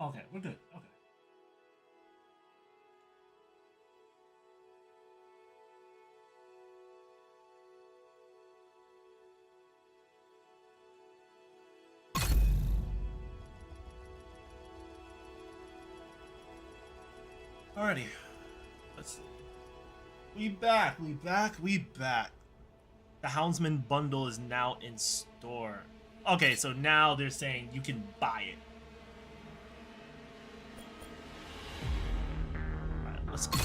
Okay, we're good. Okay. Alrighty. Let's see. We back. The Houndsman bundle is now in store. Okay, so now they're saying you can buy it. Alright, let's go.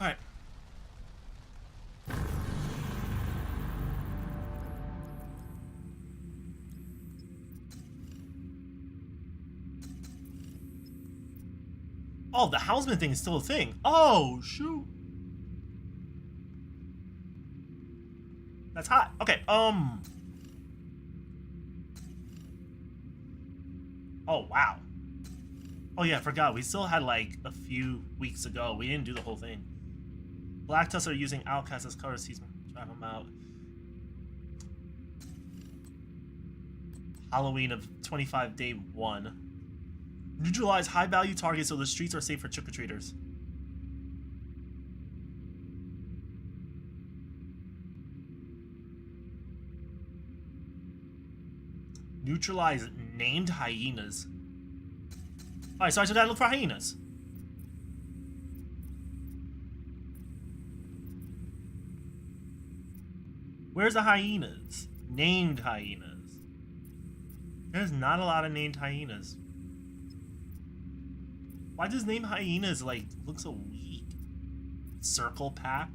Alright. Oh, the Houndsman thing is still a thing. Oh, shoot. That's hot. Okay, Oh, wow. Oh, yeah, I forgot. We still had, like, a few weeks ago. We didn't do the whole thing. Black Tusk are using Outcast as cover season. Drive them out. Halloween of 25 day 1. Neutralize high value targets so the streets are safe for trick-or-treaters. Neutralize named hyenas. Alright, so I gotta look for hyenas. Where's the hyenas? Named hyenas. There's not a lot of named hyenas. Why does named hyenas, like, look so weak? Circle pack?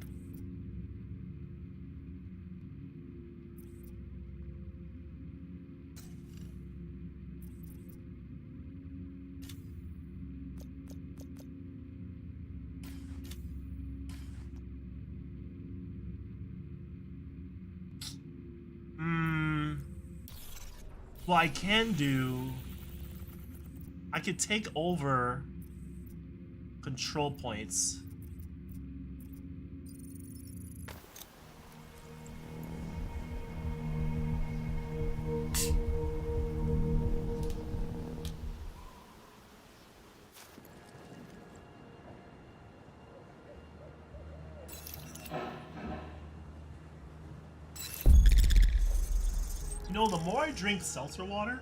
Well, I can do... I could take over control points. You know, the more I drink seltzer water,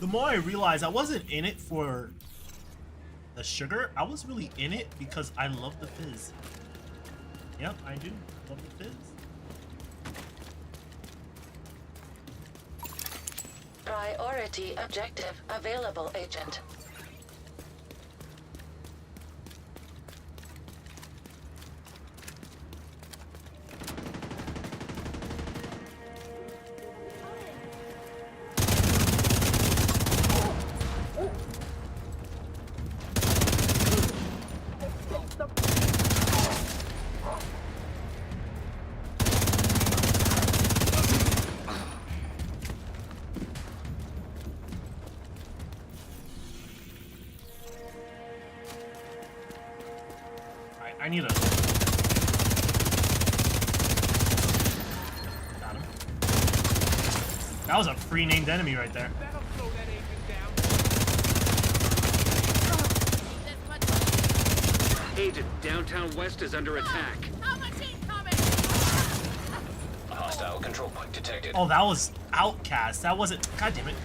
the more I realize I wasn't in it for the sugar. I was really in it because I love the fizz. Yep, I do. Love the fizz. Priority objective available, Agent. I need a... Got him. That was a free named enemy right there. Agent, downtown west is under attack. A hostile control point detected. Oh, that was Outcast. That wasn't... God damn it.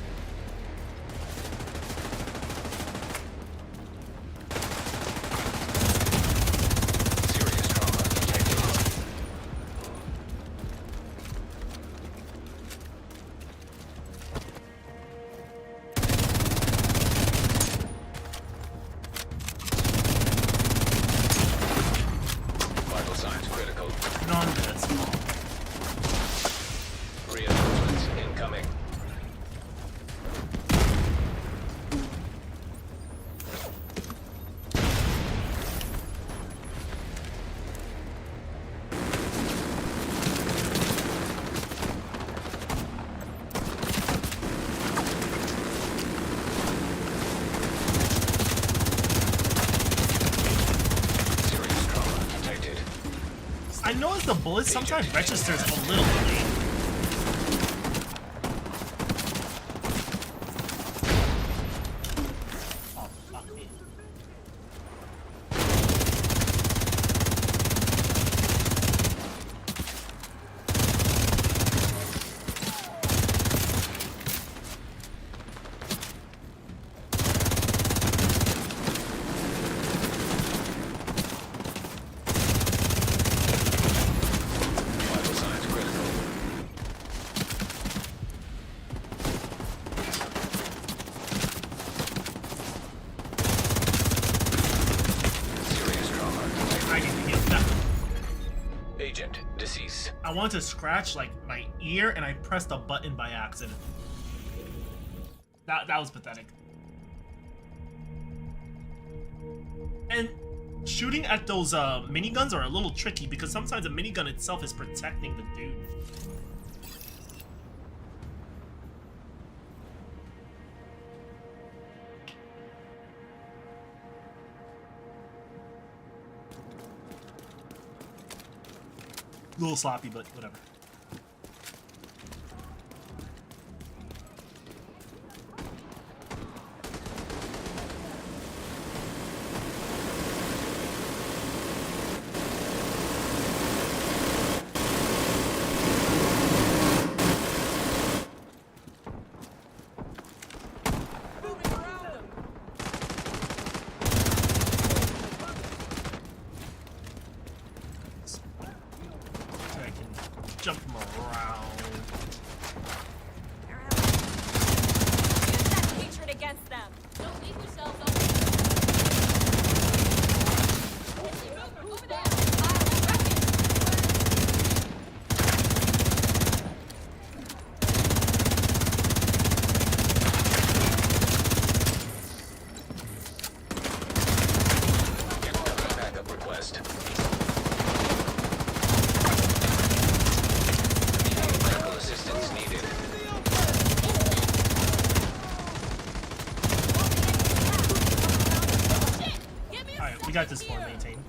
Serious trauma detected. Vital signs critical. None of this. Reinforcements incoming. I noticed the bullet sometimes registers a little late. Oh, fuck me. Vital signs critical. Serious trauma. I need to heal that. Agent deceased. I wanted to scratch like my ear and I pressed a button by accident. That was pathetic. And shooting at those miniguns are a little tricky because sometimes the minigun itself is protecting the dude. A little sloppy, but whatever. So I can jump him around. Use that hatred against them. Don't leave yourselves open. Over there. I'll wreck it. Incoming backup request. Medical assistance needed. Give me a Alright, we got this second one here. maintained.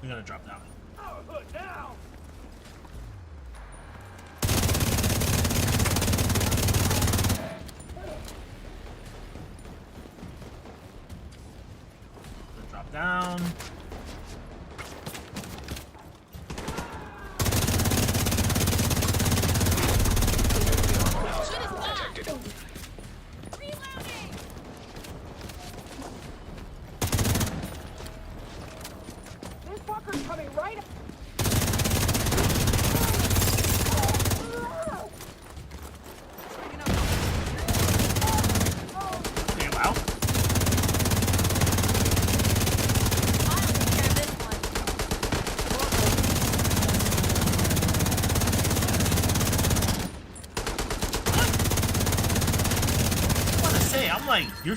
We're gonna drop down. Gonna drop down. Detected. Reloading. This fucker's coming right up. Okay, wow. I'll take care of this one. I wanna say, I'm like, your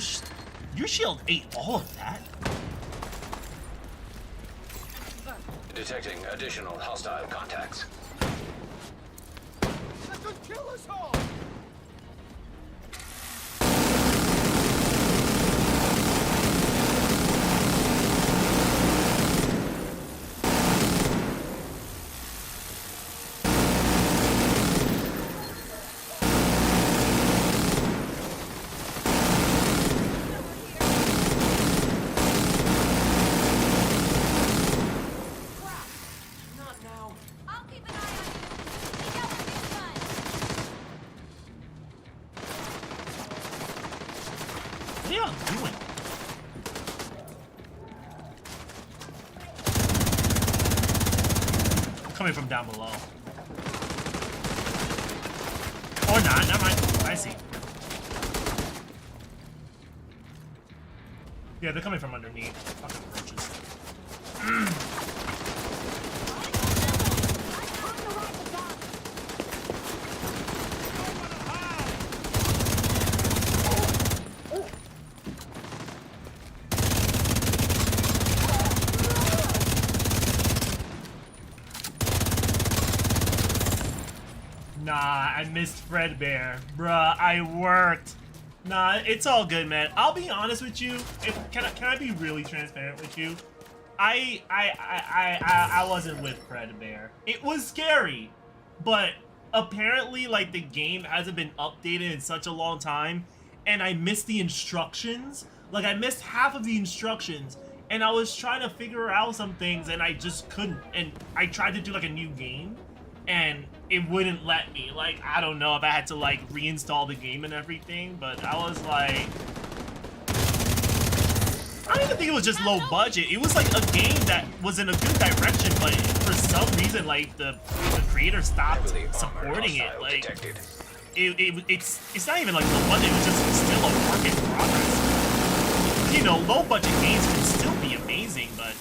shield ate all of that? Detecting additional hostile contacts. That could kill us all. Not now. I'll keep an eye on you. Take out the big gun. What are y'all doing? Coming from down below. Or not, never mind. I see. Yeah, they're coming from underneath. Fucking roaches. Nah, I missed Fredbear. Bruh, I worked. Nah, it's all good, man. I'll be honest with you. Can I be really transparent with you? I wasn't with Pred Bear. It was scary, but apparently, like, the game hasn't been updated in such a long time, and I missed the instructions. Like, I missed half of the instructions, and I was trying to figure out some things, and I just couldn't. And I tried to do, like, a new game, and it wouldn't let me. Like, I don't know if I had to, like, reinstall the game and everything, but I was like... I don't even think it was just low budget. It was like a game that was in a good direction, but for some reason, like the creator stopped supporting it. Like it's not even like low budget. It was just still a work in progress. You know, low budget games can still be amazing, but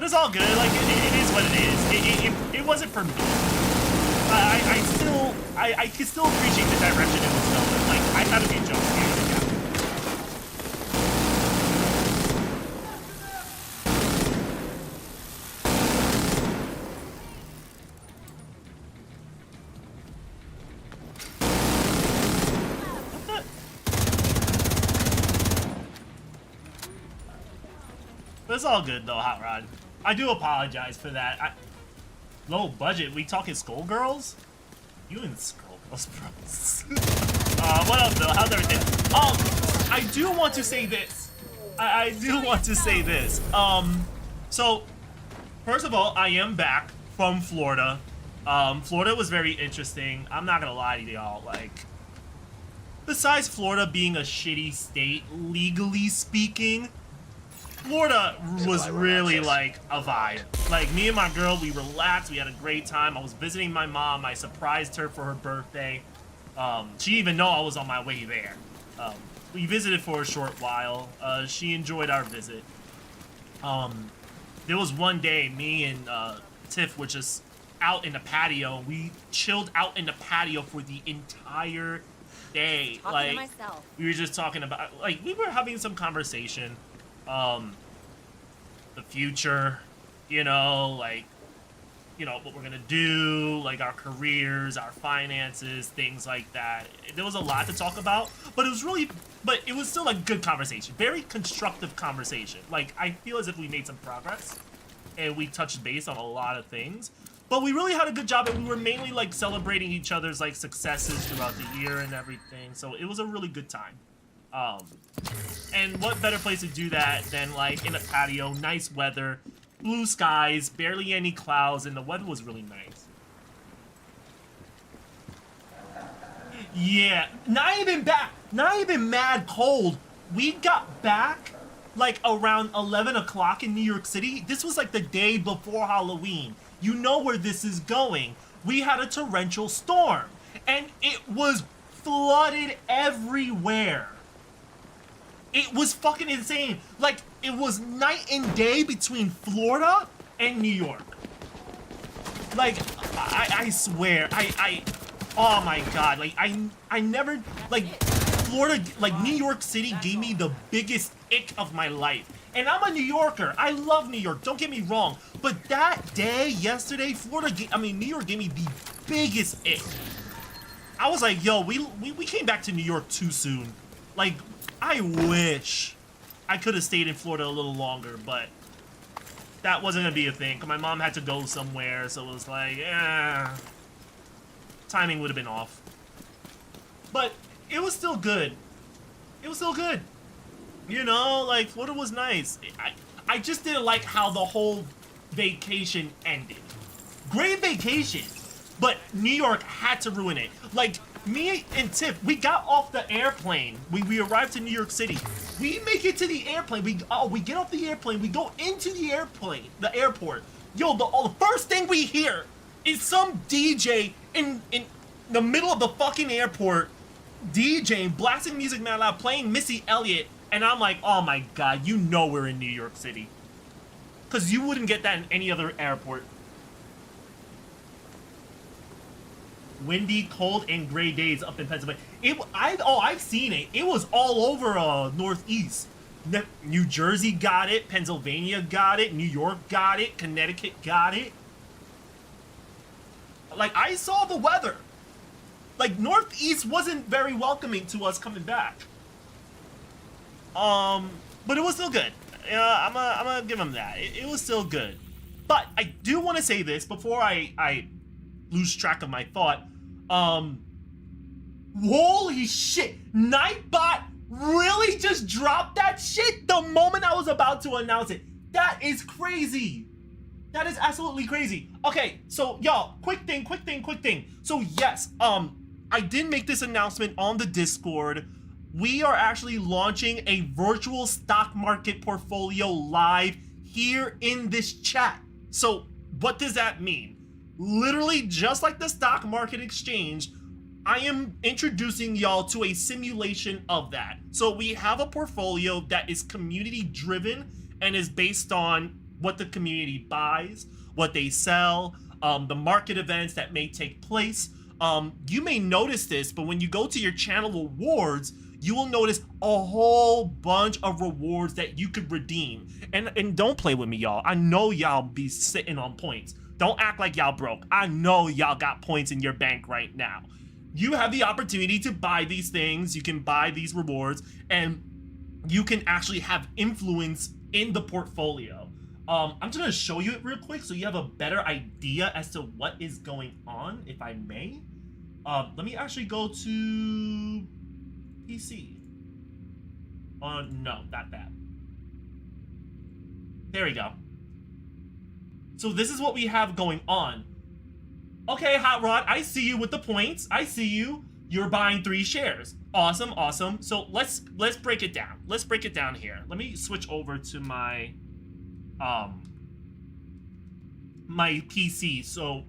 it's all good. Like it is what it is. It wasn't for me. I can still appreciate the direction it was going. Like I thought it'd be a jump scare. It's all good though, Hot Rod. I do apologize for that. Low budget. We talking Skullgirls? You and Skullgirls, bros. What else though? How's everything? I do want to say this. I do want to say this. So first of all, I am back from Florida. Florida was very interesting. I'm not gonna lie to y'all. Like, besides Florida being a shitty state, legally speaking, Florida was really like a vibe. Like me and my girl, we relaxed, we had a great time. I was visiting my mom, I surprised her for her birthday. She didn't even know I was on my way there. We visited for a short while. She enjoyed our visit. There was one day, me and Tiff were just out in the patio. We chilled out in the patio for the entire day. Talking to myself. We were just talking about, like, we were having some conversation. The future, you know, like, you know, what we're gonna do, like our careers, our finances, things like that. There was a lot to talk about, but it was still a good conversation, very constructive conversation. Like, I feel as if we made some progress, and we touched base on a lot of things, but we really had a good job, and we were mainly, like, celebrating each other's, like, successes throughout the year and everything, so it was a really good time. And what better place to do that than, like, in a patio, nice weather, blue skies, barely any clouds, and the weather was really nice. Yeah, not even mad cold. We got back, like, around 11 o'clock in New York City. This was, like, the day before Halloween. You know where this is going. We had a torrential storm, and it was flooded everywhere. It was fucking insane. Like, it was night and day between Florida and New York. Like, I swear, oh my god, like, I never, like, Florida, like, New York City gave me the biggest ick of my life. And I'm a New Yorker. I love New York, don't get me wrong. But that day, yesterday, New York gave me the biggest ick. I was like, yo, we came back to New York too soon. Like, I wish I could have stayed in Florida a little longer, but that wasn't gonna be a thing. My mom had to go somewhere, so it was like, timing would have been off. But it was still good. It was still good. You know, like, Florida was nice. I just didn't like how the whole vacation ended. Great vacation, but New York had to ruin it. Like, me and Tiff, we got off the airplane. We arrived to New York City. We make it to the airplane. We get off the airplane. We go into the airport. Yo, the first thing we hear is some DJ in the middle of the fucking airport, DJing, blasting music mad loud, playing Missy Elliott, and I'm like, oh my god, you know we're in New York City. Because you wouldn't get that in any other airport. Windy, cold, and gray days up in Pennsylvania. I've seen it. It was all over Northeast. New Jersey got it. Pennsylvania got it. New York got it. Connecticut got it. Like, I saw the weather. Like, Northeast wasn't very welcoming to us coming back. But it was still good. Yeah, I'm gonna give him that. It was still good. But I do want to say this before I lose track of my thought. Holy shit! Nightbot really just dropped that shit the moment I was about to announce it. That is crazy. That is absolutely crazy. Okay, so y'all, quick thing. So yes, I did make this announcement on the Discord. We are actually launching a virtual stock market portfolio live here in this chat. So what does that mean? Literally, just like the stock market exchange, I am introducing y'all to a simulation of that. So we have a portfolio that is community driven and is based on what the community buys, what they sell, the market events that may take place. You may notice this, but when you go to your channel awards, you will notice a whole bunch of rewards that you could redeem. And don't play with me, y'all. I know y'all be sitting on points. Don't act like y'all broke. I know y'all got points in your bank right now. You have the opportunity to buy these things. You can buy these rewards, and you can actually have influence in the portfolio. I'm just gonna show you it real quick so you have a better idea as to what is going on, if I may. Let me actually go to PC. No, not that. There we go. So this is what we have going on. Okay, Hot Rod, I see you with the points. I see you. You're buying 3 shares. Awesome, awesome. So let's break it down. Let's break it down here. Let me switch over to my my PC so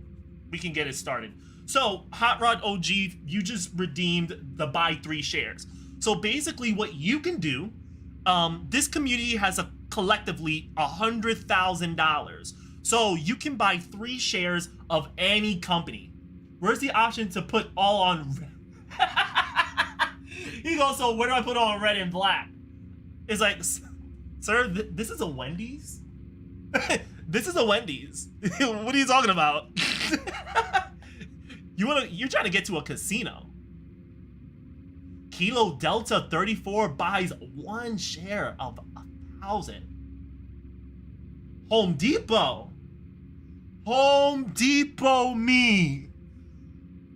we can get it started. So Hot Rod OG, you just redeemed the buy 3 shares. So basically what you can do, this community has a collectively $100,000. So you can buy 3 shares of any company. Where's the option to put all on? He goes, so where do I put all on red and black? It's like, sir, this is a Wendy's? This is a Wendy's. What are you talking about? You're trying to get to a casino. Kilo Delta 34 buys 1 share of 1,000. Home Depot. Home Depot me.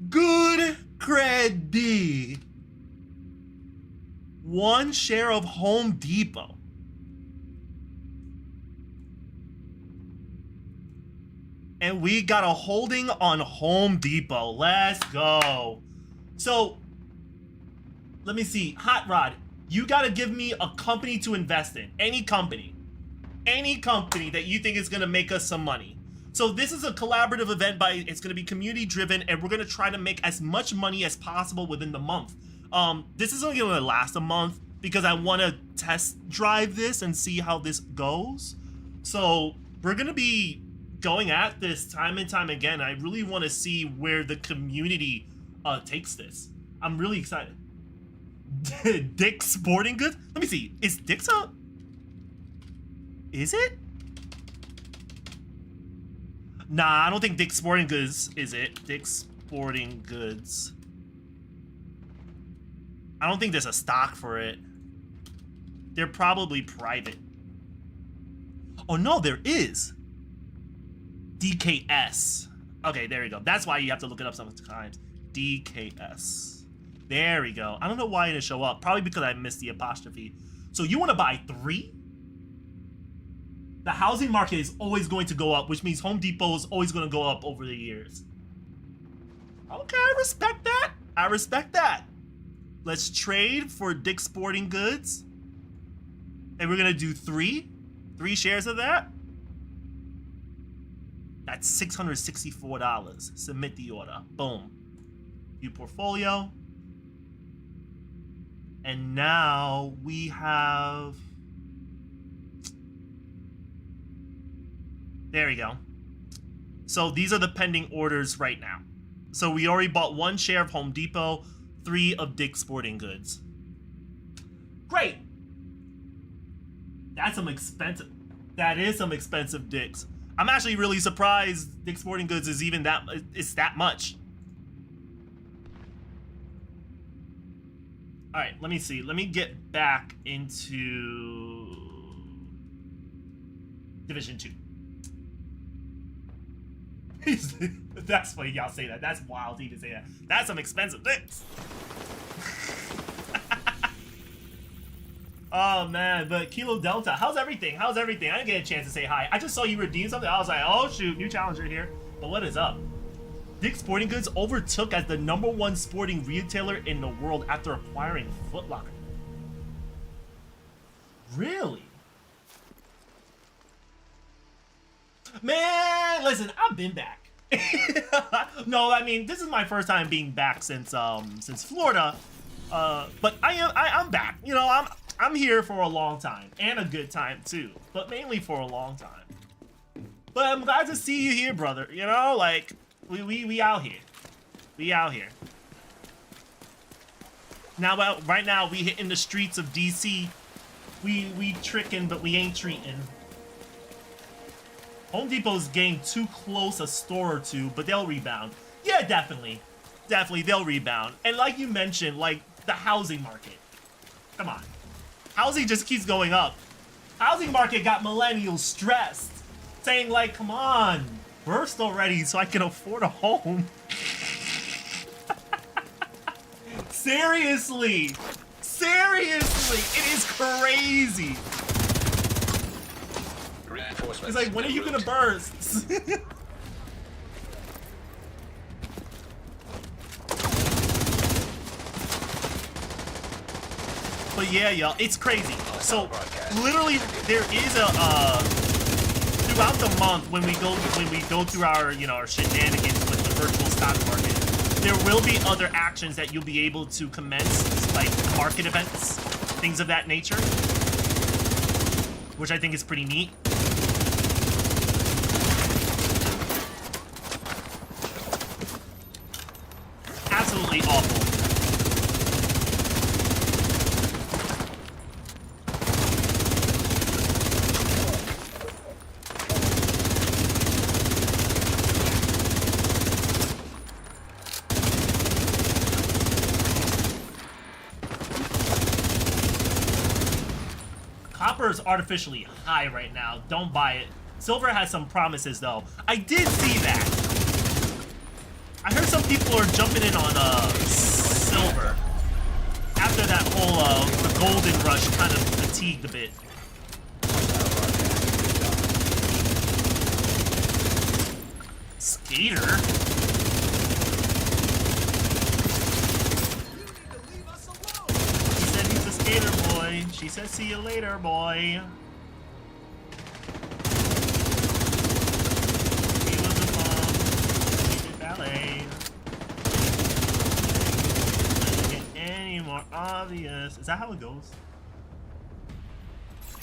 Good credit. 1 share of Home Depot. And we got a holding on Home Depot. Let's go. So, let me see. Hot Rod, you gotta give me a company to invest in. Any company. Any company that you think is gonna make us some money. So this is a collaborative event it's gonna be community driven, and we're gonna try to make as much money as possible within the month. This is only gonna last a month because I wanna test drive this and see how this goes. So we're gonna be going at this time and time again. I really wanna see where the community takes this. I'm really excited. Dick's Sporting Goods? Let me see, is Dick's a... Is it? Nah, I don't think Dick's Sporting Goods is it. Dick's Sporting Goods. I don't think there's a stock for it. They're probably private. Oh no, there is. DKS. Okay, there we go. That's why you have to look it up sometimes. DKS. There we go. I don't know why it didn't show up. Probably because I missed the apostrophe. So you want to buy 3? The housing market is always going to go up, which means Home Depot is always going to go up over the years. Okay, I respect that. I respect that. Let's trade for Dick's Sporting Goods. And we're going to do 3 shares of that. That's $664. Submit the order. Boom. View portfolio. And now we have... There we go. So these are the pending orders right now. So we already bought 1 share of Home Depot, 3 of Dick's Sporting Goods. Great. That's some expensive. That is some expensive Dick's. I'm actually really surprised Dick's Sporting Goods is even that. It's that much. All right, let me see. Let me get back into Division 2. That's funny y'all say that. That's wild to even say that. That's some expensive things. Oh man, but Kilo Delta, how's everything? How's everything? I didn't get a chance to say hi. I just saw you redeem something. I was like, oh shoot, new challenger here. But what is up? Dick's Sporting Goods overtook as the #1 sporting retailer in the world after acquiring Foot Locker. Really? Man, listen, I've been back. No, I mean, this is my first time being back since Florida. But I'm back. You know, I'm here for a long time and a good time too, but mainly for a long time. But I'm glad to see you here, brother. You know, like we out here. We out here. Now, right now, we hitting the streets of DC. We tricking, but we ain't treating. Home Depot's getting too close a store or two, but they'll rebound. Yeah, definitely. Definitely, they'll rebound. And like you mentioned, like the housing market. Come on. Housing just keeps going up. Housing market got millennials stressed. Saying like, come on, burst already so I can afford a home. Seriously. Seriously. It is crazy. It's like, when are you gonna burst? But yeah, y'all, it's crazy. So literally, there is a throughout the month when we go through our our shenanigans with the virtual stock market, there will be other actions that you'll be able to commence, like market events, things of that nature, which I think is pretty neat. Absolutely awful. Copper is artificially high right now. Don't buy it. Silver has some promises though. I did see that. I heard some people are jumping in on silver after that whole the golden rush kind of fatigued a bit. Skater? She said he's a skater boy. She said see you later, boy. More obvious. Is that how it goes?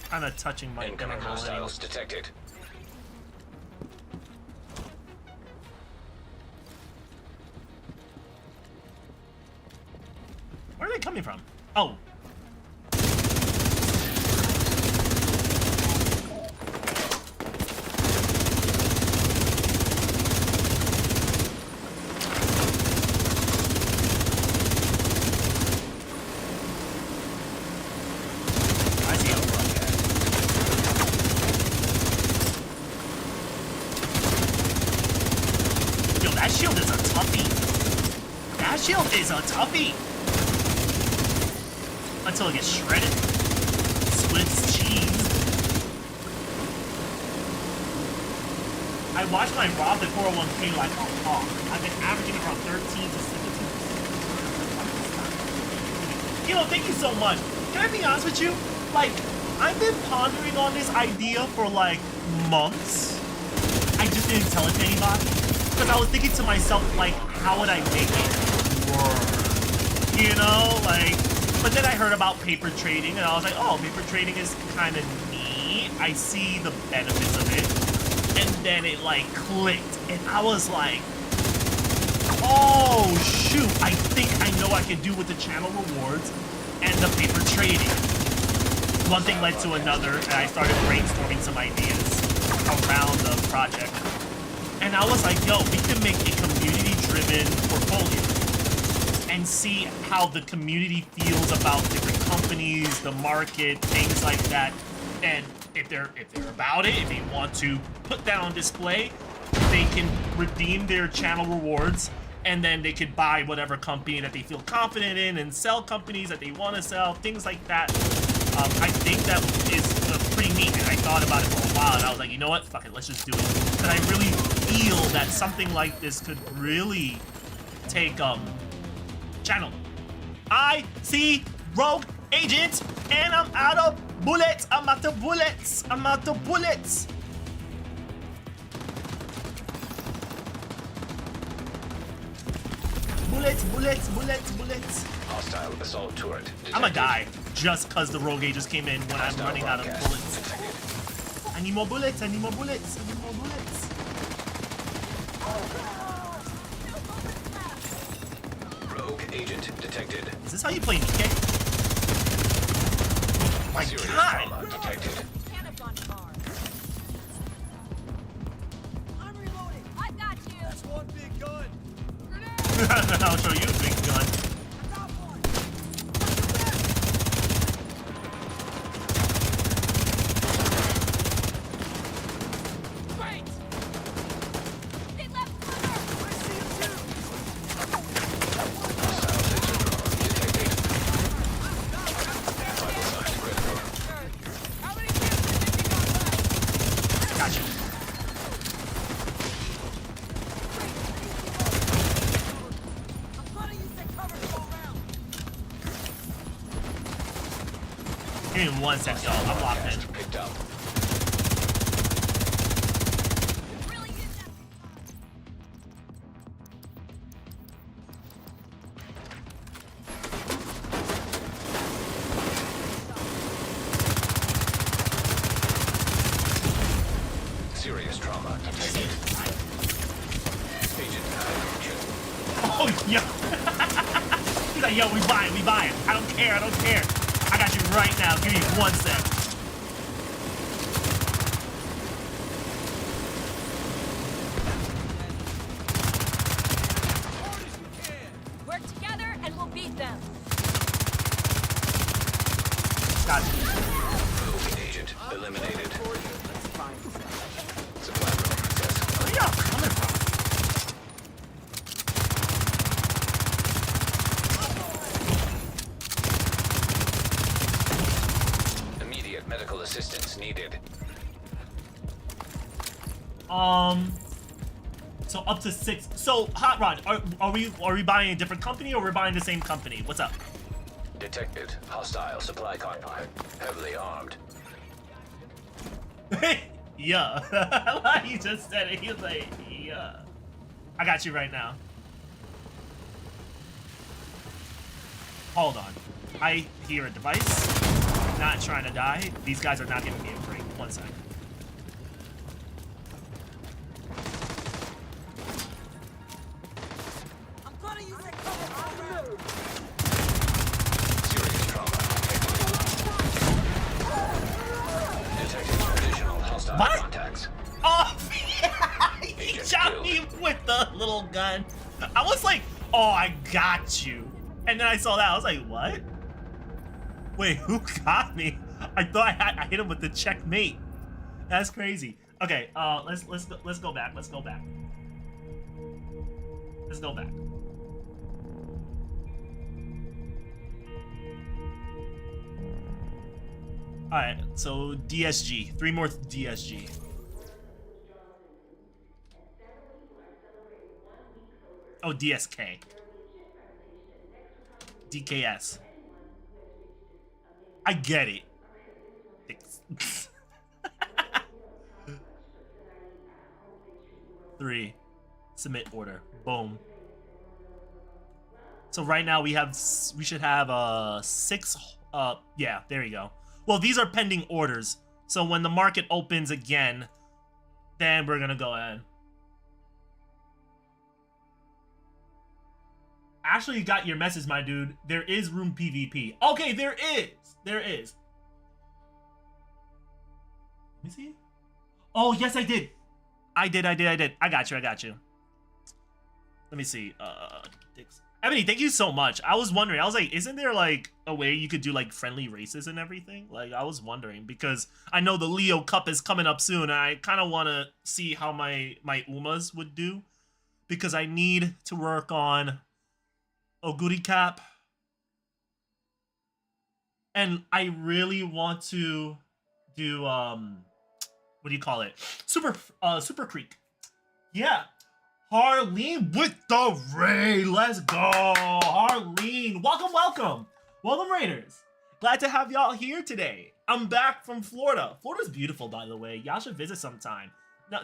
Kind of touching my incoming hostiles detected. Where are they coming from? Oh. Shield is a toughie until it gets shredded. Swiss cheese. I watched my Rob the 401k like a hawk. I've been averaging around 13 to 17. Thank you so much. Can I be honest with you? Like, I've been pondering on this idea for like months. I just didn't tell it to anybody because I was thinking to myself, like, how would I make it? You know, like, but then I heard about paper trading and I was like, oh, paper trading is kind of neat. I see the benefits of it. And then it like clicked and I was like, oh shoot, I think I know what I can do with the channel rewards and the paper trading. One thing led to another and I started brainstorming some ideas around the project. And I was like, yo, we can make a community-driven portfolio and see how the community feels about different companies, the market, things like that, and if they're about it, if they want to put that on display, they can redeem their channel rewards, and then they could buy whatever company that they feel confident in and sell companies that they want to sell, things like that. I think that is pretty neat, and I thought about it for a while, and I was like, you know what? Fuck it, let's just do it. Because I really feel that something like this could really take channel. I see rogue agent, and I'm out of bullets. I'm out of bullets. I'm out of bullets. Bullets, bullets, bullets, bullets. Hostile assault turret detected. I'm gonna die just cause the rogue agents came in when I'm Hostile running out of broadcast bullets. detected. I need more bullets. I need more bullets. I need more bullets. Rogue agent detected. Is this how you play Nikkei? My Serious God. trauma detected. Can't have gone far. I'm reloading. I got you. That's one big gun. I'll show you a big gun. I got one. Wait. They left cover. I see him too. Hostile sensor drone detected. Vital signs critical. How many kills did you think I got? Gotcha. I'm gonna use that cover to go around. Give me 1 sec, y'all. I'm locked in. Broadcast picked up. Really use that. Serious trauma detected. Agent malfunction. Oh, yeah. He's like, yo, we buying, we buying. I don't care, I don't care. I got you right now. Give me 1 sec. Work together and we'll beat them. Gotcha. Rogue agent eliminated. Supply room access. Where y'all coming from? Immediate medical assistance needed. So up to 6. So Hot Rod, are we buying a different company or we're buying the same company? What's up? Detected. Hostile supply convoy. Heavily armed. Yeah. He just said it. He was like, yeah. I got you right now. Hold on. I hear a device. Not trying to die. These guys are not giving me a break. 1 sec. I'm gonna use that cover to go around. Serious trauma detected. Detecting additional hostile What? contacts. Oh, he shot me with the little gun. I was like, oh, I got you. And then I saw that. I was like, what? Wait, who got me? I thought I hit him with the checkmate. That's crazy. Okay, let's go back. Let's go back. Let's go back. All right, so DSG, 3 more DSG. Oh, DSK. DKS. I get it. Three. Submit order. Boom. So right now we should have 6. Yeah, there you go. Well, these are pending orders. So when the market opens again, then we're gonna go ahead. Actually, you got your message, my dude. There is room PvP. Okay, there is. There is. Let me see. Oh, yes, I did. I did. I got you. Let me see. Ebony, thank you so much. I was wondering. I was like, isn't there like a way you could do like friendly races and everything? Like, I was wondering because I know the Leo Cup is coming up soon. And I kind of want to see how my Umas would do because I need to work on Oguri Cap. And I really want to do what do you call it? Super Creek. Yeah. Harleen with the raid. Let's go. Harleen. Welcome, welcome. Welcome, Raiders. Glad to have y'all here today. I'm back from Florida. Florida's beautiful, by the way. Y'all should visit sometime.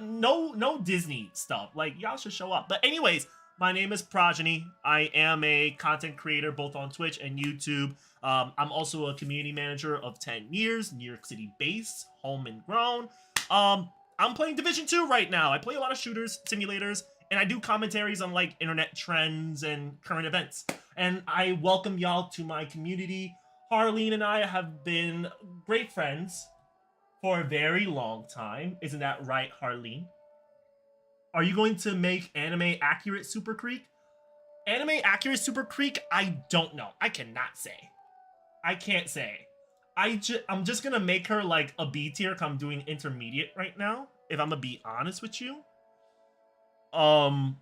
No Disney stuff. Like, y'all should show up. But anyways, my name is Progeny. I am a content creator both on Twitch and YouTube. I'm also a community manager of 10 years, New York City based, home and grown. I'm playing Division 2 right now. I play a lot of shooters, simulators, and I do commentaries on like internet trends and current events. And I welcome y'all to my community. Harleen and I have been great friends for a very long time. Isn't that right, Harleen? Are you going to make anime accurate Super Creek? Anime accurate Super Creek? I don't know. I cannot say. I can't say. I'm just gonna make her like a B tier because I'm doing intermediate right now, if I'm gonna be honest with you. Other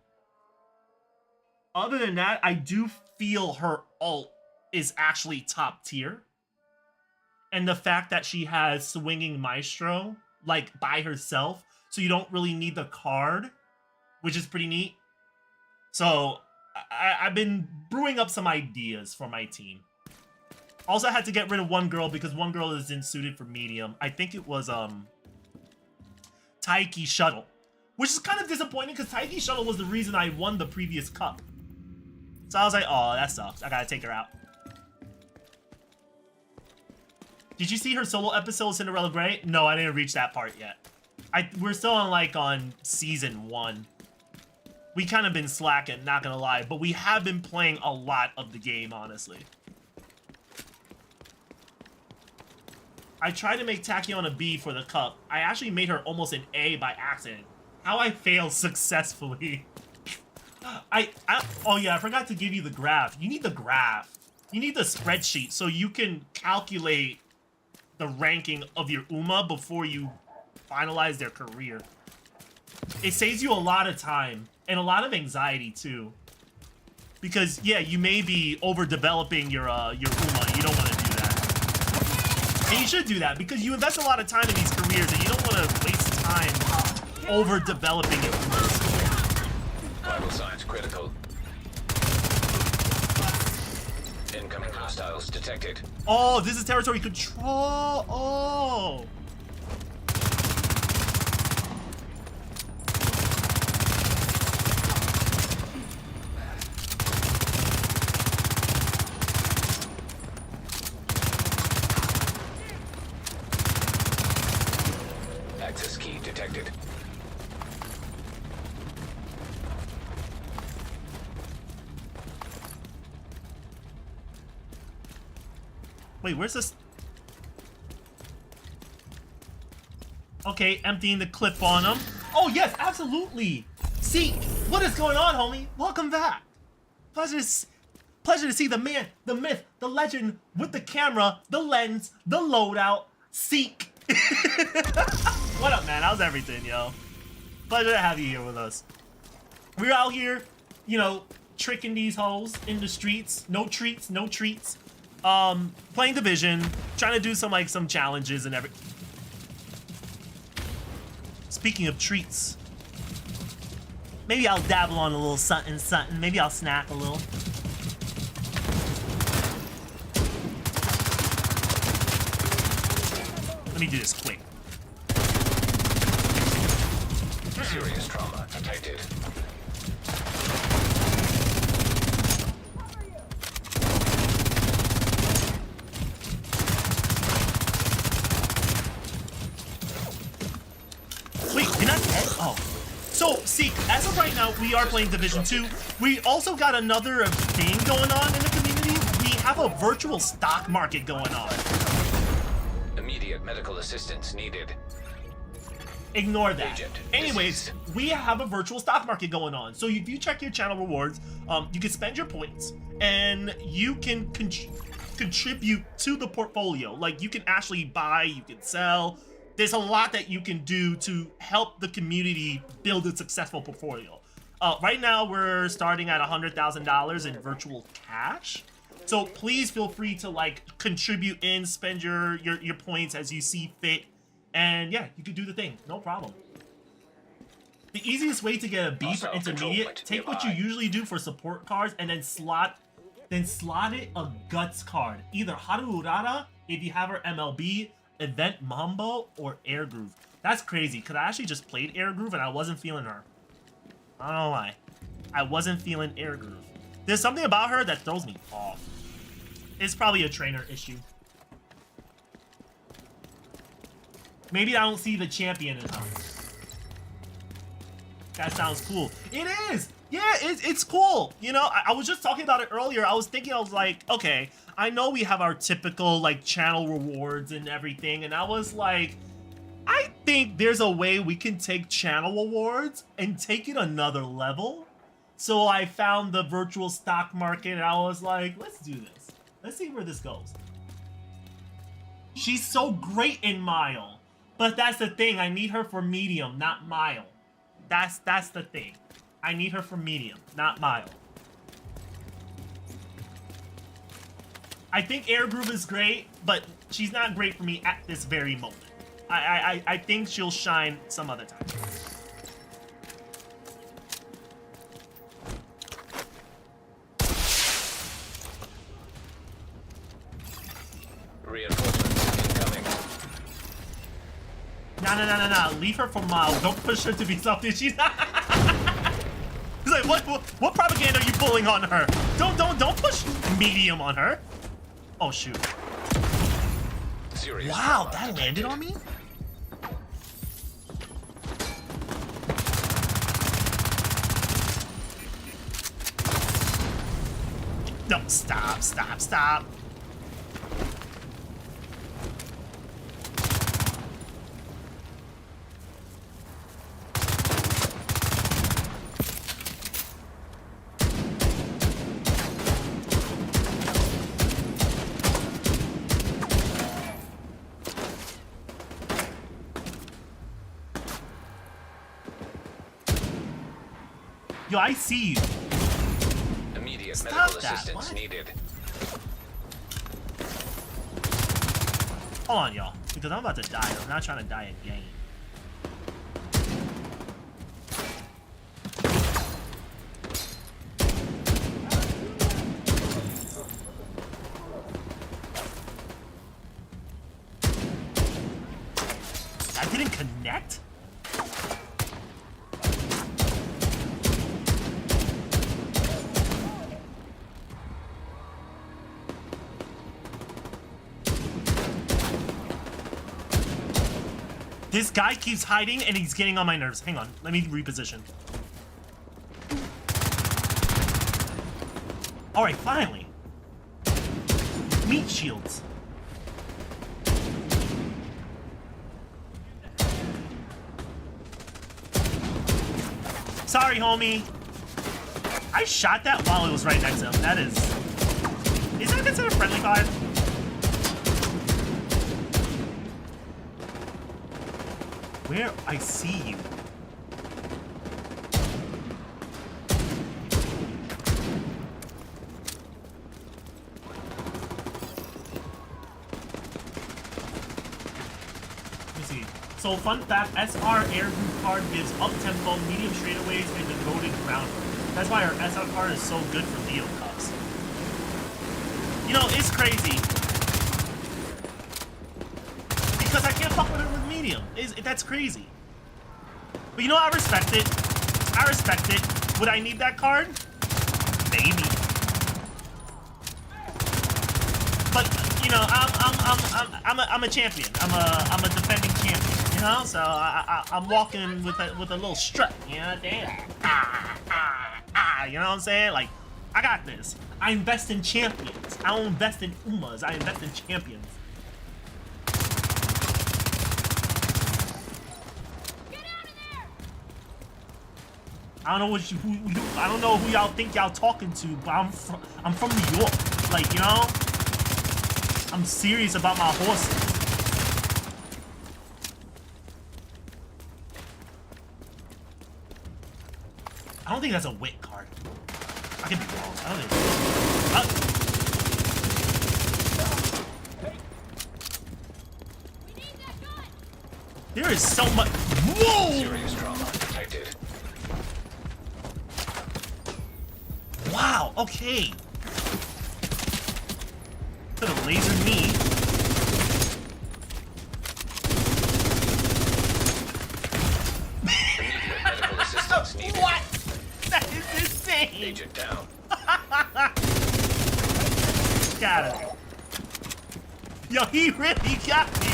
than that, I do feel her ult is actually top tier. And the fact that she has Swinging Maestro, like, by herself, so you don't really need the card, which is pretty neat. So, I've been brewing up some ideas for my team. Also, I had to get rid of one girl because one girl isn't suited for medium. I think it was, Taiki Shuttle. Which is kind of disappointing because Taiki Shuttle was the reason I won the previous cup. So I was like, oh, that sucks. I gotta take her out. Did you see her solo episode, Cinderella Grey? No, I didn't reach that part yet. We're still on season 1. We kind of been slacking, not gonna lie. But we have been playing a lot of the game, honestly. I tried to make Tachyon a B for the cup. I actually made her almost an A by accident. How I failed successfully. Oh yeah, I forgot to give you the graph. You need the graph. You need the spreadsheet so you can calculate the ranking of your Uma before you finalize their career. It saves you a lot of time and a lot of anxiety too. Because yeah, you may be overdeveloping your Uma. You don't want to do that. And you should do that because you invest a lot of time in these careers and you don't want to waste time overdeveloping your Umas. Vital signs critical. Incoming hostiles detected. Oh, this is territory control. Oh. Access key detected. Wait, where's this? Okay, emptying the clip on him. Oh yes, absolutely. See, what is going on, homie? Welcome back. Pleasure to see the man, the myth, the legend with the camera, the lens, the loadout. Seek. What up, man? How's everything, yo? Pleasure to have you here with us. We're out here, you know, tricking these hoes in the streets. No treats, no treats. Playing Division, trying to do some challenges and every. Speaking of treats, maybe I'll dabble on a little something. Maybe I'll snack a little. Let me do this quick. Serious trauma detected. Wait, you're not dead? Oh. So, see, as of right now, we are playing Division 2. We also got another thing going on in the community. We have a virtual stock market going on. Immediate medical assistance needed. Ignore that. Agent Anyways, deceased. we have a virtual stock market going on. So if you check your channel rewards, you can spend your points and you can contribute to the portfolio. Like you can actually buy, you can sell. There's a lot that you can do to help the community build a successful portfolio. Right now, we're starting at $100,000 in virtual cash. So please feel free to like contribute in, spend your points as you see fit. And yeah, you can do the thing, no problem. The easiest way to get a B for Hostile intermediate, control take point what you nearby. usually do for support cards and then slot it a guts card. Either Haru Urara, if you have her MLB, Event Mambo, or Air Groove. That's crazy, because I actually just played Air Groove and I wasn't feeling her. I don't know why. I wasn't feeling Air Groove. There's something about her that throws me off. It's probably a trainer issue. Maybe I don't see the champion enough. That sounds cool. It is! Yeah, it's cool. You know, I was just talking about it earlier. I was thinking, I was like, okay, I know we have our typical, like, channel rewards and everything. And I was like, I think there's a way we can take channel awards and take it another level. So I found the virtual stock market and I was like, let's do this. Let's see where this goes. She's so great in Mile. But that's the thing. I need her for medium, not Mile. That's the thing. I need her for medium, not Mile. I think Air Groove is great, but she's not great for me at this very moment. I think she'll shine some other time. Reinforcements incoming. No. Leave her for Mile. Don't push her to be something she's not. He's like, what propaganda are you pulling on her? Don't push medium on her. Oh shoot. Serious Wow, trauma that landed detected. on me? No, stop. Yo, I see you. Immediate Stop medical that, assistance what? needed. Hold on, y'all. Because I'm about to die. I'm not trying to die again. That didn't connect? This guy keeps hiding and he's getting on my nerves. Hang on, let me reposition. Alright, finally. Meat shields. Sorry, homie. I shot that while it was right next to him. That is that considered friendly fire? Where I see you. Let me see. So fun fact, SR air group card gives up tempo, medium straightaways, and devoted ground. That's why our SR card is so good for Leo Cups. You know, it's crazy. Because I can't fuck with it with medium. That's crazy. But you know, I respect it. I respect it. Would I need that card? Maybe. But you know, I'm a champion. I'm a defending champion. You know, so I'm walking with a little strut. You know, damn. You know what I'm saying? Like, I got this. I invest in champions. I don't invest in Umas. I invest in champions. I don't know I don't know who y'all think y'all talking to, but I'm from New York. Like, you know? I'm serious about my horses. I don't think that's a wit card. I could be wrong. I don't think. There is so much. Whoa! Serious trauma detected. Wow. Okay. Could have lasered me. Immediate medical assistance needed. What? That is insane. Agent down. Got him. Yo, he really got me.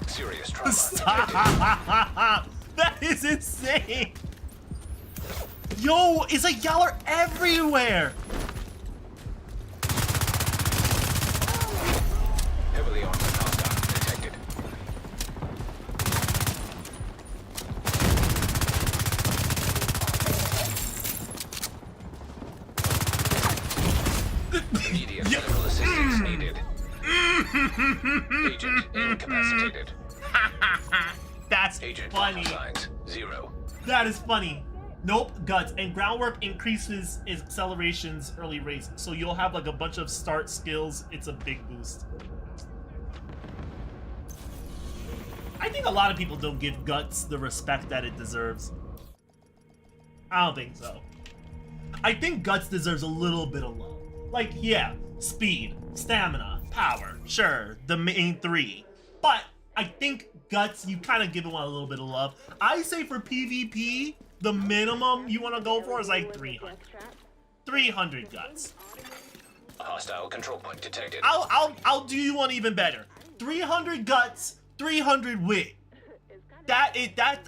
Serious trauma Stop. detected. That is insane. Yo, it's like y'all are everywhere. Heavily armed hostile detected. Immediate medical assistance needed. Agent incapacitated. That's Agent funny. vital signs 0. That is funny. Nope, guts. And groundwork increases acceleration's early race. So you'll have like a bunch of start skills. It's a big boost. I think a lot of people don't give guts the respect that it deserves. I don't think so. I think guts deserves a little bit of love. Like, yeah, speed, stamina, power, sure, the main three. But I think guts, you kind of give it one a little bit of love. I say for PvP, the minimum you want to go for is like 300. 300 guts. Hostile control point detected. I'll do you one even better. 300 guts, 300 wit. That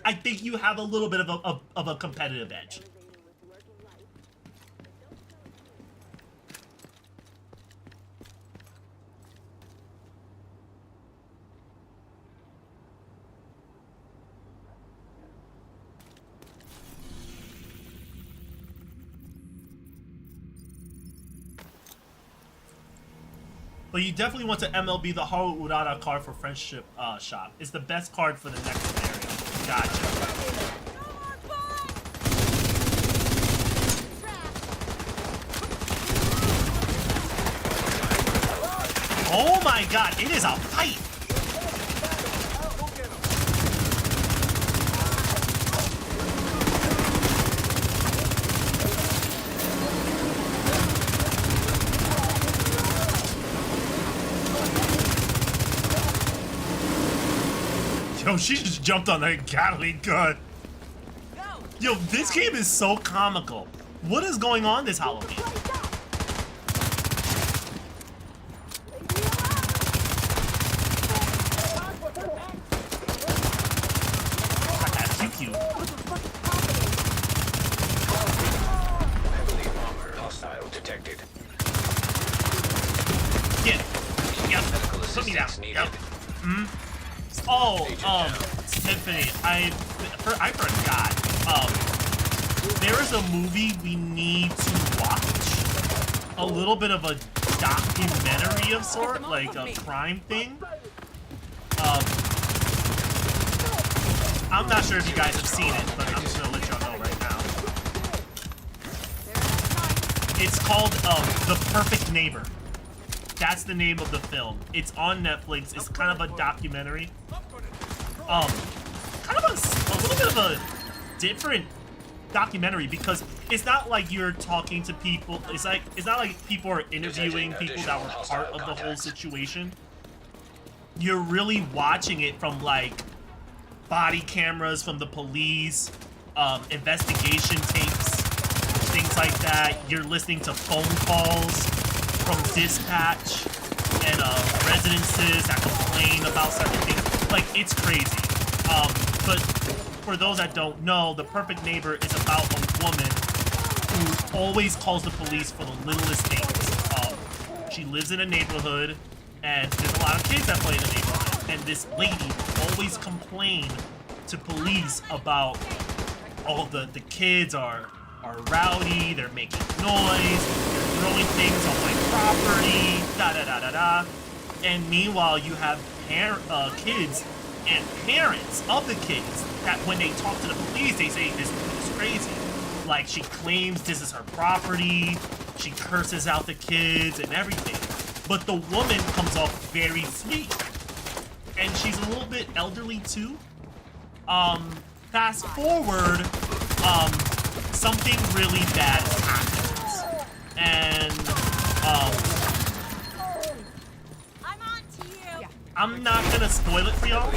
I think you have a little bit of a competitive edge. But you definitely want to MLB the Haru Urara card for Friendship Shop. It's the best card for the next scenario. Gotcha. Oh my god, it is a fight! Yo, she just jumped on that Gatling gun. Yo, this game is so comical. What is going on this Halloween? That's cute. Heavily armored hostile detected. Get it. Yep. Medical Put me down. assistance needed. Yep. Oh, Tiffany, I forgot. There is a movie we need to watch. A little bit of a documentary of sort, like a crime thing. I'm not sure if you guys have seen it, but I'm just gonna let y'all know right now. It's called The Perfect Neighbor. That's the name of the film. It's on Netflix. It's kind of a documentary. Kind of a little bit of a different documentary because it's not like you're talking to people. It's not like people are interviewing people that were part of the whole situation. You're really watching it from like body cameras from the police, investigation tapes, things like that. You're listening to phone calls from dispatch and residences that complain about certain things. Like, it's crazy. But for those that don't know, The Perfect Neighbor is about a woman who always calls the police for the littlest things. She lives in a neighborhood, and there's a lot of kids that play in the neighborhood, and this lady will always complain to police about all the kids are rowdy, they're making noise, they're throwing things on my property, da-da-da-da-da. And meanwhile, you have kids and parents of the kids that when they talk to the police, they say this is crazy. Like, she claims this is her property, she curses out the kids and everything. But the woman comes off very sweet. And she's a little bit elderly too. Fast forward, something really bad happens. And, I'm on to you. I'm not gonna spoil it for y'all,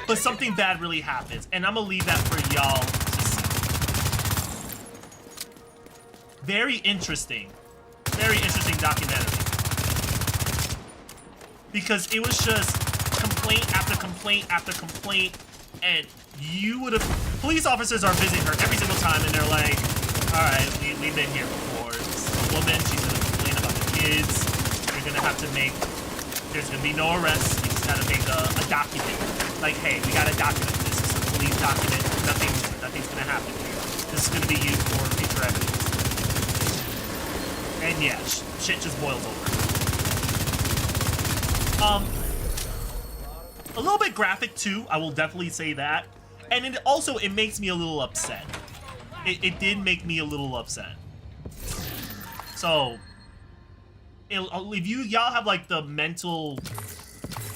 but something bad really happens. And I'm gonna leave that for y'all to see. Very interesting documentary. Because it was just complaint after complaint after complaint, and you would have... Police officers are visiting her every single time, and they're like, alright, we've been here before. It's a woman, she's gonna complain about the kids. You're gonna have to make... There's gonna be no arrests. You just gotta make a document. Like, hey, we gotta document this. It's a police document. Nothing's gonna happen here. This is gonna be used for future evidence. And yeah, shit just boils over. A little bit graphic too, I will definitely say that. And it makes me a little upset. It did make me a little upset. So, if y'all have like the mental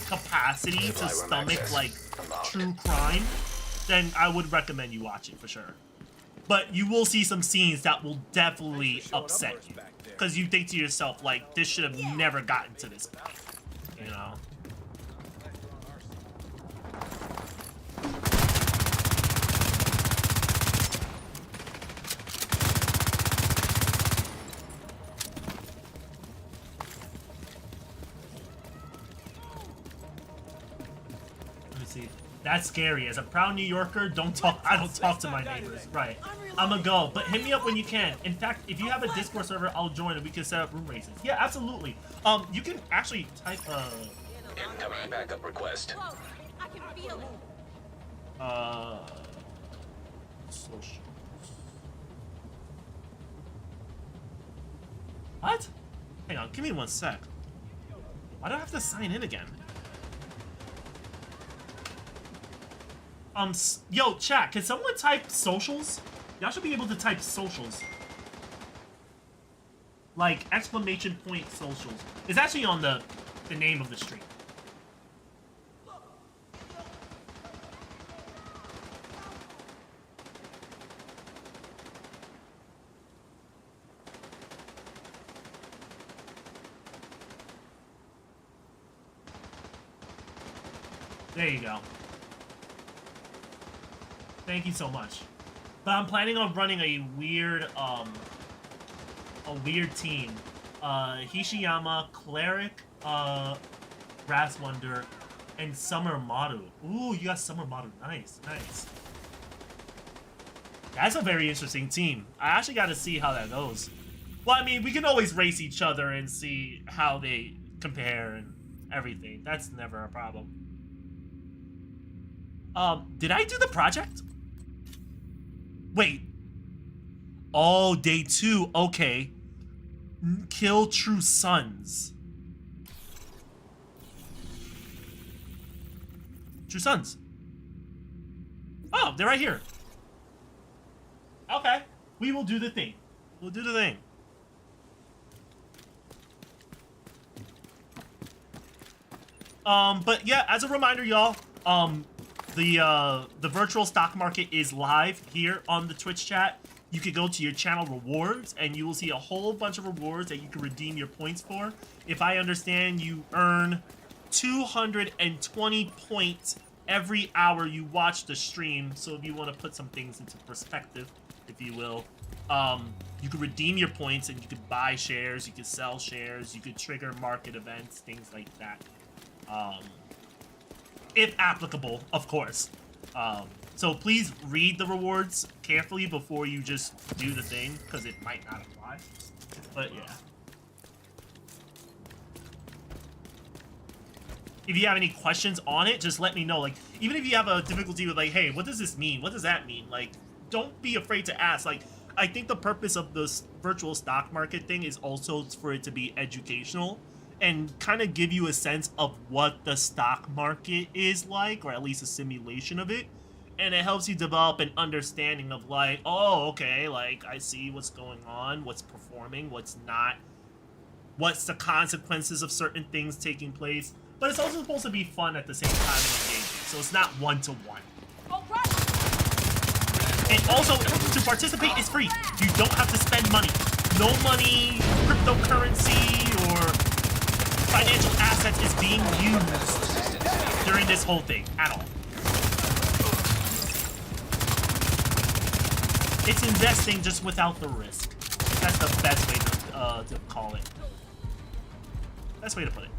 capacity to stomach like true crime, then I would recommend you watch it for sure. But you will see some scenes that will definitely upset you. Because you think to yourself, like, this should have never gotten to this point. You know? Let me see. That's scary. As a proud New Yorker, I don't talk to my neighbors. Right. I'm gonna go, but hit me up when you can. In fact, if you have a Discord server, I'll join and we can set up room races. Yeah, absolutely. You can actually type Incoming backup request. Whoa, I can feel it. Socials. What? Hang on, give me 1 sec. Why do I have to sign in again? Yo, chat, can someone type socials? Y'all should be able to type socials. Like, exclamation point socials. It's actually on the name of the stream. There you go. Thank you so much. But I'm planning on running a weird team. Hishiyama, Cleric, Raswonder, and Summer Maru. Ooh, you got Summer Maru. Nice, nice. That's a very interesting team. I actually got to see how that goes. Well, I mean, we can always race each other and see how they compare and everything. That's never a problem. Did I do the project? Wait. Oh, day 2. Okay. Kill true sons. True sons. Oh, they're right here. Okay. We will do the thing. We'll do the thing. But yeah, as a reminder, y'all, the virtual stock market is live here on the Twitch chat. You could go to your channel rewards and you will see a whole bunch of rewards that you can redeem your points for. If I understand, you earn 220 points every hour you watch the stream. So if you want to put some things into perspective, if you will, you could redeem your points and you could buy shares, you could sell shares, you could trigger market events, things like that. If applicable, of course. So please read the rewards carefully before you just do the thing, because it might not apply. But yeah. if you have any questions on it, just let me know. Like, even if you have a difficulty with like, hey, what does this mean? What does that mean? Like, don't be afraid to ask. Like, I think the purpose of this virtual stock market thing is also for it to be educational and kind of give you a sense of what the stock market is like, or at least a simulation of it. And it helps you develop an understanding of like, oh, okay, like I see what's going on, what's performing, what's not, what's the consequences of certain things taking place. But it's also supposed to be fun at the same time and engaging, so it's not one-to-one. And also, to participate is free. You don't have to spend money. No money, cryptocurrency, or financial assets is being used during this whole thing at all. It's investing just without the risk. That's the best way to call it. Best way to put it.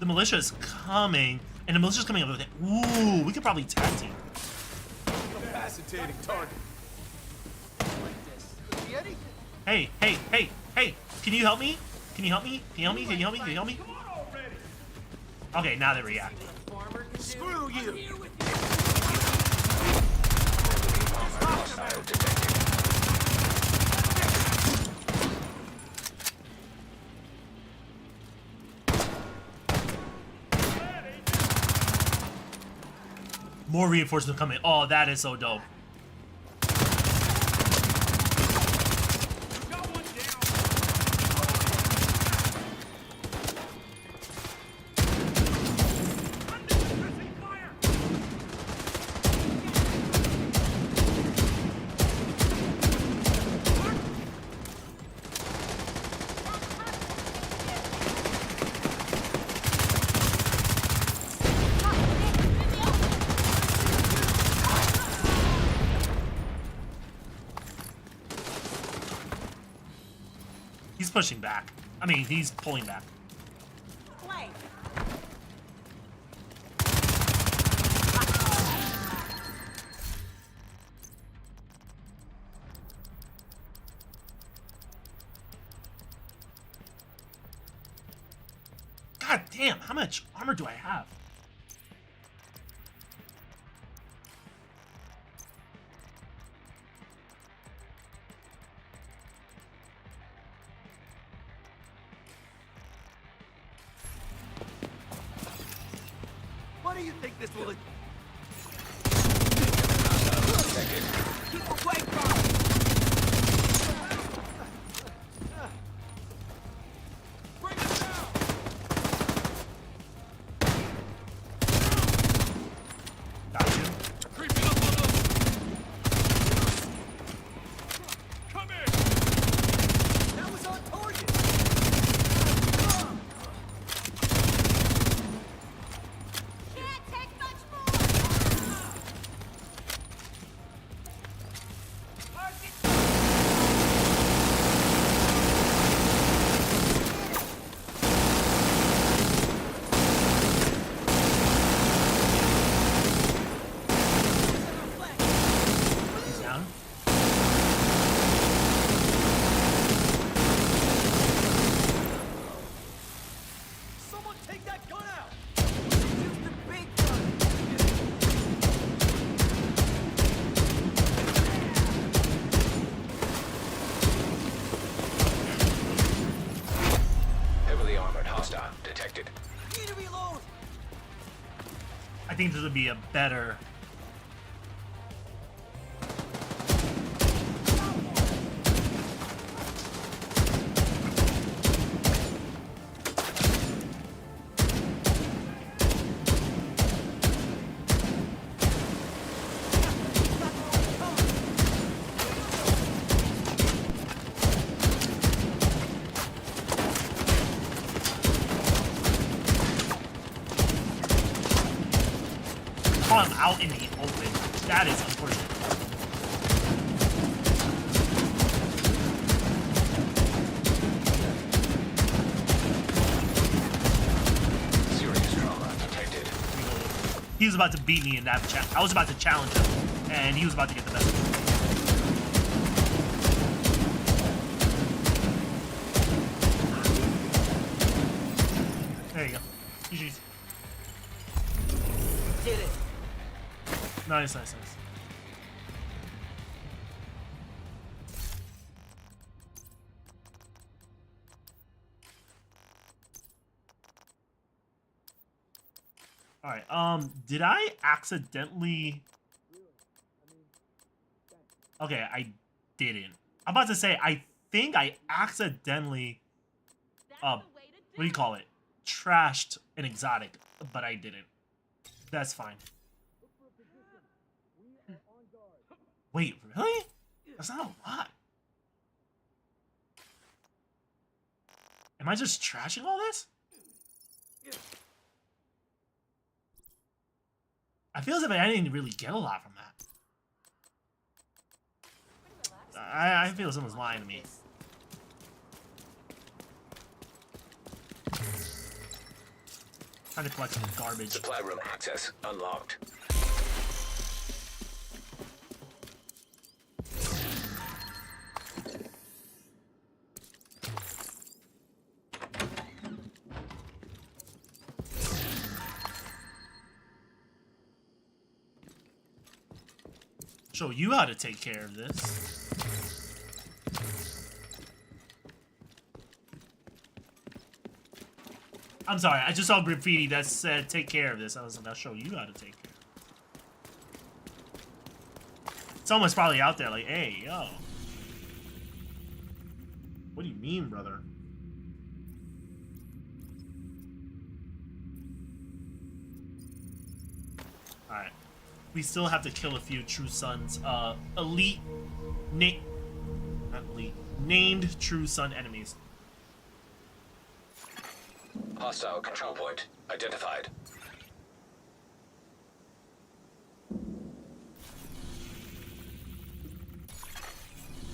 The militia is coming, and the militia's coming up with it. Ooh, we could probably tag team. Incapacitating target. Hey, hey, hey, hey! Can you help me? Can you help me? Can you help me? Can you help me? Can you help me? Okay, now they're reacting. Screw you. Hostile detected. More reinforcements coming. Oh, that is so dope. He's pushing back. I mean, he's pulling back. Play. God damn, how much armor do I have? What do you think this will? Keep away from it. Bring it down. Got you. Creeping up on us. Come here. That was on target. Can't take much more. He's down. Someone take that gun out. Use the big gun. Heavily armored hostile detected. Need to reload. I think this would be a better. I'm out in the open. That is unfortunate. He was about to beat me in that chat. I was about to challenge him, and he was about to get the best of me. There you go. GG's. Did it. Nice, nice, nice. Alright, did I accidentally... Okay, I didn't. I'm about to say, I think I accidentally, what do you call it? Trashed an exotic, but I didn't. That's fine. Wait, really? That's not a lot. Am I just trashing all this? I feel as if I didn't really get a lot from that. I feel someone's lying to me. Trying to collect some garbage. Supply room access unlocked. Show you how to take care of this. I'm sorry, I just saw graffiti that said take care of this. I was gonna show you how to take care of it. Someone's probably out there like, hey, yo. What do you mean, brother? Alright. We still have to kill a few True Sons. Elite... Not elite. Named True Sun enemies. Hostile control point identified.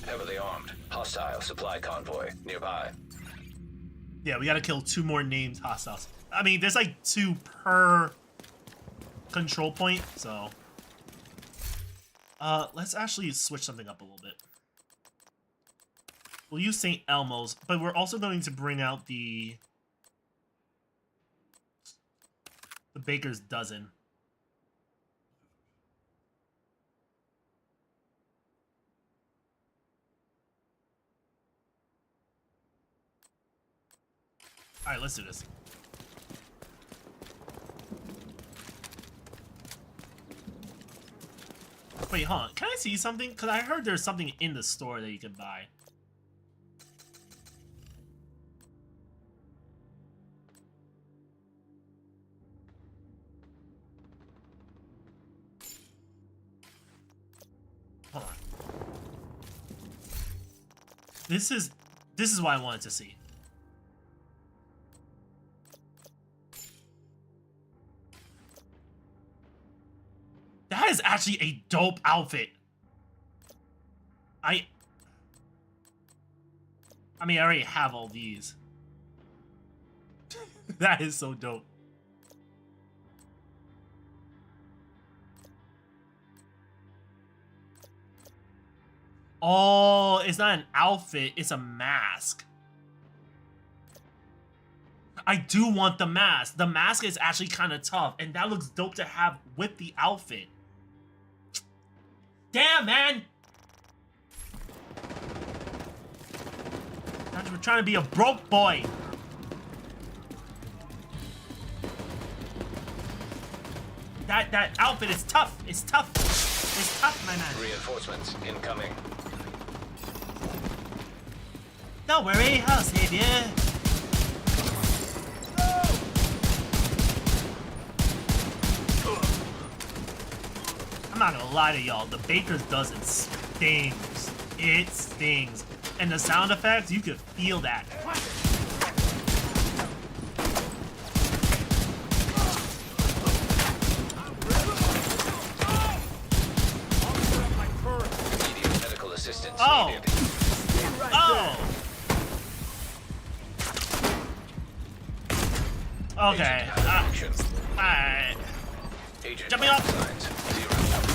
Heavily armed. Hostile supply convoy nearby. Yeah, we gotta kill 2 more named hostiles. I mean, there's like 2 per control point, so... let's actually switch something up a little bit. We'll use St. Elmo's, but we're also going to bring out the Baker's Dozen. Alright, let's do this. Wait, hold on. Can I see something? Because I heard there's something in the store that you can buy. Hold on. This is what I wanted to see. That is actually a dope outfit. I mean, I already have all these. That is so dope. Oh, it's not an outfit, it's a mask. I do want the mask. The mask is actually kind of tough, and that looks dope to have with the outfit. Damn, man! We're trying to be a broke boy. That outfit is tough. It's tough. It's tough, my man. Reinforcements incoming. Don't worry, I'll save you. I'm not gonna lie to y'all, the Baker's Dozen stings. It stings. And the sound effects, you could feel that. Immediate medical assistance needed. Oh! Okay. Alright. Agent Jumping up. signs.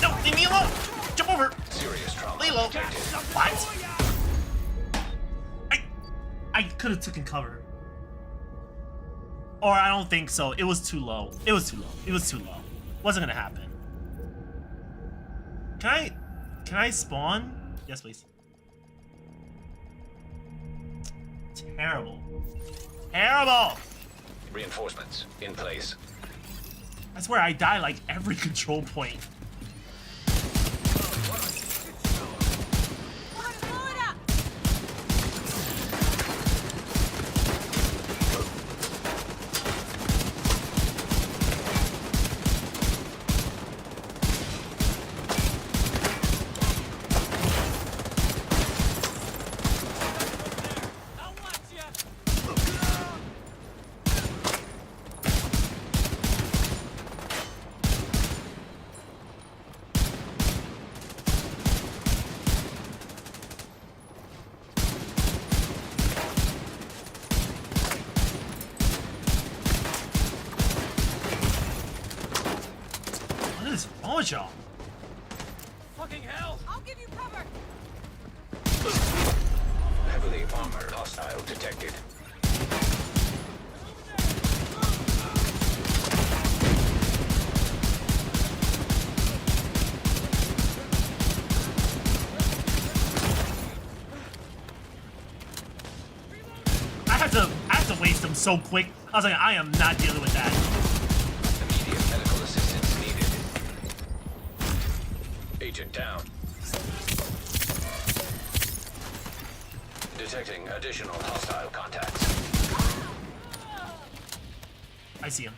0. No, leave me alone. Jump over. Serious trauma Lay low. detected. What? I could have taken cover. Or I don't think so. It was too low. It was too low. It was too low. Wasn't gonna happen. Can I spawn? Yes, please. Terrible. Terrible! Reinforcements in place. I swear I die like every control point. Blow it up! I'll watch ya. What is wrong with y'all? Fucking hell. I'll give you cover! Heavily armored hostile detected. I had to waste them so quick. I was like, I am not dealing with that. Immediate medical assistance needed. Agent down. Detecting additional hostile contacts. I see him.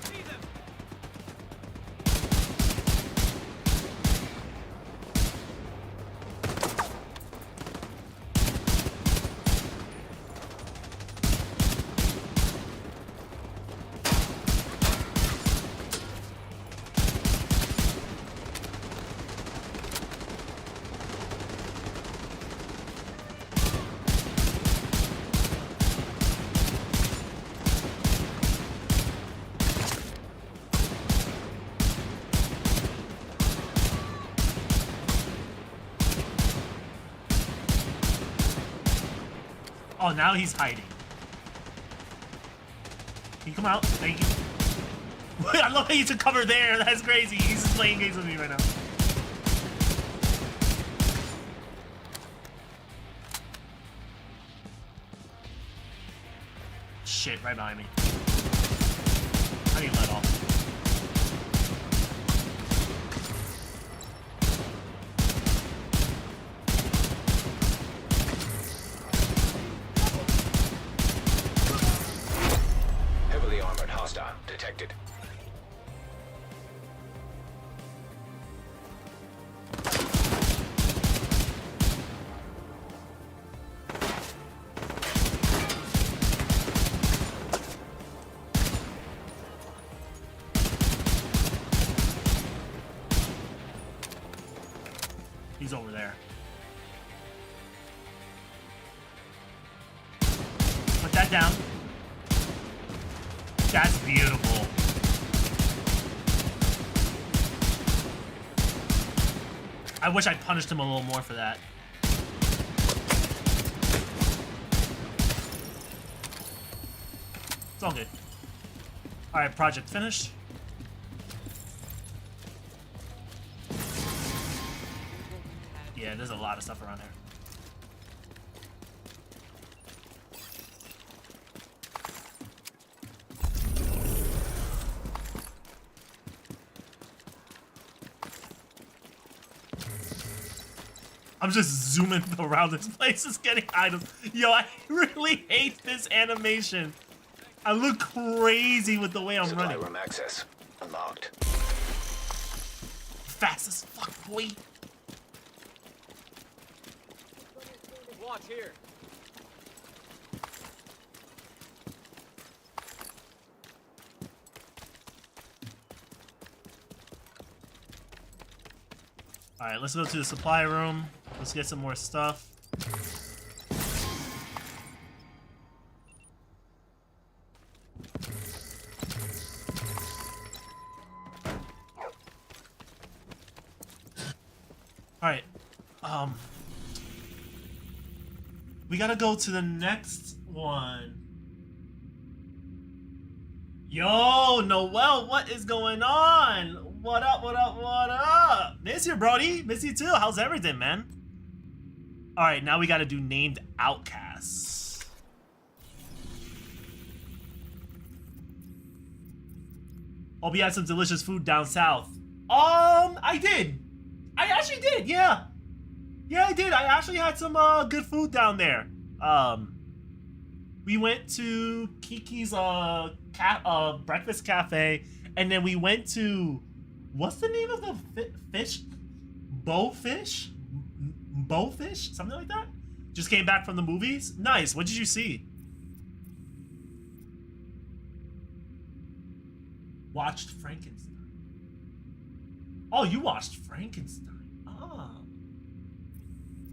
See them. Oh, now he's hiding. Can you come out? Thank you. I love how you took cover there. That's crazy. He's just playing games with me right now. Shit, right behind me. I need to let off. Heavily armored hostile detected. He's over there. Put that down. That's beautiful. I wish I'd punished him a little more for that. It's all good. Alright, project finished. Yeah, there's a lot of stuff around here. I'm just zooming around this place, just getting items. Yo, I really hate this animation. I look crazy with the way I'm Supply running. room access unlocked. Fast as fuck, boy. Watch here. All right, let's go to the supply room. Let's get some more stuff. All right. We gotta go to the next one. Yo, Noel, what is going on? What up, what up, what up? Miss you, Brody. Miss you too. How's everything, man? All right, now we gotta do named outcasts. Hope you had some delicious food down south. I did. I actually did, yeah. Yeah, I did. I actually had some good food down there. We went to Kiki's breakfast cafe, and then we went to, what's the name of the fish? Bowfish? Bowfish? Something like that? Just came back from the movies? Nice. What did you see? Watched Frankenstein. Oh, you watched Frankenstein. Ah.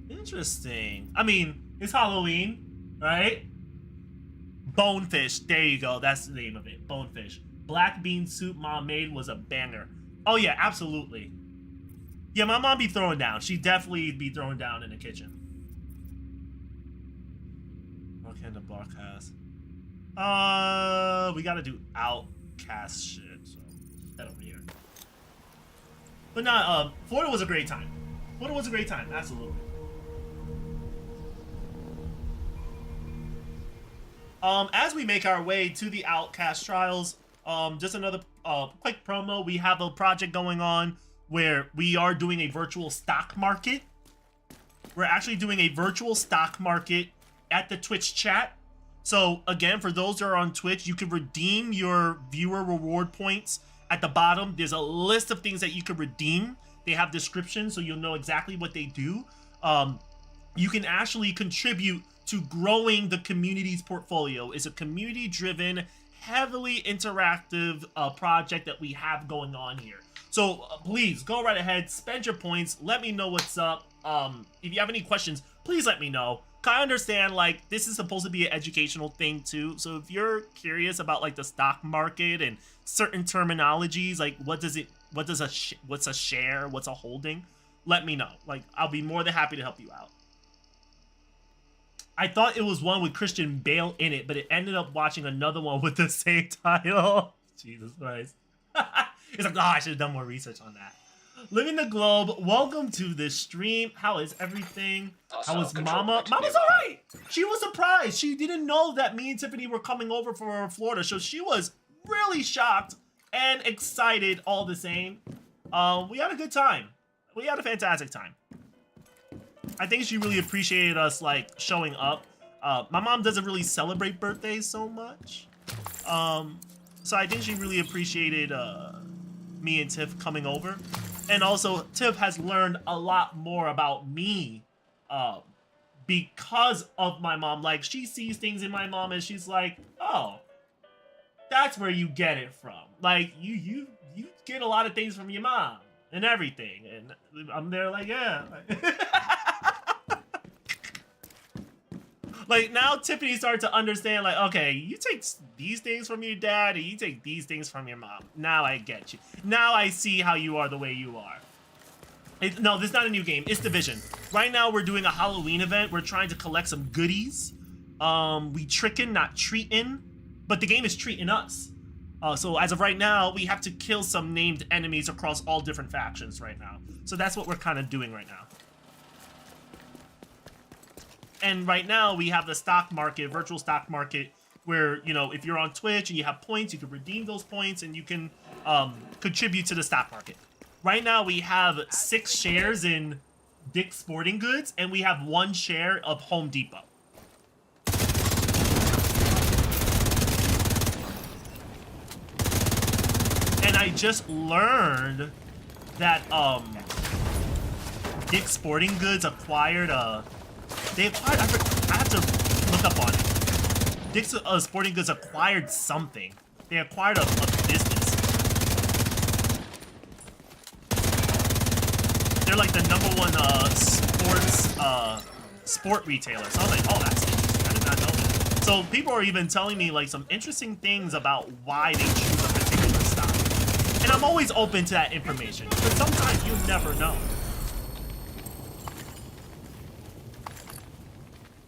Interesting. I mean, it's Halloween, right? Bonefish. There you go. That's the name of it. Bonefish. Black bean soup mom made was a banger. Oh, yeah, absolutely. Yeah, my mom be throwing down. She definitely be throwing down in the kitchen. What kind of broadcast? We gotta do outcast shit, so head over here. But not, Florida was a great time. Florida was a great time, absolutely. As we make our way to the Outcast Trials, just another quick promo. We have a project going on where we are doing a virtual stock market. We're actually doing a virtual stock market at the Twitch chat. So again, for those that are on Twitch, you can redeem your viewer reward points. At the bottom, there's a list of things that you can redeem. They have descriptions, so you'll know exactly what they do. You can actually contribute to growing the community's portfolio. It's a community-driven, heavily interactive project that we have going on here. So please go right ahead, spend your points, let me know what's up. If you have any questions, please let me know. I understand, like, this is supposed to be an educational thing too. So if you're curious about like the stock market and certain terminologies, like what's a share, what's a holding, let me know. Like, I'll be more than happy to help you out. I thought it was one with Christian Bale in it, but it ended up watching another one with the same title. Jesus Christ. It's like, oh, I should have done more research on that. Living the Globe, welcome to this stream. How is everything? How was Mama? Mama's all right. She was surprised. She didn't know that me and Tiffany were coming over for Florida, so she was really shocked and excited all the same. We had a good time. We had a fantastic time. I think she really appreciated us, like, showing up. My mom doesn't really celebrate birthdays so much. So I think she really appreciated me and Tiff coming over. And also, Tiff has learned a lot more about me because of my mom. Like, she sees things in my mom and she's like, oh, that's where you get it from. Like, you get a lot of things from your mom and everything. And I'm there like, yeah. Like, now Tiffany started to understand, like, okay, you take these things from your dad and you take these things from your mom. Now I get you. Now I see how you are the way you are. No, this is not a new game. It's Division. Right now we're doing a Halloween event. We're trying to collect some goodies. We tricking, not treating. But the game is treating us. So as of right now, we have to kill some named enemies across all different factions right now. So that's what we're kind of doing right now. And right now we have the stock market, virtual stock market, where, you know, if you're on Twitch and you have points, you can redeem those points and you can contribute to the stock market. Right now we have 6 shares in Dick's Sporting Goods and we have 1 share of Home Depot. And I just learned that Dick's Sporting Goods acquired a... I have to look up on it. Dick's Sporting Goods acquired something. They acquired a business. they're like the #1 sport retailer. So I was like, oh, that's interesting. I did not know that. So people are even telling me like some interesting things about why they choose a particular style. And I'm always open to that information, but sometimes you never know.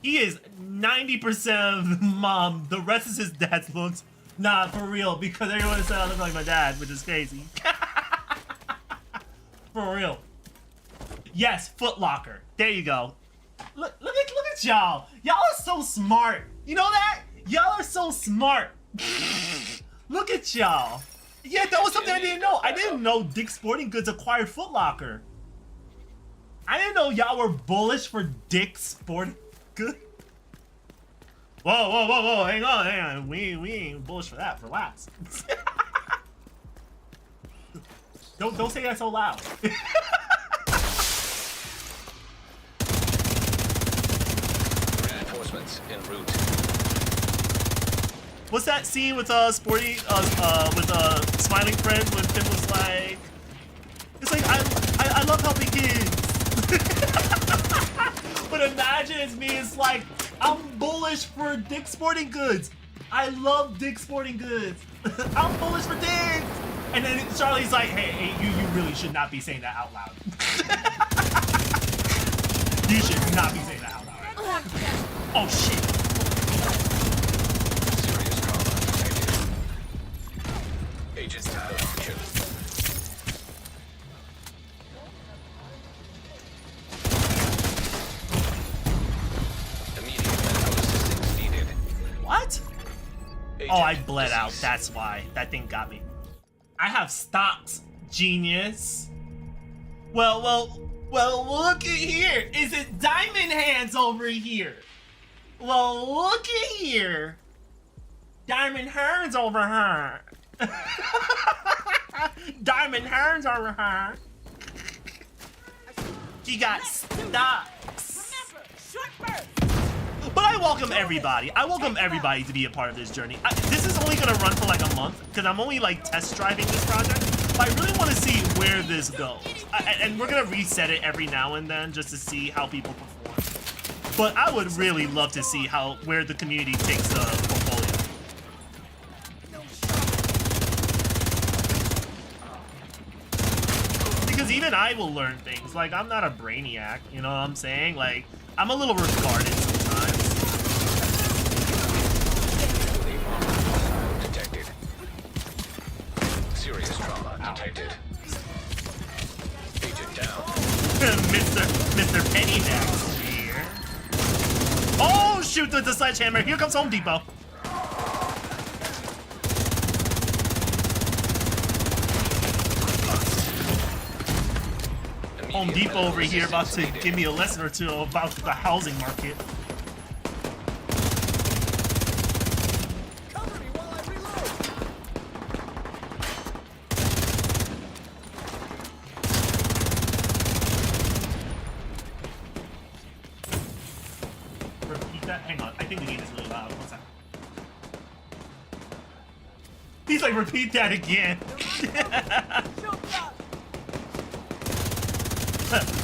He is 90% of mom. The rest is his dad's looks. Nah, for real, because everyone said I look like my dad, which is crazy. For real. Yes, Foot Locker. There you go. Look at y'all. Y'all are so smart. You know that? Y'all are so smart. Look at y'all. Yeah, that was something I didn't know. I didn't know Dick's Sporting Goods acquired Foot Locker. I didn't know y'all were bullish for Dick's Sporting Goods. Whoa. Hang on. We ain't bullish for that. Relax. Don't say that so loud. Reinforcements en route. What's that scene with Sporty with Smiling Friends when Tim was like, it's like I love helping kids. But imagine it's me, it's like I'm bullish for Dick's Sporting Goods. I love Dick's Sporting Goods. I'm bullish for Dick's. And then Charlie's like, hey, you really should not be saying that out loud. You should not be saying that out loud. Oh shit. Serious trauma detected. Agent malfunction. Immediate medical assistance needed. What? Agent Oh, I bled out. deceased. That's why. That thing got me. I have stocks, genius. Well, look at here. Is it Diamond Hands over here? Well, look at here. Diamond Hands over here. Diamond Hands over here. He got stocks. Remember, short burst. But I welcome everybody. I welcome everybody to be a part of this journey. This is only gonna run for like a month because I'm only like test driving this project. But I really want to see where this goes. And we're gonna reset it every now and then just to see how people perform. But I would really love to see where the community takes the portfolio. Because even I will learn things. Like, I'm not a brainiac, you know what I'm saying? Like, I'm a little retarded sometimes. Detected. Serious trauma detected. Agent down. Mr. Pennybags here. Oh, shoot, with the sledgehammer. Here comes Home Depot. Home Depot over here about to give me a lesson or two about the housing market. Cover me while I reload. Repeat that. Hang on. I think the game is really loud. What's that? He's like, repeat that again. Jump out.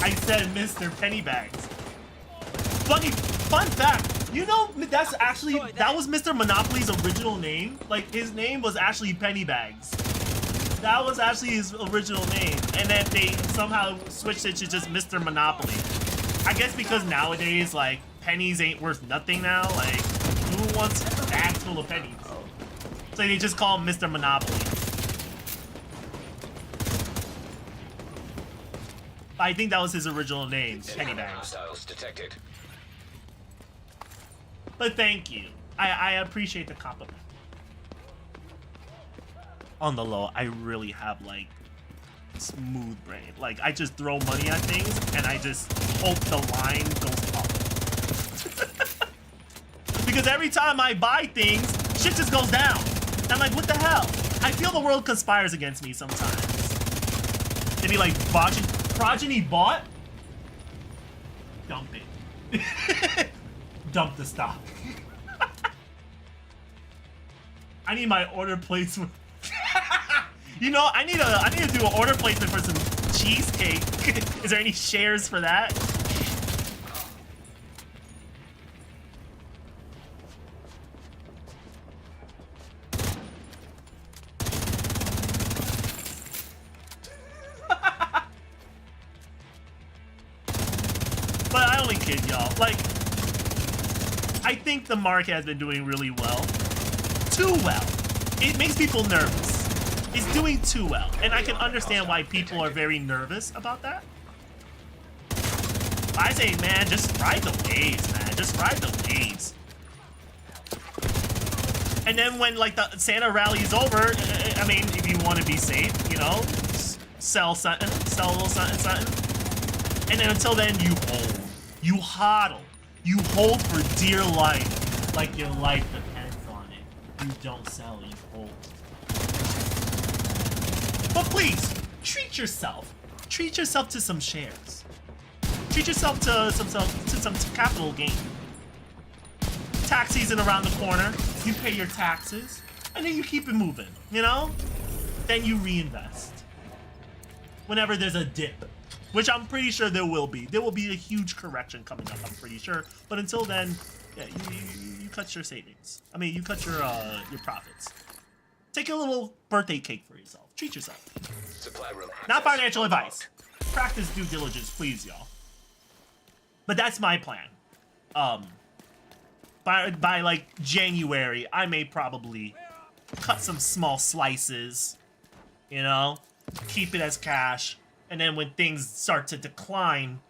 I said Mr. Pennybags. Fun fact, you know that was Mr. Monopoly's original name. Like, his name was actually Pennybags. That was actually his original name, and then they somehow switched it to just Mr. Monopoly. I guess because nowadays, like, pennies ain't worth nothing now. Like, who wants bags full of pennies? So they just call him Mr. Monopoly. I think that was his original name, Pennybags. Hostiles detected. But thank you. I appreciate the compliment. On the low, I really have like smooth brain. Like, I just throw money at things and I just hope the line goes up. Because every time I buy things, shit just goes down. And I'm like, what the hell? I feel the world conspires against me sometimes. They be like, Progeny bought? Dump it. Dump the stock. I need my order placement. You know, I need to do an order placement for some cheesecake. Is there any shares for that? But I only kid y'all. Like, I think the market has been doing really well. Too well. It makes people nervous. It's doing too well. And I can understand why people are very nervous about that. I say, man, just ride the waves, man. Just ride the waves. And then when, like, the Santa rally is over, I mean, if you want to be safe, you know, sell something, sell a little something, something. And then until then, you hold. You hodl. You hold for dear life. Like your life depends on it. You don't sell, you hold. But please, treat yourself. Treat yourself to some shares. Treat yourself to some capital gain. Tax season around the corner. You pay your taxes, and then you keep it moving, you know? Then you reinvest. Whenever there's a dip, which I'm pretty sure there will be. There will be a huge correction coming up, I'm pretty sure. But until then, yeah, you cut your savings. I mean, you cut your profits. Take a little birthday cake for yourself. Treat yourself. Supply room. Not financial advice. Practice due diligence, please, y'all. But that's my plan. By like January, I may probably cut some small slices, you know, keep it as cash, and then when things start to decline,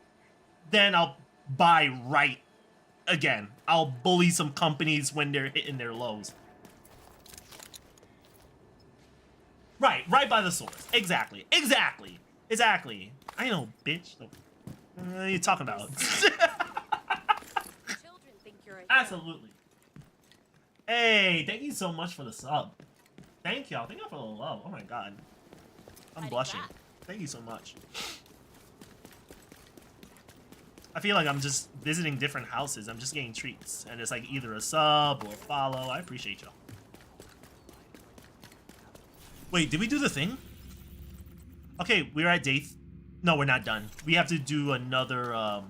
then I'll buy right again. I'll bully some companies when they're hitting their lows. Right by the source. Exactly. I know, bitch. What are you talking about? Children think you're a Absolutely. Hey, thank you so much for the sub. Thank y'all. Thank y'all for the love. Oh my god. I'm blushing. Thank you so much. I feel like I'm just visiting different houses. I'm just getting treats. And it's like either a sub or a follow. I appreciate y'all. Wait, did we do the thing? Okay, we're at day... No, we're not done. We have to do another,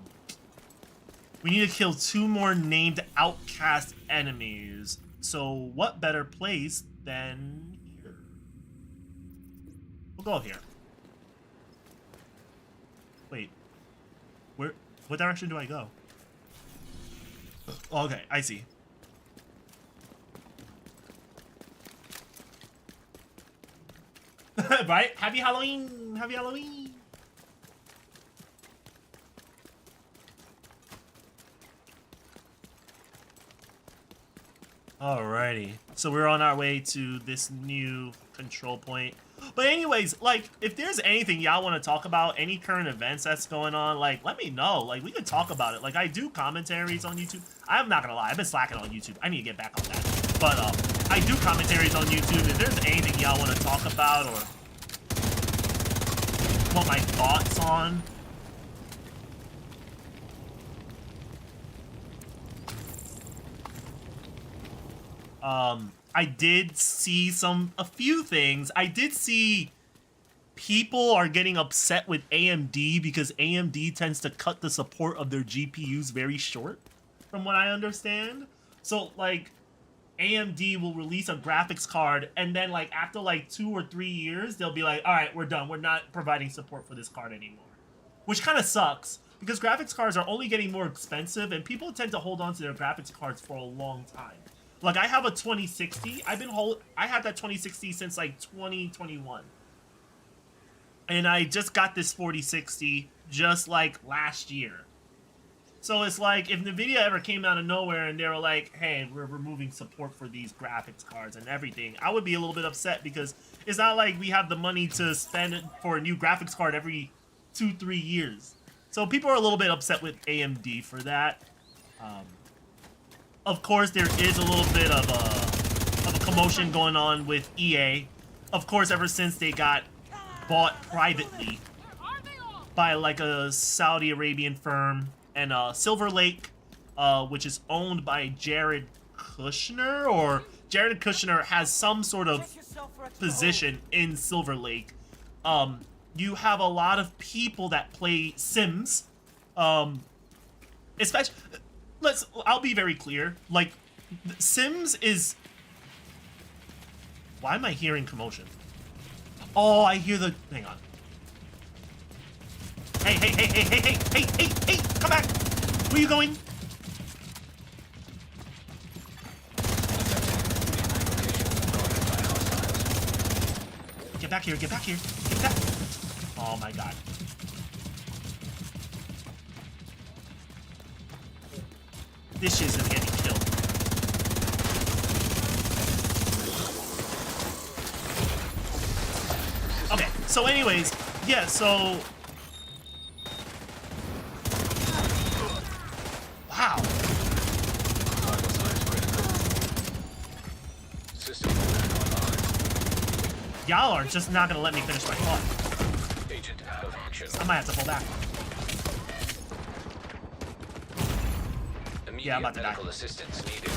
We need to kill 2 more named outcast enemies. So, what better place than here? We'll go here. Wait. What direction do I go? Okay, I see. Right? Happy Halloween! Happy Halloween! Alrighty. So we're on our way to this new control point. But anyways, like, if there's anything y'all want to talk about, any current events that's going on, like, let me know. Like, we could talk about it. Like, I do commentaries on YouTube. I'm not gonna lie, I've been slacking on YouTube. I need to get back on that. But, I do commentaries on YouTube. If there's anything y'all want to talk about or want my thoughts on, I did see a few things. I did see people are getting upset with AMD because AMD tends to cut the support of their GPUs very short, from what I understand. So, like, AMD will release a graphics card, and then, like, after, like, 2 or 3 years, they'll be like, alright, we're done. We're not providing support for this card anymore. Which kind of sucks, because graphics cards are only getting more expensive, and people tend to hold on to their graphics cards for a long time. Like, I have a 2060. I had that 2060 since, like, 2021. And I just got this 4060 just, like, last year. So it's like, if NVIDIA ever came out of nowhere and they were like, hey, we're removing support for these graphics cards and everything, I would be a little bit upset because it's not like we have the money to spend for a new graphics card every 2-3 years. So people are a little bit upset with AMD for that. Of course, there is a little bit of a commotion going on with EA. Of course, ever since they got bought privately by like a Saudi Arabian firm, and Silver Lake, which is owned by Jared Kushner, or Jared Kushner has some sort of position in Silver Lake. you have a lot of people that play Sims, especially, I'll be very clear, like, Sims is, why am I hearing commotion? Oh, I hear the, hang on. Hey, hey, hey, hey, hey, hey, hey, hey, hey, come back! Where are you going? Get back here, get back here, get back! Oh my god. This shit's gonna get me killed. Okay, so anyways, yeah, so... Wow. System online. Y'all are just not gonna let me finish my thought. Agent out of action. I might have to pull back. Immediate I'm about to die. medical assistance needed.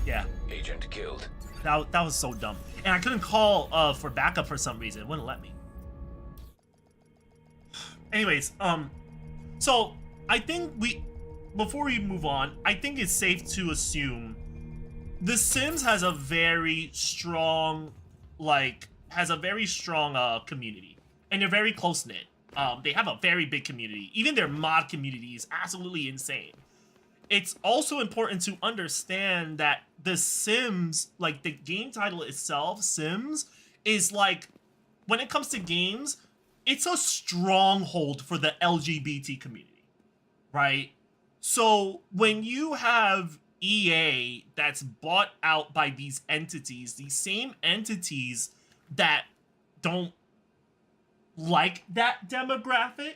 Yeah, Agent killed. that was so dumb. And I couldn't call for backup for some reason. It wouldn't let me. Anyways, so I think before we move on, I think it's safe to assume The Sims has a very strong, community, and they're very close-knit. They have a very big community. Even their mod community is absolutely insane. It's also important to understand that The Sims, like the game title itself, Sims, is like, when it comes to games, it's a stronghold for the LGBT community, right? So when you have EA that's bought out by these entities, these same entities that don't like that demographic,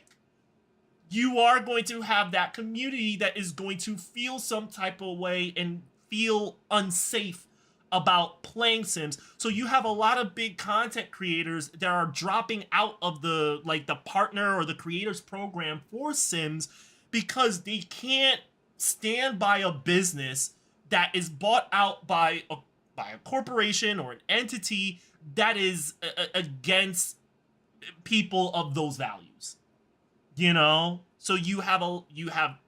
you are going to have that community that is going to feel some type of way and feel unsafe about playing Sims. So you have a lot of big content creators that are dropping out of the partner or the creators program for Sims because they can't stand by a business that is bought out by a corporation or an entity that is against people of those values. You know? So you have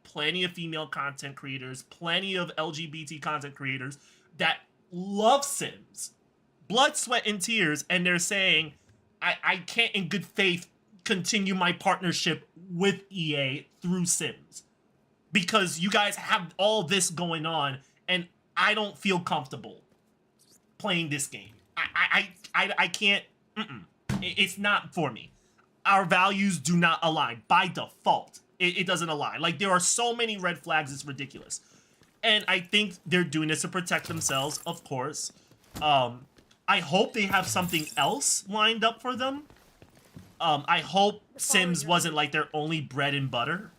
plenty of female content creators, plenty of LGBT content creators that love Sims, blood, sweat, and tears, and they're saying, I can't in good faith continue my partnership with EA through Sims because you guys have all this going on and I don't feel comfortable playing this game. I can't, it's not for me. Our values do not align by default. It doesn't align. Like, there are so many red flags, it's ridiculous. And I think they're doing this to protect themselves, of course. I hope they have something else lined up for them. I hope Sims wasn't like their only bread and butter.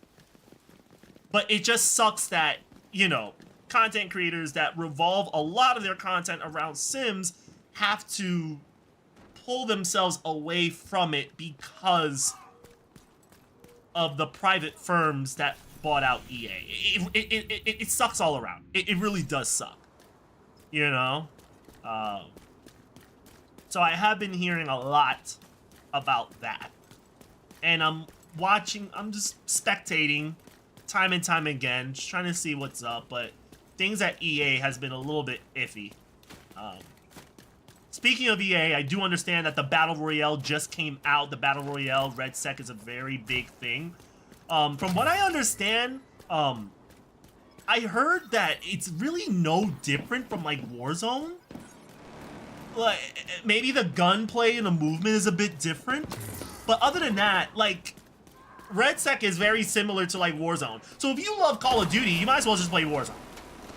But it just sucks that, you know, content creators that revolve a lot of their content around Sims have to pull themselves away from it because of the private firms that bought out EA. It sucks all around. It really does suck. You know? So I have been hearing a lot about that. And I'm just spectating time and time again, just trying to see what's up, but things at EA has been a little bit iffy. Speaking of EA, I do understand that the Battle Royale just came out. The Battle Royale Red Sec is a very big thing. From what I understand, I heard that it's really no different from, like, Warzone. Like, maybe the gunplay and the movement is a bit different. But other than that, like, Red Sec is very similar to, like, Warzone. So if you love Call of Duty, you might as well just play Warzone.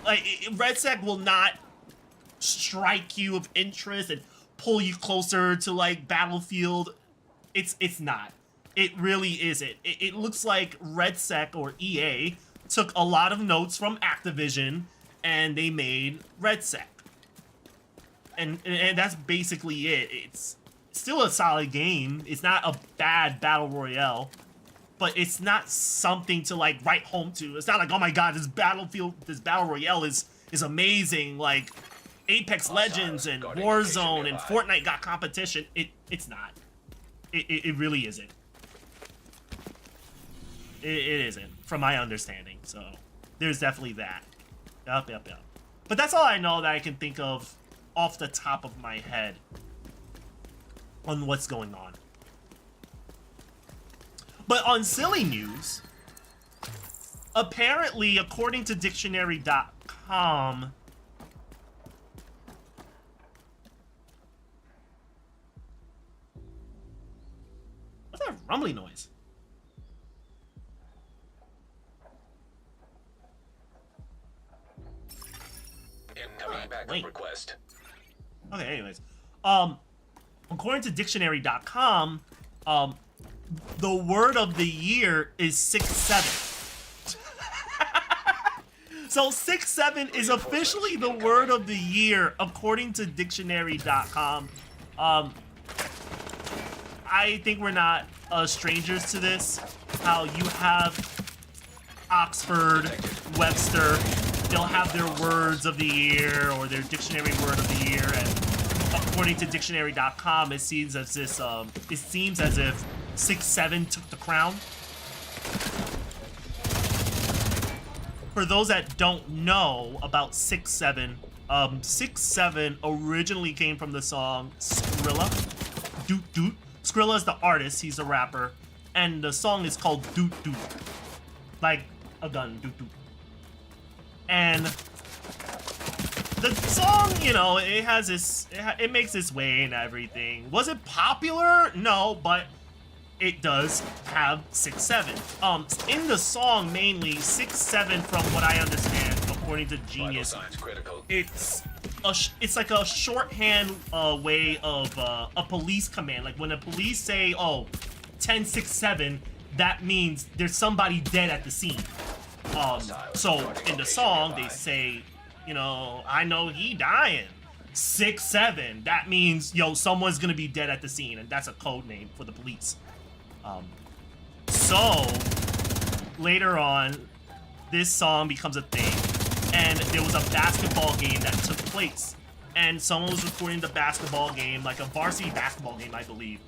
Like, Red Sec will not strike you of interest and pull you closer to, like, Battlefield. It's not. It really isn't. It looks like Red Sec or EA took a lot of notes from Activision and they made Red Sec. And that's basically it. It's still a solid game. It's not a bad Battle Royale, but it's not something to, like, write home to. It's not like, oh my god, this Battle Royale is amazing. Like, Apex Legends and Warzone and Fortnite got competition. It's not. It really isn't. It isn't, from my understanding. So there's definitely that. Yup. But that's all I know that I can think of off the top of my head on what's going on. But on silly news, apparently, according to dictionary.com, what's that rumbling noise? Incoming backup Wait. request. Okay, anyways. According to dictionary.com, the word of the year is 6-7. So 6-7 is officially the word of the year according to dictionary.com. I think we're not strangers to this. How you have Oxford, Webster, they'll have their words of the year or their dictionary word of the year, and according to dictionary.com, it seems as if 6-7 took the crown. For those that don't know about 6-7, 6-7 originally came from the song Skrilla. Doot Doot. Skrilla is the artist, he's a rapper, and the song is called Doot Doot. Like a gun, Doot Doot. And the song, you know, it has this, it makes its way and everything. Was it popular? No, but it does have 6-7. In the song mainly, 6-7, from what I understand, according to Genius, it's like a shorthand way of a police command. Like when the police say, "Oh, 10-6-7," that means there's somebody dead at the scene. So in the song they say, you know, "I know he dying." 6-7. That means, yo, someone's gonna be dead at the scene, and that's a code name for the police. So later on, this song becomes a thing, and there was a basketball game that took place, and someone was recording the basketball game, like a varsity basketball game, I believe,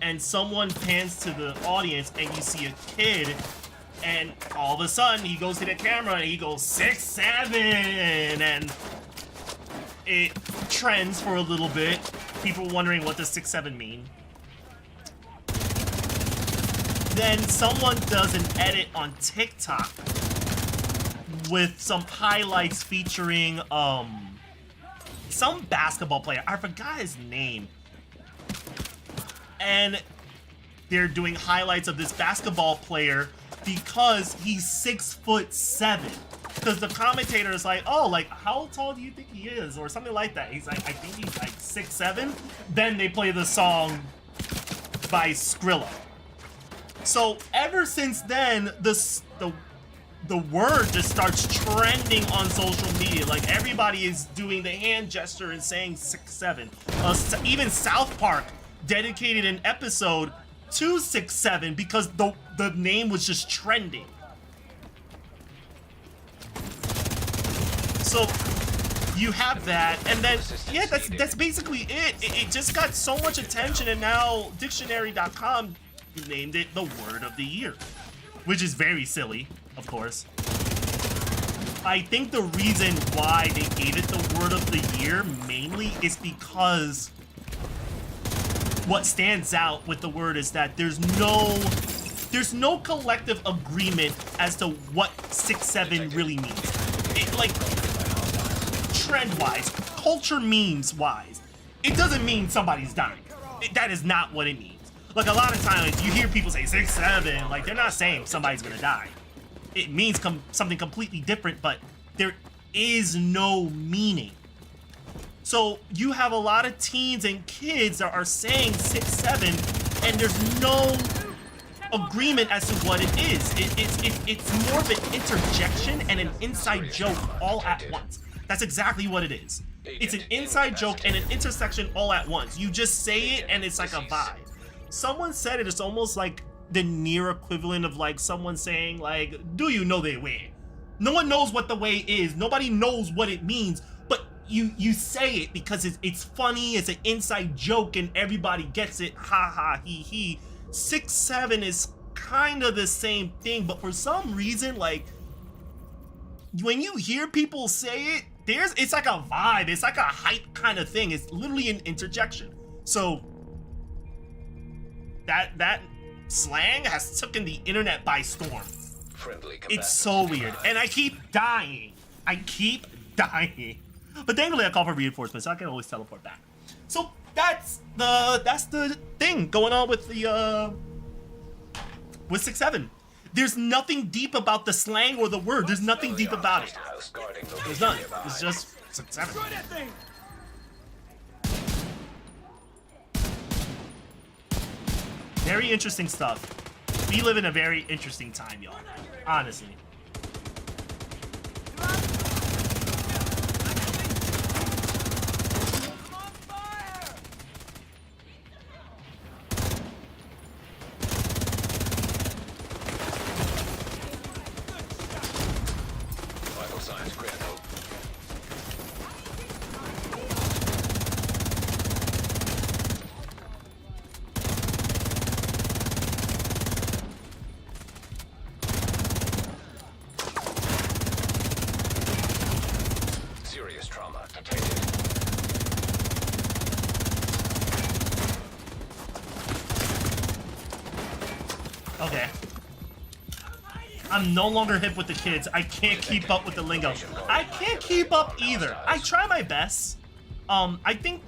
and someone pans to the audience, and you see a kid, and all of a sudden he goes to the camera and he goes 6-7, and it trends for a little bit. People wondering what does 6-7 mean. Then someone does an edit on TikTok with some highlights featuring some basketball player. I forgot his name. And they're doing highlights of this basketball player because he's 6'7". Because the commentator is like, "Oh, like, how tall do you think he is?" Or something like that. He's like, "I think he's like 6'7". Then they play the song by Skrilla. So ever since then, the word just starts trending on social media. Like, everybody is doing the hand gesture and saying 6-7. Even South Park dedicated an episode to 6-7 because the name was just trending. So you have that, and then yeah, that's basically it. It just got so much attention, and now dictionary.com named it the word of the year, which is very silly, of course. I think the reason why they gave it the word of the year mainly is because what stands out with the word is that there's no collective agreement as to what 6-7 really means. It, like, trend-wise, culture memes-wise, it doesn't mean somebody's dying. That is not what it means. Like, a lot of times you hear people say 6-7, like, they're not saying somebody's gonna die. It means something completely different, but there is no meaning. So you have a lot of teens and kids that are saying 6-7, and there's no agreement as to what it is. It's more of an interjection and an inside joke all at once. That's exactly what it is. It's an inside joke and an intersection all at once. You just say it and it's like a vibe. Someone said it's almost like the near equivalent of like someone saying like, "Do you know the way?" No one knows what the way is. Nobody knows what it means, but you say it because it's funny, it's an inside joke, and everybody gets it. Ha ha he he. 6-7 is kind of the same thing, but for some reason, like when you hear people say it, it's like a vibe, it's like a hype kind of thing. It's literally an interjection. So that slang has taken the internet by storm. Friendly It's so weird, and I keep dying. But thankfully I call for reinforcements, so I can always teleport back. So that's the thing going on with the with 6-7. There's nothing deep about the slang or the word. There's nothing deep about it. House guarding There's location none. nearby. It's just 6-7. Destroy that thing! Very interesting stuff. We live in a very interesting time, y'all. Honestly. I'm on fire! Vital signs critical. Serious trauma detected. Okay. I'm no longer hip with the kids. I can't keep up with the lingo. I can't keep up either. I try my best. I think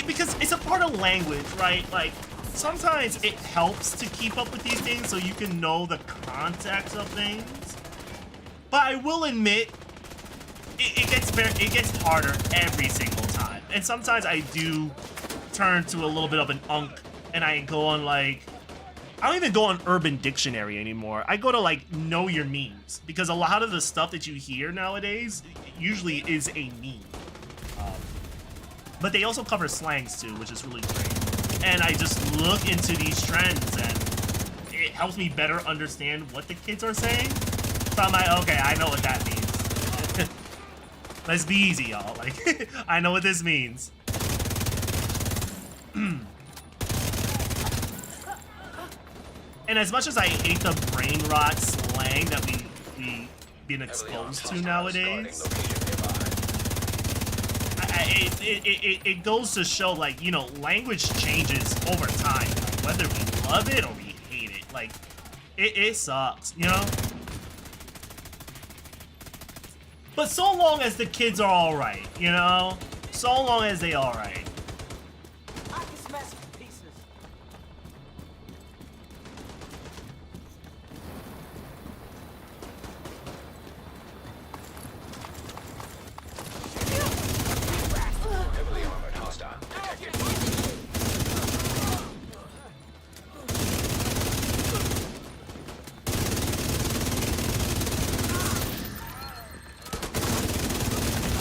because it's a part of language, right? Like sometimes it helps to keep up with these things so you can know the context of things. But I will admit, it gets harder every single time. And sometimes I do turn to a little bit of an unk, and I go on like, I don't even go on Urban Dictionary anymore. I go to like Know Your Memes, because a lot of the stuff that you hear nowadays usually is a meme. But they also cover slangs too, which is really great. And I just look into these trends, and it helps me better understand what the kids are saying. So I'm like, okay, I know what that means. Let's be easy, y'all. Like, I know what this means. And as much as I hate the brain rot slang that we've been exposed to nowadays, it goes to show, like, you know, language changes over time. Like, whether we love it or we hate it. Like, it sucks, you know? But so long as the kids are alright, you know? So long as they alright. I can smash some pieces. Heavily armored hostile detected.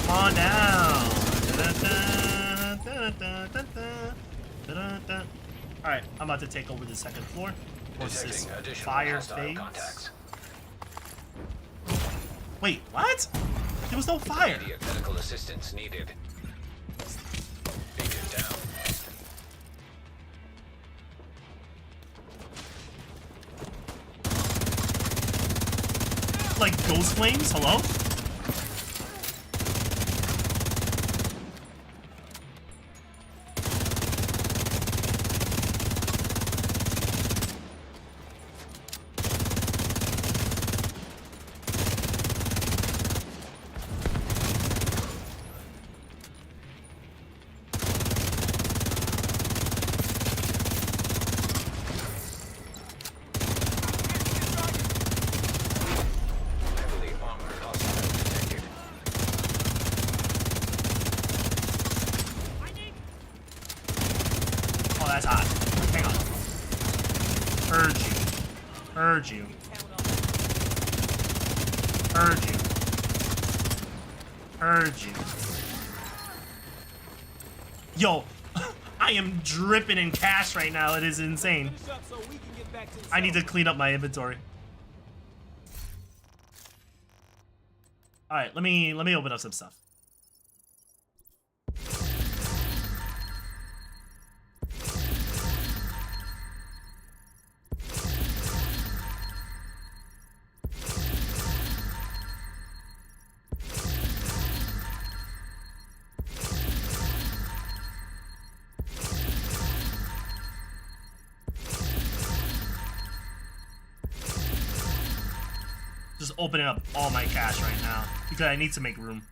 Come on down. Alright, I'm about to take over the second floor. What's this? Detecting additional Fire hostile phase? contacts. Wait, what? There was no fire. Immediate medical assistance needed. Agent down. Like ghost flames? Hello? Heavily armored hostile detected. Oh, that's hot. Hang on. Urge you. Urge you. Urge you. Urge you. Yo, I am dripping in cash right now. It is insane. Finish up so we can get back to the I need to cell. clean up my inventory. All right, let me open up some stuff. Just opening up all my cash right now because I need to make room.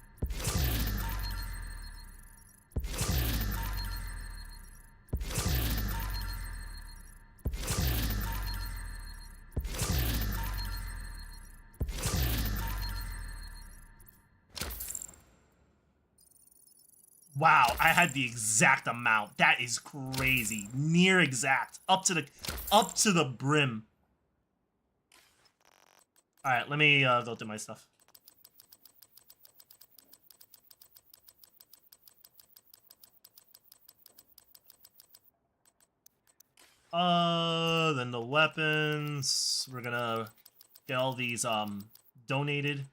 Wow, I had the exact amount. That is crazy. Near exact. Up to the brim. All right, let me go through my stuff. Then the weapons. We're gonna get all these donated.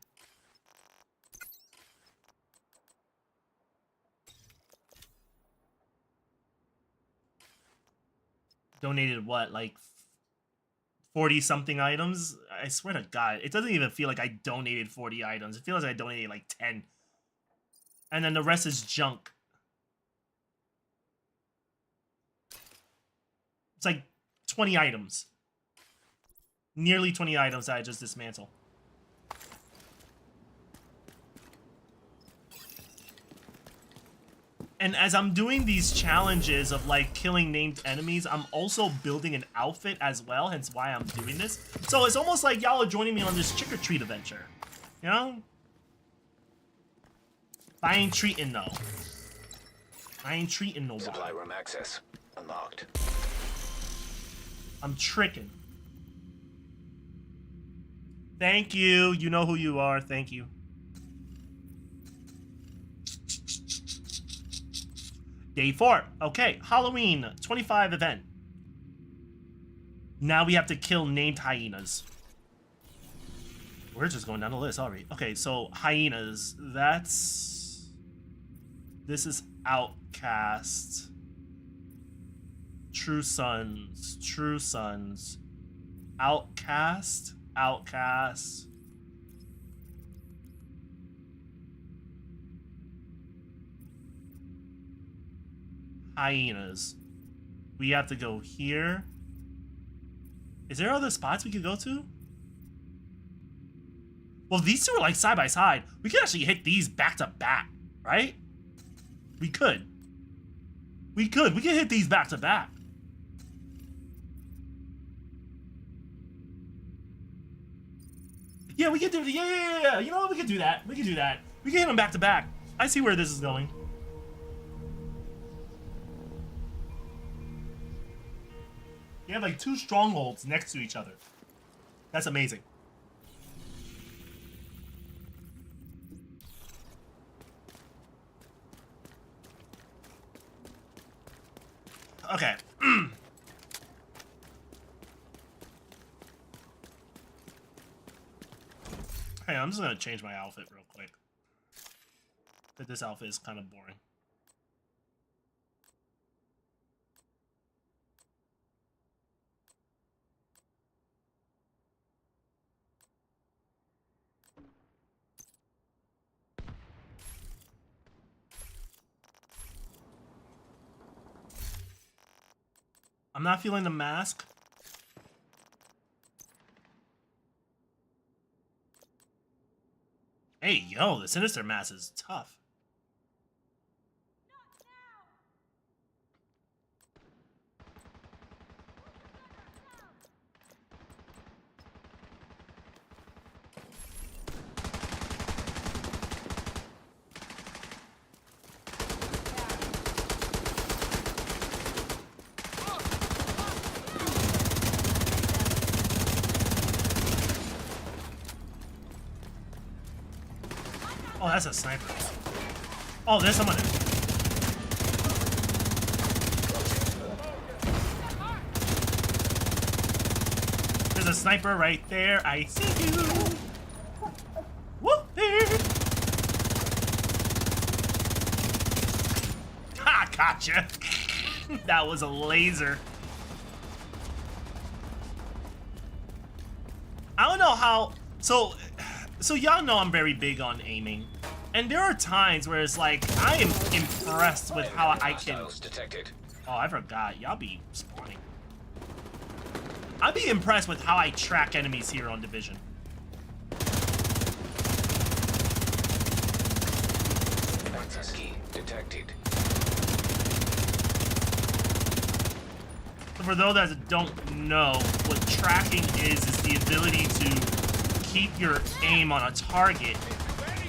Donated what? Like 40 something items? I swear to God, it doesn't even feel like I donated 40 items. It feels like I donated like 10. And then the rest is junk. It's like 20 items. Nearly 20 items that I just dismantled. And as I'm doing these challenges of like killing named enemies, I'm also building an outfit as well, hence why I'm doing this. So it's almost like y'all are joining me on this trick-or-treat adventure. You know? I ain't treating though. I ain't treating nobody. Supply room access unlocked. I'm tricking. Thank you. You know who you are. Thank you. Day 4. Okay, Halloween 25 event. Now we have to kill named hyenas. We're just going down the list already. Okay, so hyenas. This is Outcast. True Sons. True Sons. Outcast. Outcast. Hyenas. We have to go here. Is there other spots we could go to? Well, these two are like side by side. We could actually hit these back to back, right? We could. We could hit these back to back. Yeah, we could do. Yeah. You know what? We could do that. We could do that. We can hit them back to back. I see where this is going. You have like 2 strongholds next to each other. That's amazing. Okay. Hey, I'm just gonna change my outfit real quick. But this outfit is kind of boring. I'm not feeling the mask. Hey, yo, the Sinister Mask is tough. Oh, that's a sniper. Oh, there's someone there. There's a sniper right there. I see you. Whoop there. Ha, gotcha. That was a laser. I don't know how. So y'all know I'm very big on aiming. And there are times where it's like, I am impressed with how I can... Detected. Oh, I forgot. Y'all be spawning. I'd be impressed with how I track enemies here on Division. So for those that don't know, what tracking is the ability to keep your aim on a target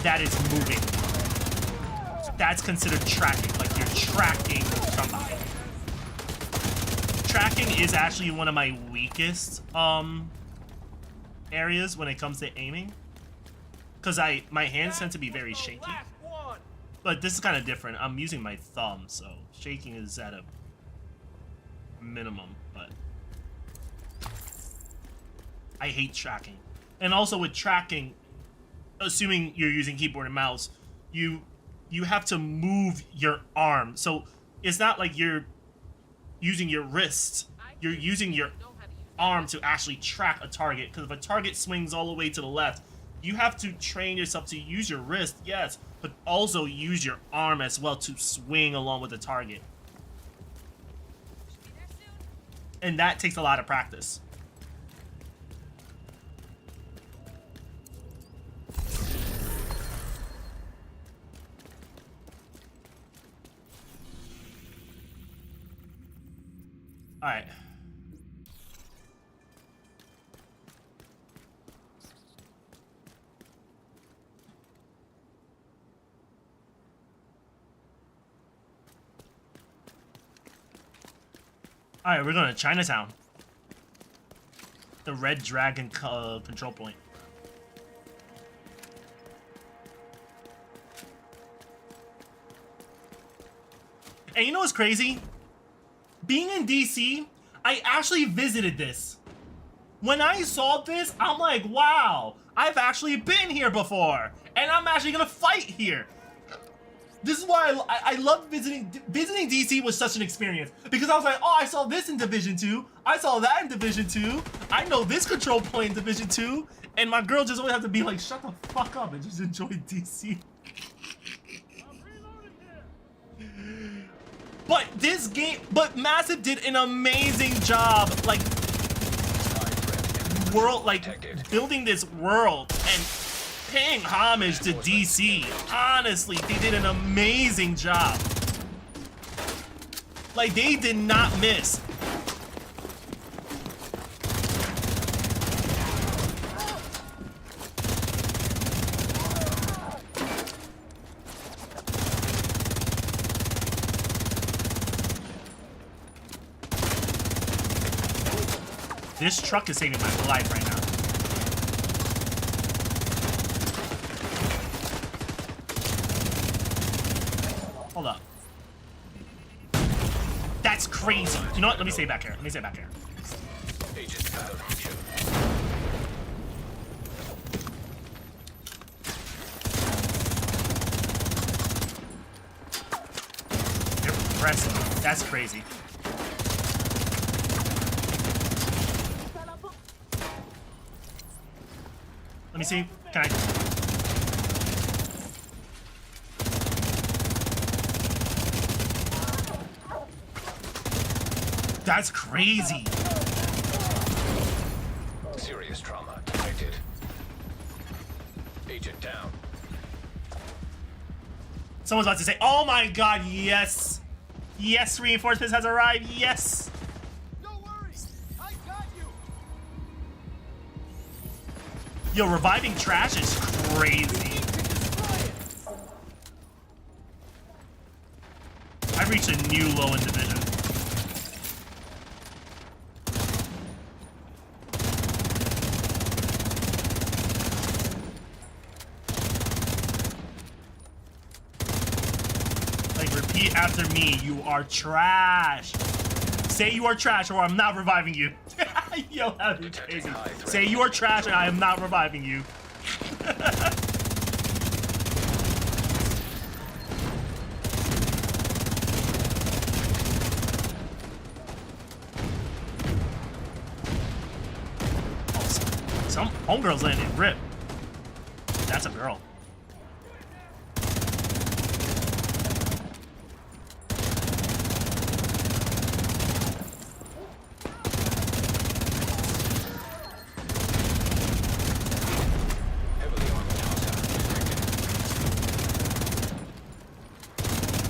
that is moving. That's considered tracking, like you're tracking somebody. Tracking is actually one of my weakest areas when it comes to aiming, because my hands tend to be very shaky. But this is kind of different. I'm using my thumb, so shaking is at a minimum, but I hate tracking. And also with tracking, assuming you're using keyboard and mouse, you have to move your arm. So it's not like you're using your wrist. You're using your arm to actually track a target, because if a target swings all the way to the left, you have to train yourself to use your wrist, yes, but also use your arm as well to swing along with the target. And that takes a lot of practice. All right. All right, we're going to Chinatown. The Red Dragon control point. And you know what's crazy? Being in DC, I actually visited this. When I saw this, I'm like, wow, I've actually been here before. And I'm actually gonna fight here. This is why I love visiting. Visiting DC was such an experience. Because I was like, oh, I saw this in Division 2. I saw that in Division 2. I know this control point in Division 2. And my girl just always have to be like, shut the fuck up and just enjoy DC. But this game, but Massive did an amazing job, like, building this world and paying homage to DC. Honestly, they did an amazing job. Like, they did not miss. This truck is saving my life right now. Hold up. That's crazy. You know what? Let me stay back here. Let me stay back here. Agent out of action. They're pressing. That's crazy. Let me see. Can I? That's crazy. Serious trauma detected. Agent down. Someone's about to say, oh my god, yes. Yes, reinforcements has arrived. Yes. Yo, reviving trash is crazy. I've reached a new low in division. Like, repeat after me, you are trash. Say you are trash or I'm not reviving you. Yo, that'd be crazy. Say you are trash and I am not reviving you. Oh, some homegirls landed rip. That's a girl.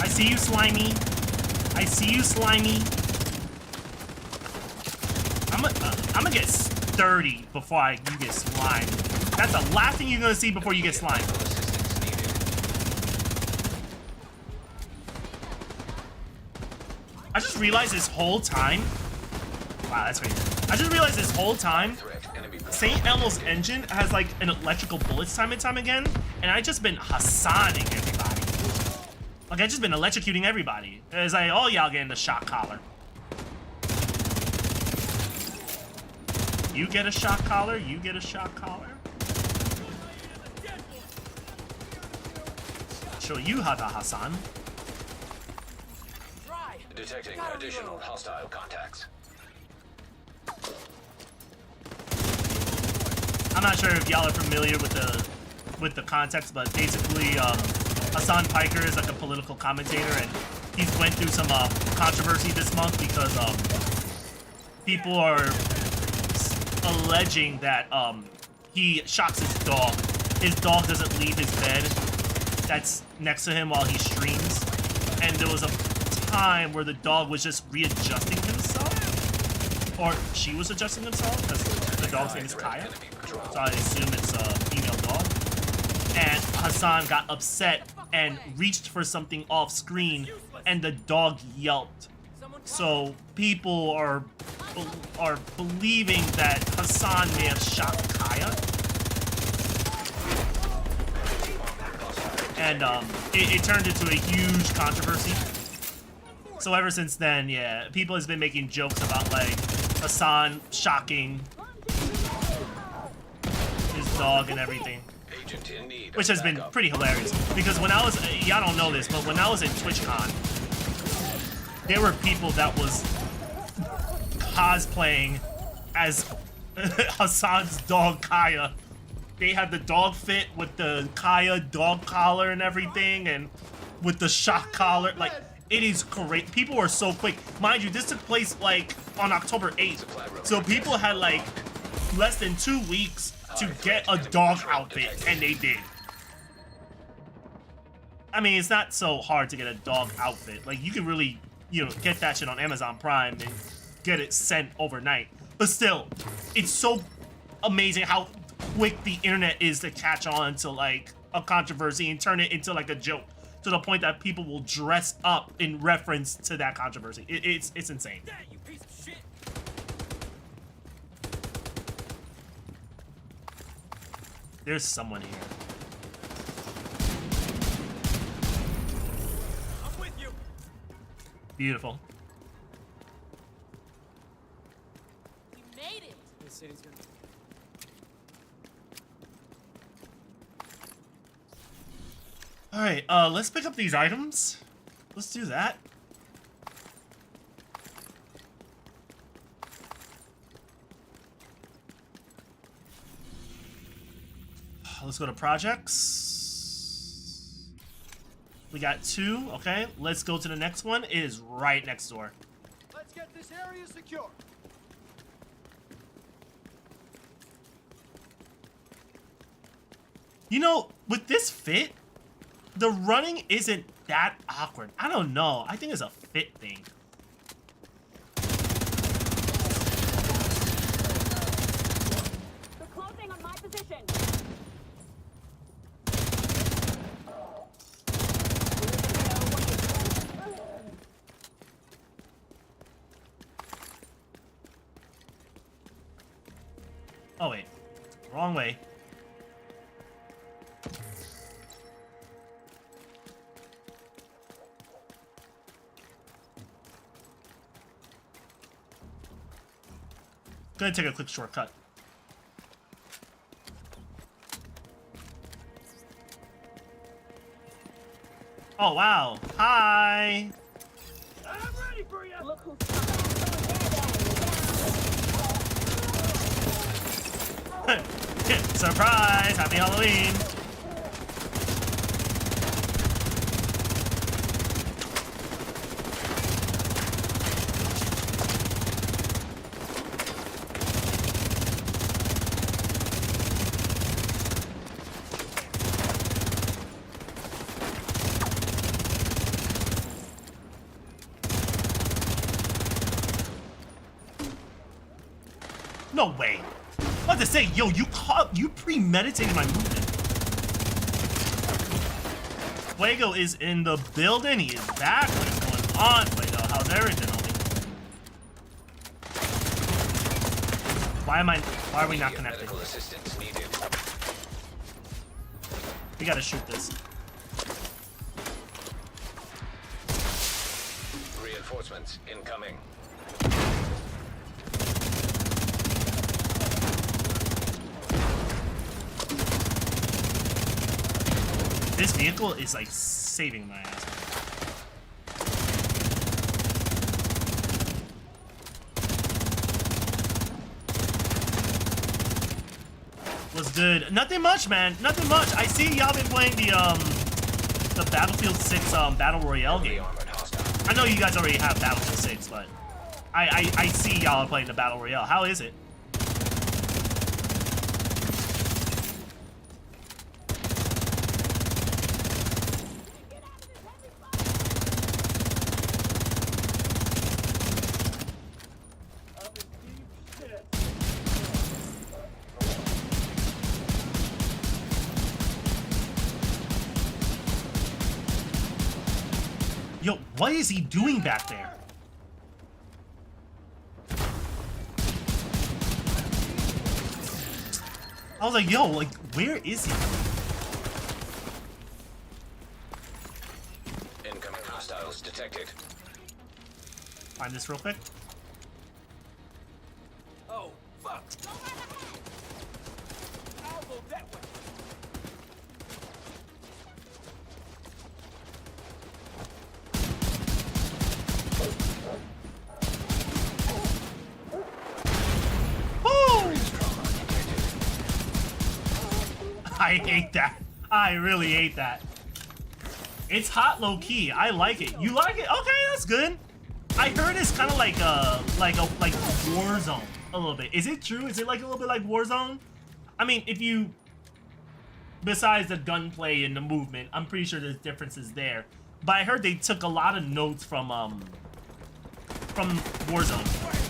I see you, Slimy. I see you, Slimy. I'm gonna get sturdy before you get slimed. That's the last thing you're gonna see before you get slimed. Assistance needed. I just realized this whole time. Wow, that's crazy. I just realized this whole time, Threat. Enemy St. Elmo's engine has like an electrical bullets time and time again, and I just been Hassaning everybody. Like I just been electrocuting everybody. It's like, oh y'all getting the shock collar. You get a shock collar. You get a shock collar. Show you how to Hassan. Detecting additional hostile contacts. I'm not sure if y'all are familiar with the context, but basically, Hassan Piker is like a political commentator, and he's went through some controversy this month because people are alleging that he shocks his dog. His dog doesn't leave his bed that's next to him while he streams, and there was a time where the dog was just readjusting himself, or she was adjusting himself, because the dog's name is Kaya, so I assume it's a female dog. And Hassan got upset and reached for something off screen, and the dog yelped. So people are believing that Hassan may have shot Kaya, and it turned into a huge controversy. So ever since then, yeah, people has been making jokes about like Hassan shocking his dog and everything, Agent in need. which has been pretty hilarious. Because when I was, y'all don't know this, but when I was in TwitchCon, there were people that was cosplaying as Hassan's dog Kaya. They had the dog fit with the Kaya dog collar and everything, and with the shock collar. Like, it is great. People were so quick. Mind you, this took place like on October 8th. So people had like less than 2 weeks to get a dog outfit, and they did. I mean, it's not so hard to get a dog outfit. Like, you can really, you know, get that shit on Amazon Prime and get it sent overnight. But still, it's so amazing how quick the internet is to catch on to like a controversy and turn it into like a joke, to the point that people will dress up in reference to that controversy. It's insane. You piece of shit. There's someone here. I'm with you. Beautiful. We made it. This city's gonna. All right, let's pick up these items. Let's do that. Let's go to projects. We got 2, okay. Let's go to the next one. It is right next door. Let's get this area secure. You know, with this fit, the running isn't that awkward. I don't know. I think it's a fit thing. They're closing on my position. Oh, wait. Wrong way. Gonna take a quick shortcut. Oh, wow. Hi. I'm ready for you. Look who's Surprise! Happy Halloween! No way. I was about to say, yo, you premeditated my movement. Fuego is in the building. He is back. What is going on, Fuego? How's everything, homie? Why are we not connected? Medical assistance needed. We gotta shoot this. Reinforcements incoming. This vehicle is like saving my ass. Was good. Nothing much, man. Nothing much. I see y'all been playing the Battlefield 6 Battle Royale game. I know you guys already have Battlefield 6, but I see y'all playing the Battle Royale. How is it? Yo, what is he doing back there? I was like, yo, like, where is he? Incoming hostiles detected. Find this real quick. Oh, fuck! I'll go that way. Woo! I hate that. I really hate that. It's hot low key. I like it. You like it? Okay, that's good. I heard it's kind of like Warzone a little bit. Is it true? Is it like a little bit like Warzone? I mean, if you, besides the gunplay and the movement, I'm pretty sure there's differences there. But I heard they took a lot of notes from Warzone.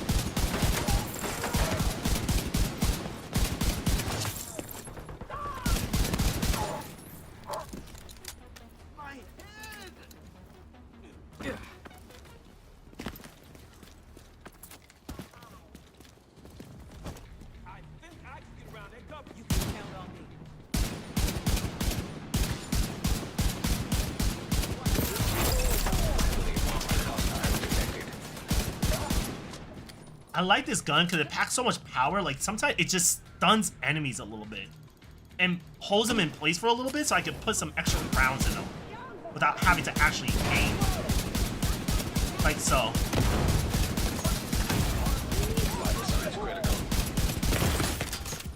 I like this gun because it packs so much power. Like, sometimes it just stuns enemies a little bit and holds them in place for a little bit so I can put some extra rounds in them without having to actually aim. Like so.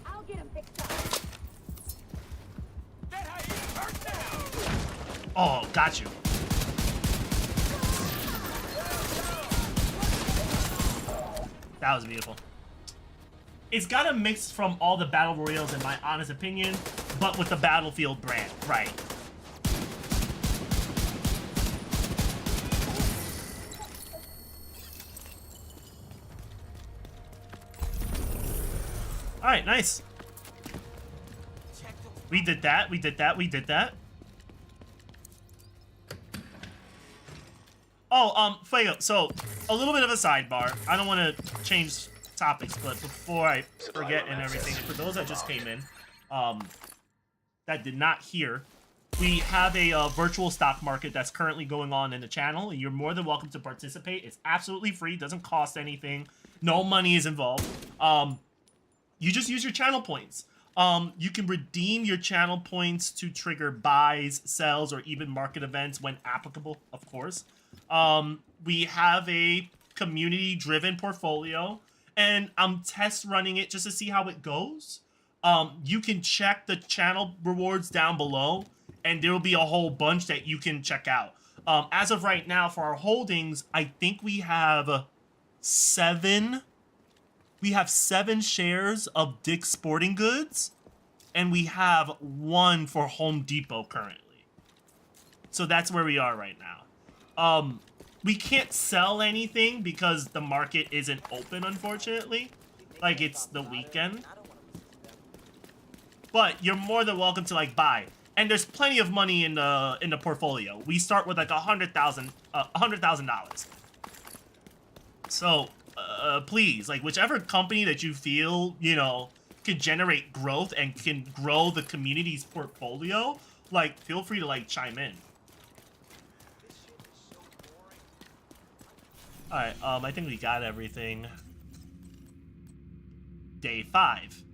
I'll get him fixed up. Oh, got you. That was beautiful. It's got a mix from all the battle royales, in my honest opinion, but with the Battlefield brand, right? All right, nice. We did that. We did that. We did that. Oh, Fuego, so a little bit of a sidebar. I don't want to change topics, but before I forget and everything, and for those that just came in, that did not hear, we have a virtual stock market that's currently going on in the channel, and you're more than welcome to participate. It's absolutely free, doesn't cost anything, no money is involved. You just use your channel points. You can redeem your channel points to trigger buys, sells, or even market events when applicable, of course. We have a community-driven portfolio, and I'm test running it just to see how it goes. You can check the channel rewards down below, and there will be a whole bunch that you can check out. As of right now, for our holdings, I think we have 7 shares of Dick's Sporting Goods, and we have 1 for Home Depot currently. So that's where we are right now. We can't sell anything because the market isn't open, unfortunately. like it's the weekend. But you're more than welcome to like buy. And there's plenty of money in the portfolio. We start with like $100,000. So please, like whichever company that you feel, you know, can generate growth and can grow the community's portfolio, like feel free to like chime in. All right, I think we got everything. Day 5.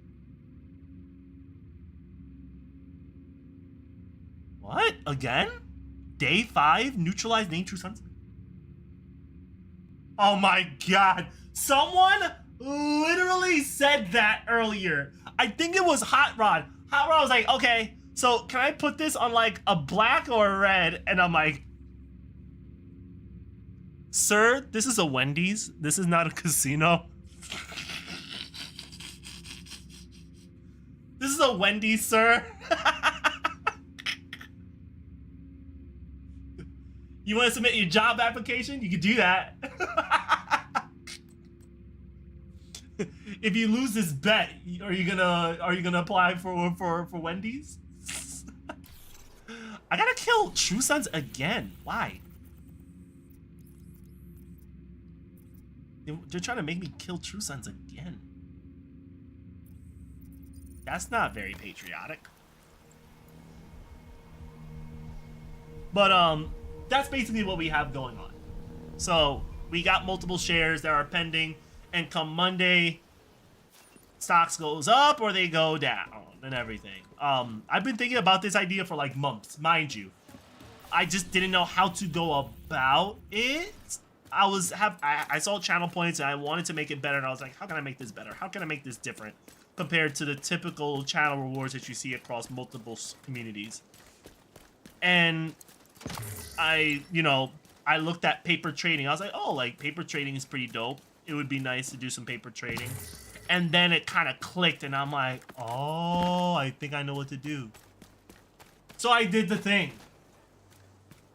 What? Again? Day 5? Neutralize name true sons? Oh my god. Someone literally said that earlier. I think it was Hot Rod. Hot Rod was like, okay, so can I put this on like a black or a red? And I'm like, sir, this is a Wendy's. This is not a casino. This is a Wendy's, sir. You want to submit your job application? You can do that. If you lose this bet, are you gonna apply for Wendy's? I gotta kill True Sons again. Why? They're trying to make me kill True Sons again. That's not very patriotic. But that's basically what we have going on. So we got multiple shares that are pending, and come Monday, stocks goes up or they go down and everything. I've been thinking about this idea for like months, mind you. I just didn't know how to go about it. I saw channel points and I wanted to make it better, and I was like, how can I make this better? How can I make this different compared to the typical channel rewards that you see across multiple communities? And I looked at paper trading. I was like, oh, like paper trading is pretty dope. It would be nice to do some paper trading. And then it kind of clicked and I'm like, oh, I think I know what to do. So I did the thing.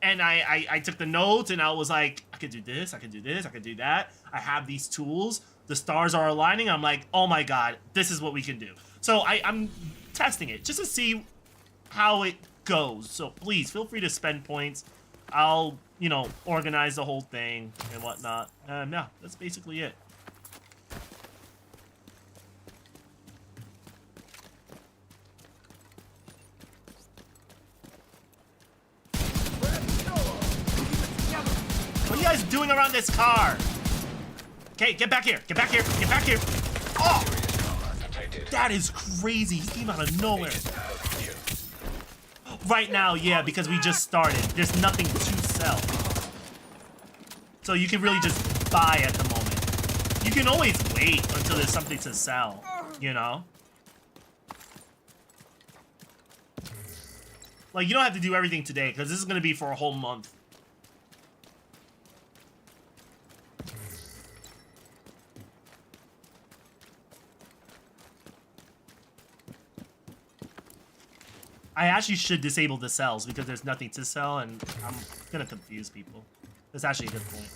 And I took the notes and I was like, I could do this, I could do this, I could do that. I have these tools. The stars are aligning. I'm like, oh my God, this is what we can do. So I'm testing it just to see how it goes. So please feel free to spend points. I'll, organize the whole thing and whatnot. Yeah, that's basically it. What are you guys doing around this car? Okay, get back here. Get back here. Get back here. Oh! That is crazy. He came out of nowhere. Right now, yeah, because we just started. There's nothing to sell. So you can really just buy at the moment. You can always wait until there's something to sell, Like, you don't have to do everything today, because this is going to be for a whole month. I actually should disable the cells because there's nothing to sell and I'm gonna confuse people. That's actually a good point.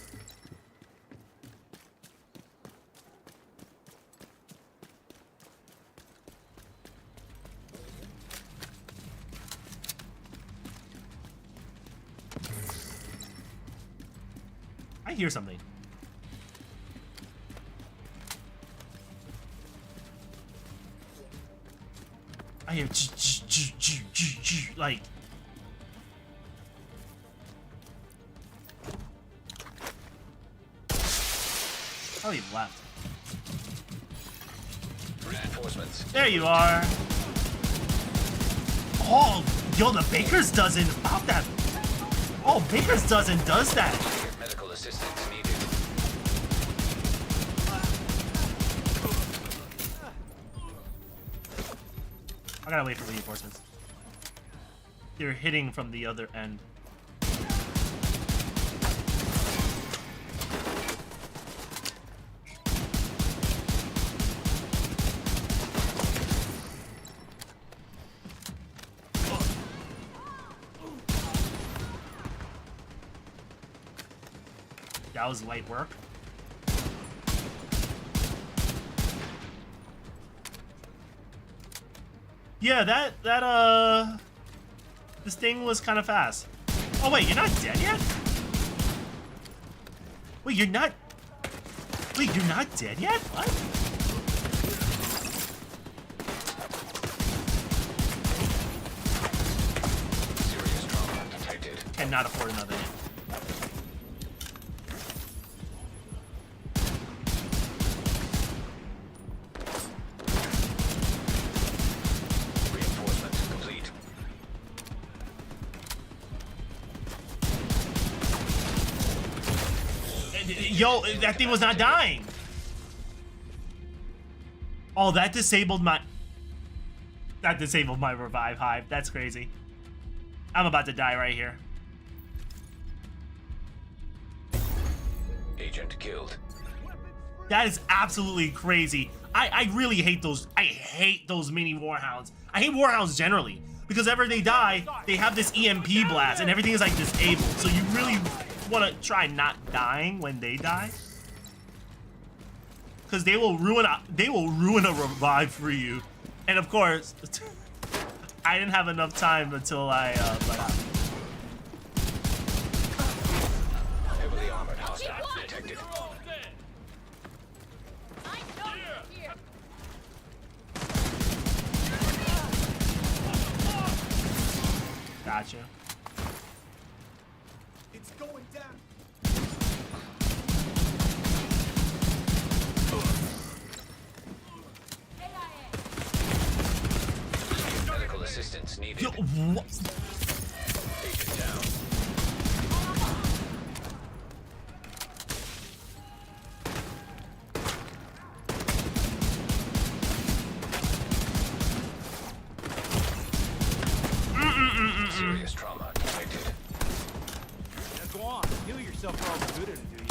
I hear something. I hear like. Oh, he left. Reinforcements. There you are. Oh, yo, the Baker's dozen about that. Oh, Baker's dozen does that. Medical assistance needed. I gotta wait for reinforcements. They're hitting from the other end. That was light work. Yeah, this thing was kind of fast. Oh wait, you're not dead yet? Wait, you're not dead yet? What? Serious trauma detected. Cannot afford another hit. Reinforcement complete. Yo, that thing was not dying. Oh, that disabled my revive hive. That's crazy. I'm about to die right here. Agent killed. That is absolutely crazy. I really hate those. I hate those mini warhounds. I hate warhounds generally because whenever they die, they have this EMP blast and everything is like disabled. So you really want to try not dying when they die, because they will ruin a revive for you. And of course, I didn't have enough time until I let out. Heavily armored hostile detected. I know you're here. Gotcha. It's going down. Medical assistance needed. Yo, what? Agent down. Serious trauma detected. Now go on, heal yourself for all the good it'll do you.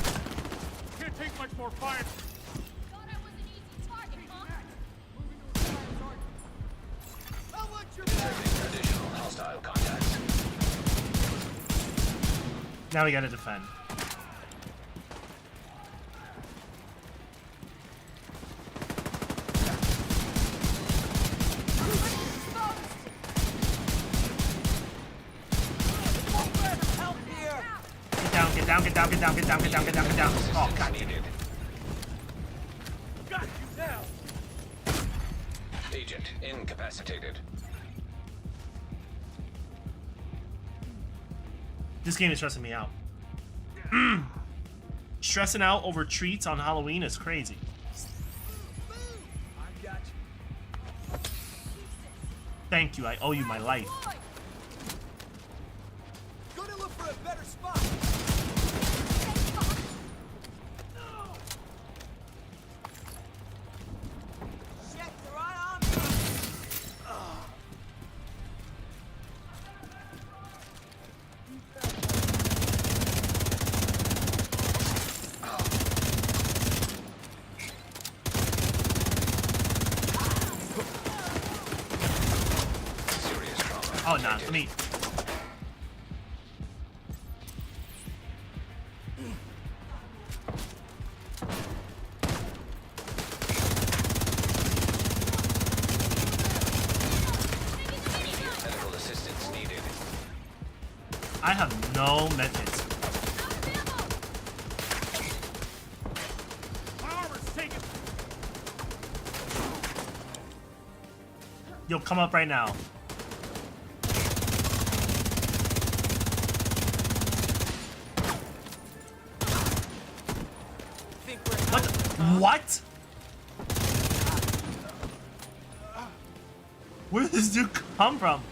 Can't take much more fire. Thought I was an easy target, huh? How much your Detecting additional hostile contacts. Now we gotta defend. help here? Get down, get down, get down, get down, get down, get down, get down, get down. Oh, god damn it. Needed. Got you now. Agent incapacitated. This game is stressing me out. Stressing out over treats on Halloween is crazy. I got you. Thank you, I owe you my life. Gonna look for a better spot. Shit, they're right on me. Serious trauma. Oh, nah, detected. let me. Medical assistance needed. I have no methods. My armor's taken. Yo, come up right now. Think we're What? What? Where did this dude come from?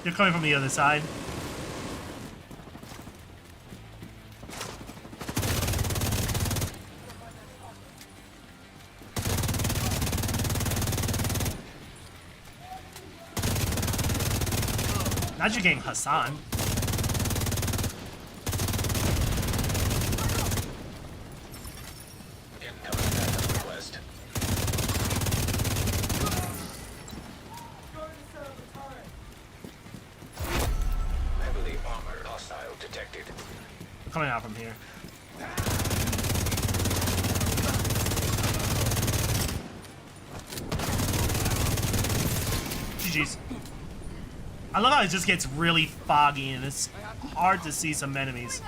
You're coming from the other side. Not you getting Hassan. Incoming backup request. Heavily armored hostile detected. They're coming out from here. GG's. I love how it just gets really foggy and it's hard to see some enemies.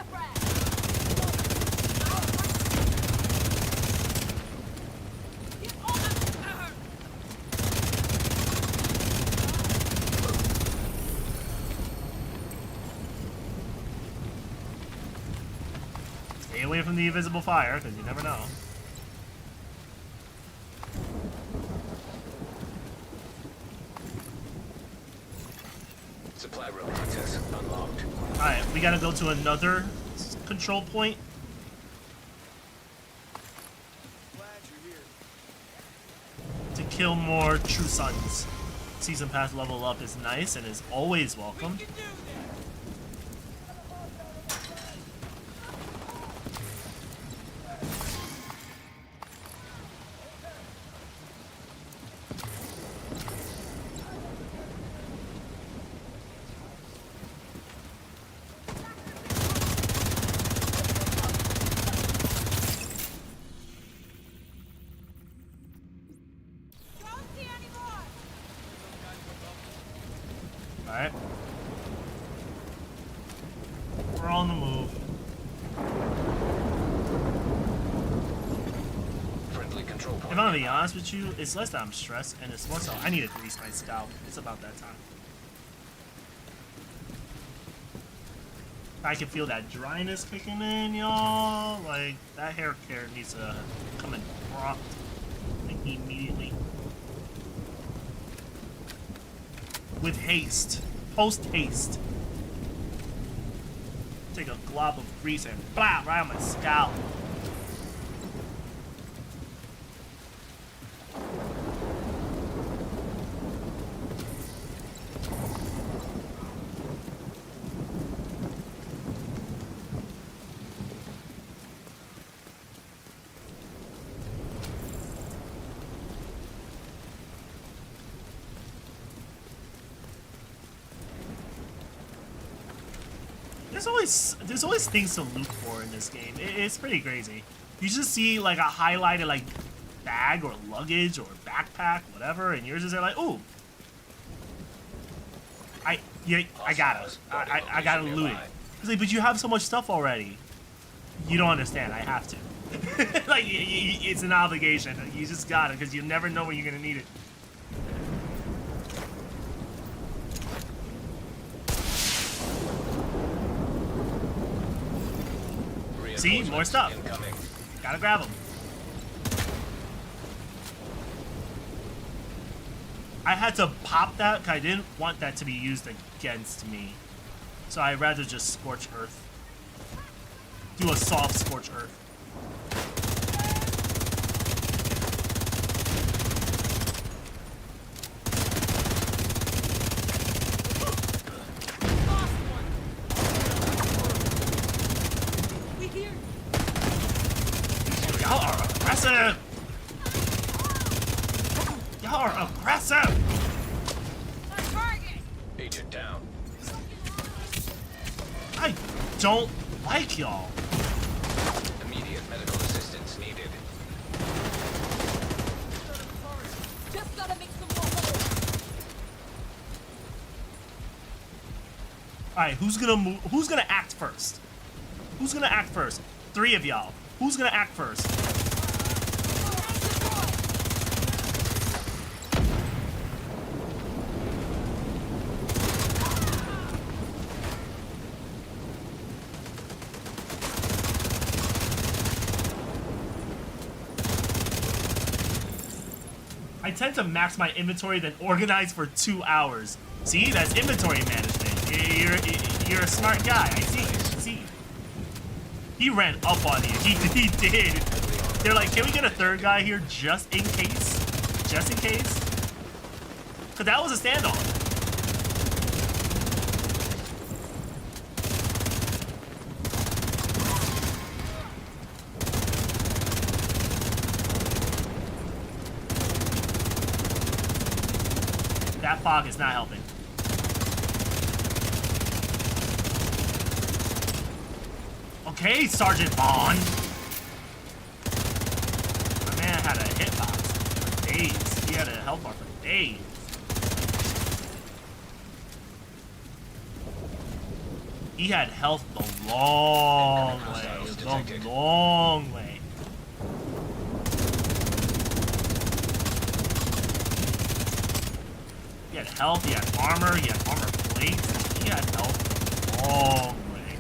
Stay away from the invisible fire, because you never know. Supply room access unlocked. Alright, we gotta go to another control point. Glad you're here. To kill more True Sons. Season Pass level up is nice and is always welcome. You can do that. Don't see any more. Alright. We're on the move. Friendly control point. If I'm gonna be honest with you, it's less that I'm stressed and it's more so I need to grease my scalp. It's about that time. I can feel that dryness kicking in, y'all. Like, that hair care needs to come in prompt. Like, immediately. With haste. Post haste. Take a glob of grease and blah right on my scalp. There's always things to loot for in this game. It's pretty crazy. You just see like a highlighted like bag or luggage or backpack, whatever, and yours is there like, ooh, I got it. I gotta loot it. It's like, but you have so much stuff already. You don't understand. I have to. Like it's an obligation. You just got it because you never know when you're gonna need it. See, more stuff. Incoming. Gotta grab them. I had to pop that because I didn't want that to be used against me. So I'd rather just scorch earth. Do a soft scorch earth. We hear Y'all are aggressive! Y'all are aggressive! a target. Agent down. I don't like y'all. Immediate medical assistance needed. Just gotta make some more holes. Alright, who's gonna move? Who's gonna act first? Who's gonna act first? 3 of y'all. Who's gonna act first? I tend to max my inventory then organize for 2 hours. See, that's inventory management. You're a smart guy. I see. He ran up on you. He did. They're like, can we get a third guy here just in case? Just in case? Cause that was a standoff. That fog is not helping. Okay, Sergeant Bond. My man had a hitbox for days. He had a health bar for days. He had health the long way. The long way. He had health, he had armor plates. He had health the long way.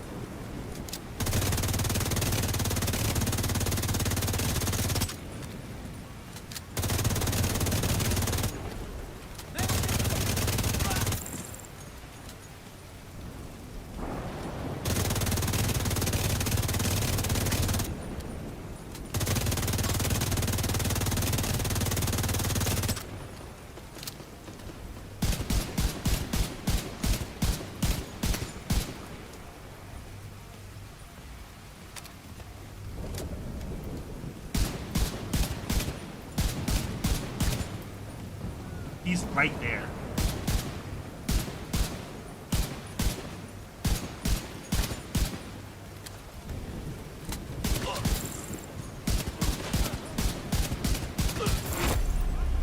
He's right there.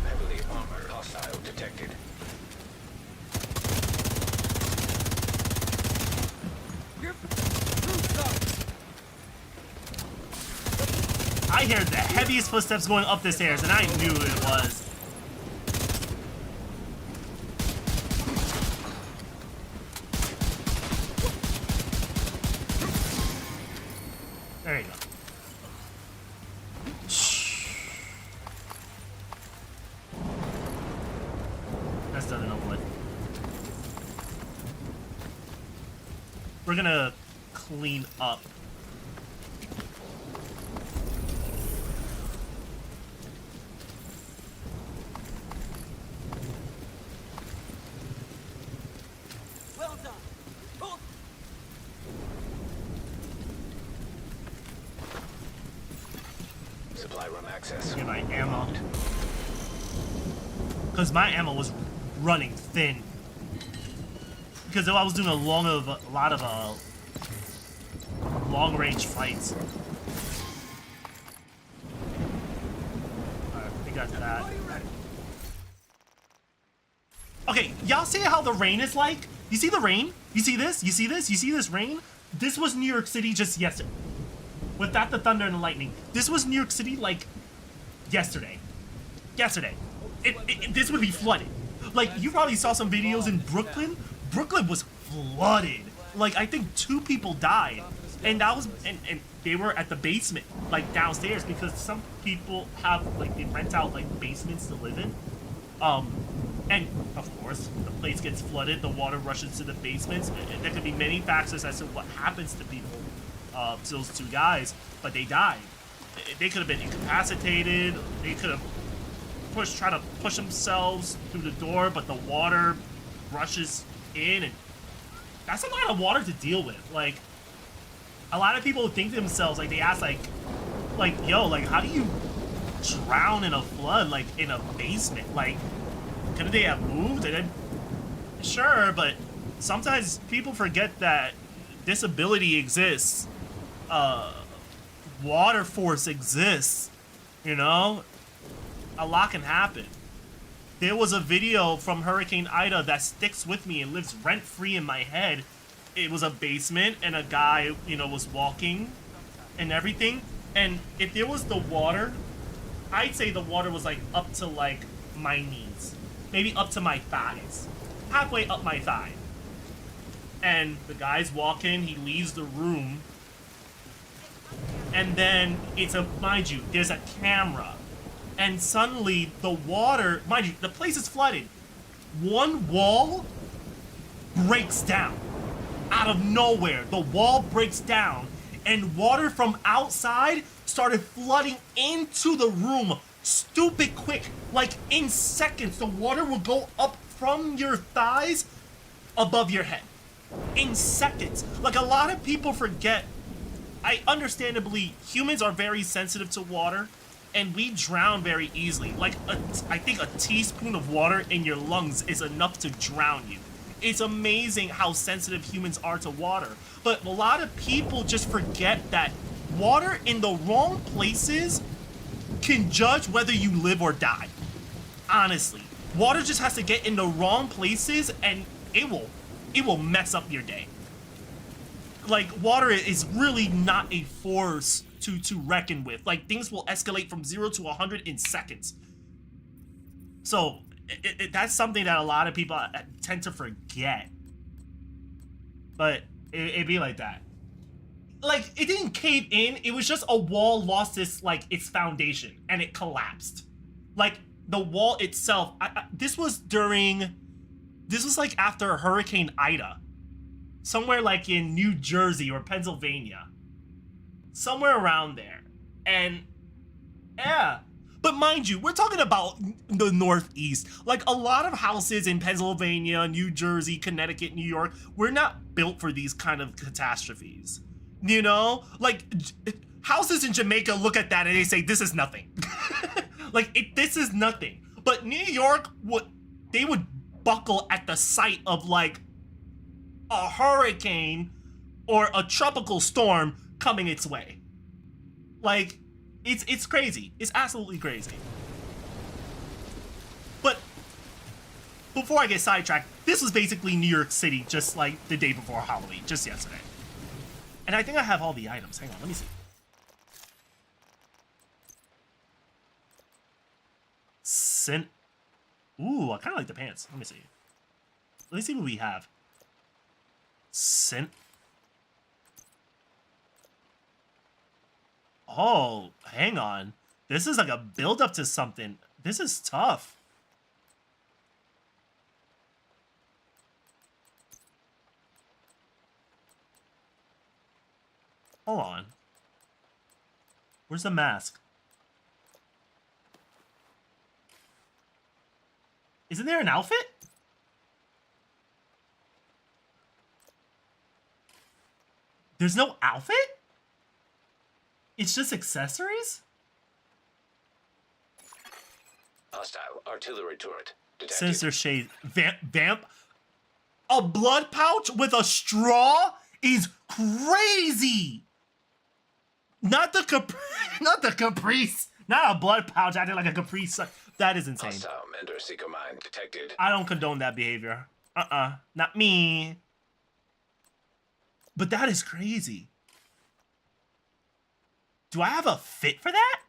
Heavily armored hostile detected. I heard the heaviest footsteps going up the stairs, and I knew it was. There you go. That's done and over with. We're gonna clean up. Well done. Oh. Supply room access. Get my ammo. Because my ammo was running thin. Because I was doing a lot of long-range fights. Alright, we got that. Okay, y'all see how the rain is like? You see the rain? You see this? You see this? You see this rain? This was New York City just yesterday. Without the thunder and the lightning. This was New York City like yesterday. Yesterday. This would be flooded. Like, you probably saw some videos in Brooklyn. Brooklyn was flooded. Like, I think 2 people died. And that was, and they were at the basement, like downstairs, because some people have, like, they rent out, like, basements to live in. And of course, the place gets flooded, the water rushes to the basements. And there could be many factors as to what happens to people, to those 2 guys, but they died. They could have been incapacitated, they could have try to push themselves through the door, but the water rushes in, and that's a lot of water to deal with. Like, a lot of people think to themselves, like, they ask, like, yo, like, how do you drown in a flood, like, in a basement? Like, couldn't they have moved? And then, sure, but sometimes people forget that disability exists. Water force exists, you know? A lot can happen. There was a video from Hurricane Ida that sticks with me and lives rent-free in my head. It was a basement, and a guy, you know, was walking and everything. And if there was the water, I'd say the water was, like, up to, like, my knees. Maybe up to my thighs. Halfway up my thigh. And the guy's walking, he leaves the room. And then, mind you, there's a camera. And suddenly, the water, mind you, the place is flooded. One wall breaks down. Out of nowhere, the wall breaks down. And water from outside started flooding into the room. Stupid quick. Like, in seconds, the water will go up from your thighs above your head. In seconds. Like, a lot of people forget. Understandably, humans are very sensitive to water. And we drown very easily. Like, I think a teaspoon of water in your lungs is enough to drown you. It's amazing how sensitive humans are to water. But a lot of people just forget that water in the wrong places can judge whether you live or die. Honestly. Water just has to get in the wrong places, and it will mess up your day. like water is really not a force to reckon with. Like things will escalate from 0 to 100 in seconds. So that's something that a lot of people tend to forget. But it'd be like that. Like it didn't cave in. It was just a wall lost its foundation and it collapsed. Like the wall itself. This was like after Hurricane Ida. Somewhere like in New Jersey or Pennsylvania. Somewhere around there. And yeah. But mind you, we're talking about the Northeast. Like a lot of houses in Pennsylvania, New Jersey, Connecticut, New York, we're not built for these kind of catastrophes. You know? Like houses in Jamaica look at that and they say, this is nothing. Like this is nothing. But New York, they would buckle at the sight of like a hurricane or a tropical storm coming its way. Like, it's crazy. It's absolutely crazy. But before I get sidetracked, this was basically New York City just like the day before Halloween, just yesterday. And I think I have all the items. Hang on, let me see. Ooh, I kind of like the pants. Let me see. Let me see what we have. Oh, hang on. This is like a build up to something. This is tough. Hold on. Where's the mask? Isn't there an outfit? There's no outfit? It's just accessories? Hostile artillery turret detected. Sinister shade. Vamp? A blood pouch with a straw is crazy! Not the Caprice. Not a blood pouch acting like a Caprice. That is insane. Hostile Mender Seeker mine detected. I don't condone that behavior. Not me. But that is crazy. Do I have a fit for that?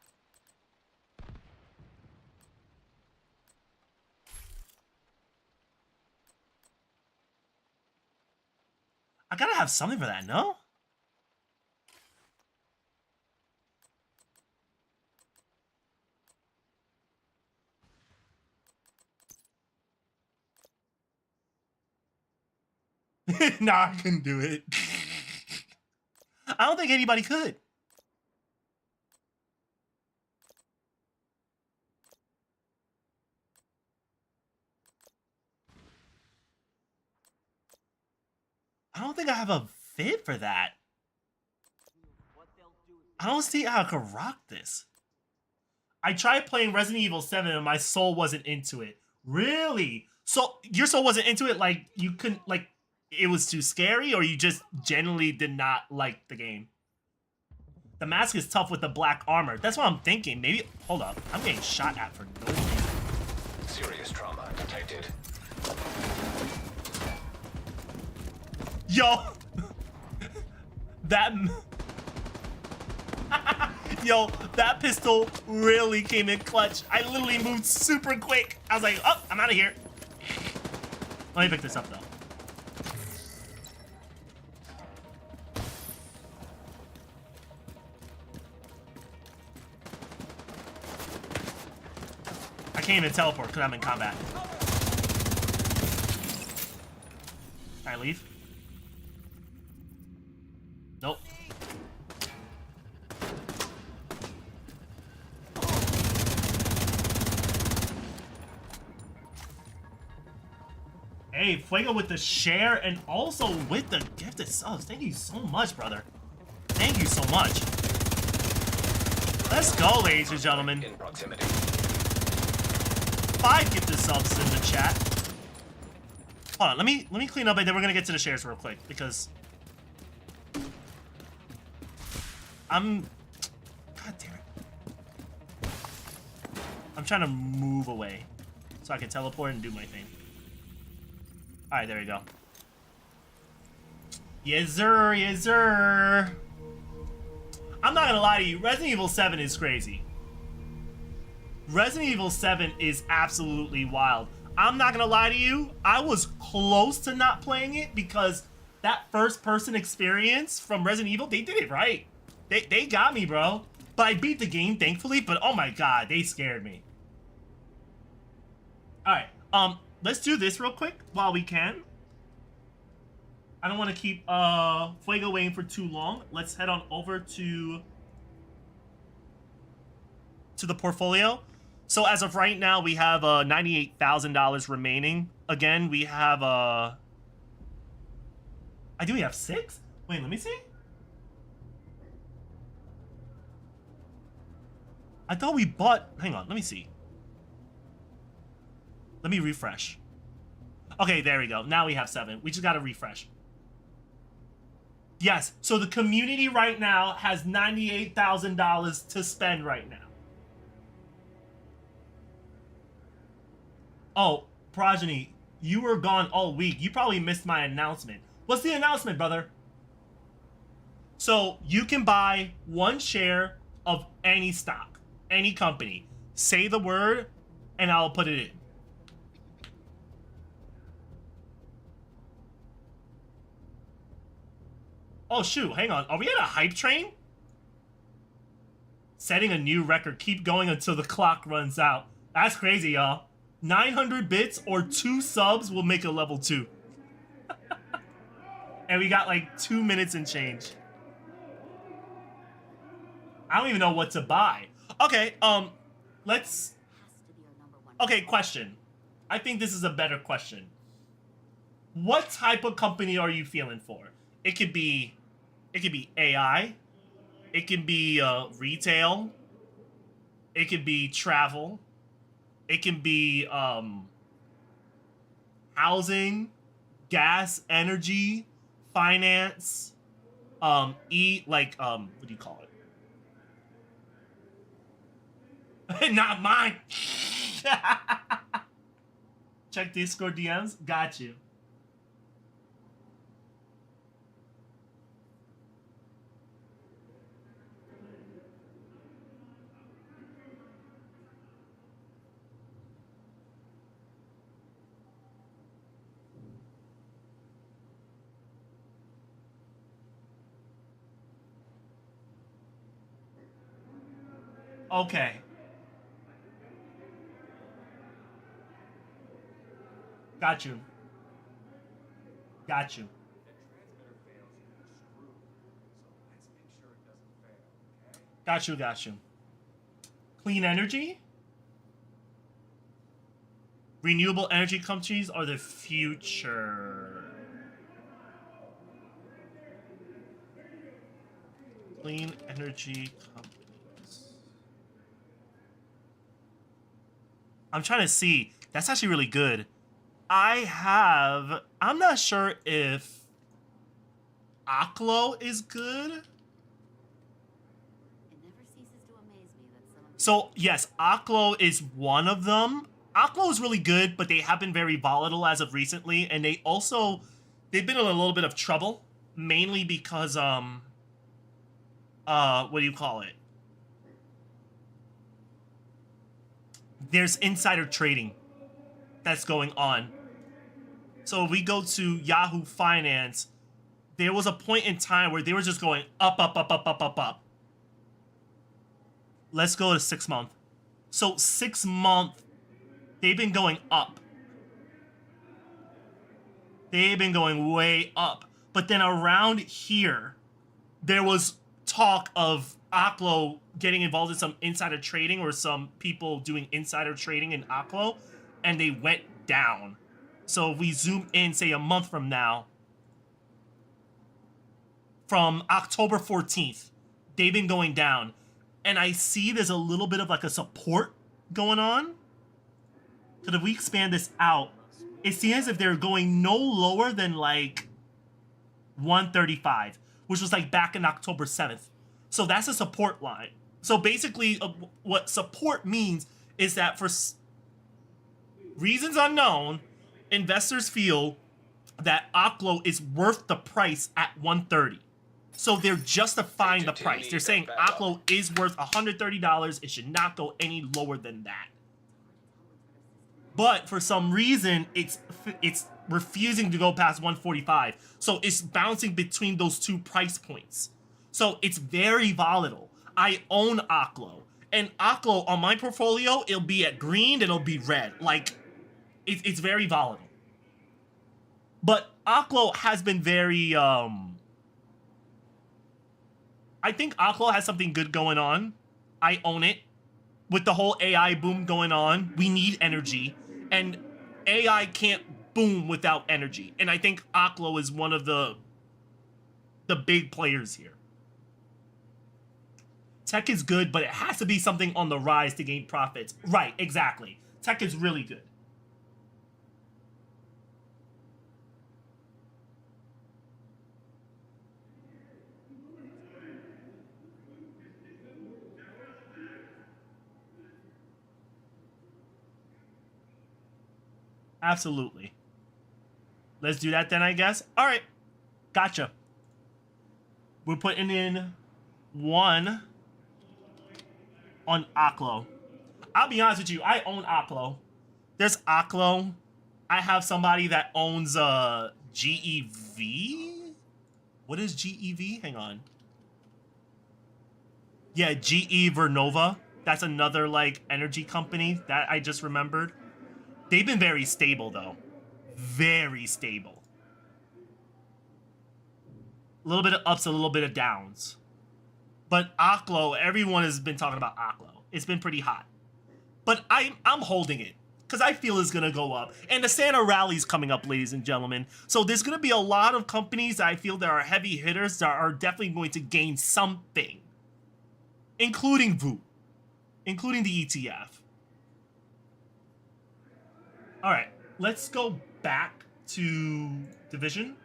I gotta have something for that, no? Nah, I couldn't do it. I don't think anybody could. I don't think I have a fit for that. I don't see how I could rock this. I tried playing Resident Evil 7 and my soul wasn't into it. Really? So your soul wasn't into it, like you couldn't, like it was too scary, or you just genuinely did not like the game? The mask is tough with the black armor. That's what I'm thinking. Maybe, hold up. I'm getting shot at for no reason. Serious trauma detected. Yo! That... Yo, that pistol really came in clutch. I literally moved super quick. I was like, oh, I'm out of here. Let me pick this up, though. I can't even teleport because I'm in combat. Can I leave? Nope. Hey, Fuego with the share and also with the gifted subs. Thank you so much, brother. Thank you so much. Let's go, ladies and gentlemen. In proximity. 5 gifted subs in the chat. Hold on, let me clean up and then we're gonna get to the shares real quick because God damn it. I'm trying to move away so I can teleport and do my thing. Alright, there we go. Yes, sir. Yes, sir. I'm not gonna lie to you. Resident Evil 7 is crazy. Resident Evil 7 is absolutely wild. I'm not gonna lie to you. I was close to not playing it because that first-person experience from Resident Evil, they did it right. They got me, bro. But I beat the game, thankfully. But oh my god, they scared me. All right. Let's do this real quick while we can. I don't want to keep Fuego waiting for too long. Let's head on over to the portfolio. So as of right now, we have $98,000 remaining. Again, we have I do we have 6? Wait, let me see. I thought we bought. Hang on, let me see. Let me refresh. Okay, there we go. Now we have 7. We just gotta refresh. Yes, so the community right now has $98,000 to spend right now. Oh, Progeny, you were gone all week. You probably missed my announcement. What's the announcement, brother? So you can buy 1 share of any stock, any company. Say the word, and I'll put it in. Oh, shoot. Hang on. Are we at a hype train? Setting a new record. Keep going until the clock runs out. That's crazy, y'all. 900 bits or 2 subs will make a level 2. And we got like 2 minutes and change. I don't even know what to buy. Okay, let's... Okay, question. I think this is a better question. What type of company are you feeling for? It could be AI. It could be retail. It could be travel. It can be housing, gas, energy, finance, what do you call it? Not mine. Check Discord DMs. Got you. Okay. Got you. Got you. Got you, got you. Clean energy? Renewable energy companies are the future. Clean energy companies. I'm trying to see. That's actually really good. I'm not sure if Aklo is good. So, yes, Aklo is one of them. Aklo is really good, but they have been very volatile as of recently, and they've been in a little bit of trouble, mainly because, what do you call it? There's insider trading that's going on. So if we go to Yahoo Finance, there was a point in time where they were just going up, up, up, up, up, up, up. Let's go to 6 month. So 6 month, they've been going up. They've been going way up. But then around here, there was talk of Aklo getting involved in some insider trading or some people doing insider trading in Aklo, and they went down. So if we zoom in, say a month from now, from October 14th, they've been going down. And I see there's a little bit of like a support going on. So if we expand this out, it seems as if they're going no lower than like 135, which was like back in October 7th. So that's a support line. So basically what support means is that for reasons unknown, investors feel that Oklo is worth the price at 130. So they're justifying the price. They're saying Oklo is worth $130. It should not go any lower than that. But for some reason, it's refusing to go past 145. So it's bouncing between those two price points. So it's very volatile. I own Oklo. And Oklo on my portfolio, it'll be at green and it'll be red. Like, it's very volatile. But Oklo has been very, I think Oklo has something good going on. I own it. With the whole AI boom going on, we need energy. And AI can't boom without energy. And I think Oklo is one of the big players here. Tech is good, but it has to be something on the rise to gain profits. Right, exactly. Tech is really good. Absolutely. Let's do that then, I guess. All right. Gotcha. We're putting in 1 on Oklo. I'll be honest with you. I own Oklo. There's Oklo. I have somebody that owns GEV. What is GEV? Hang on. Yeah, GE Vernova. That's another like energy company that I just remembered. They've been very stable, though. Very stable. A little bit of ups, a little bit of downs. But Oklo, everyone has been talking about Oklo. It's been pretty hot. But I'm holding it, because I feel it's going to go up. And the Santa Rally's coming up, ladies and gentlemen. So there's going to be a lot of companies that I feel that are heavy hitters that are definitely going to gain something. Including VOO. Including the ETF. All right, let's go back to Division.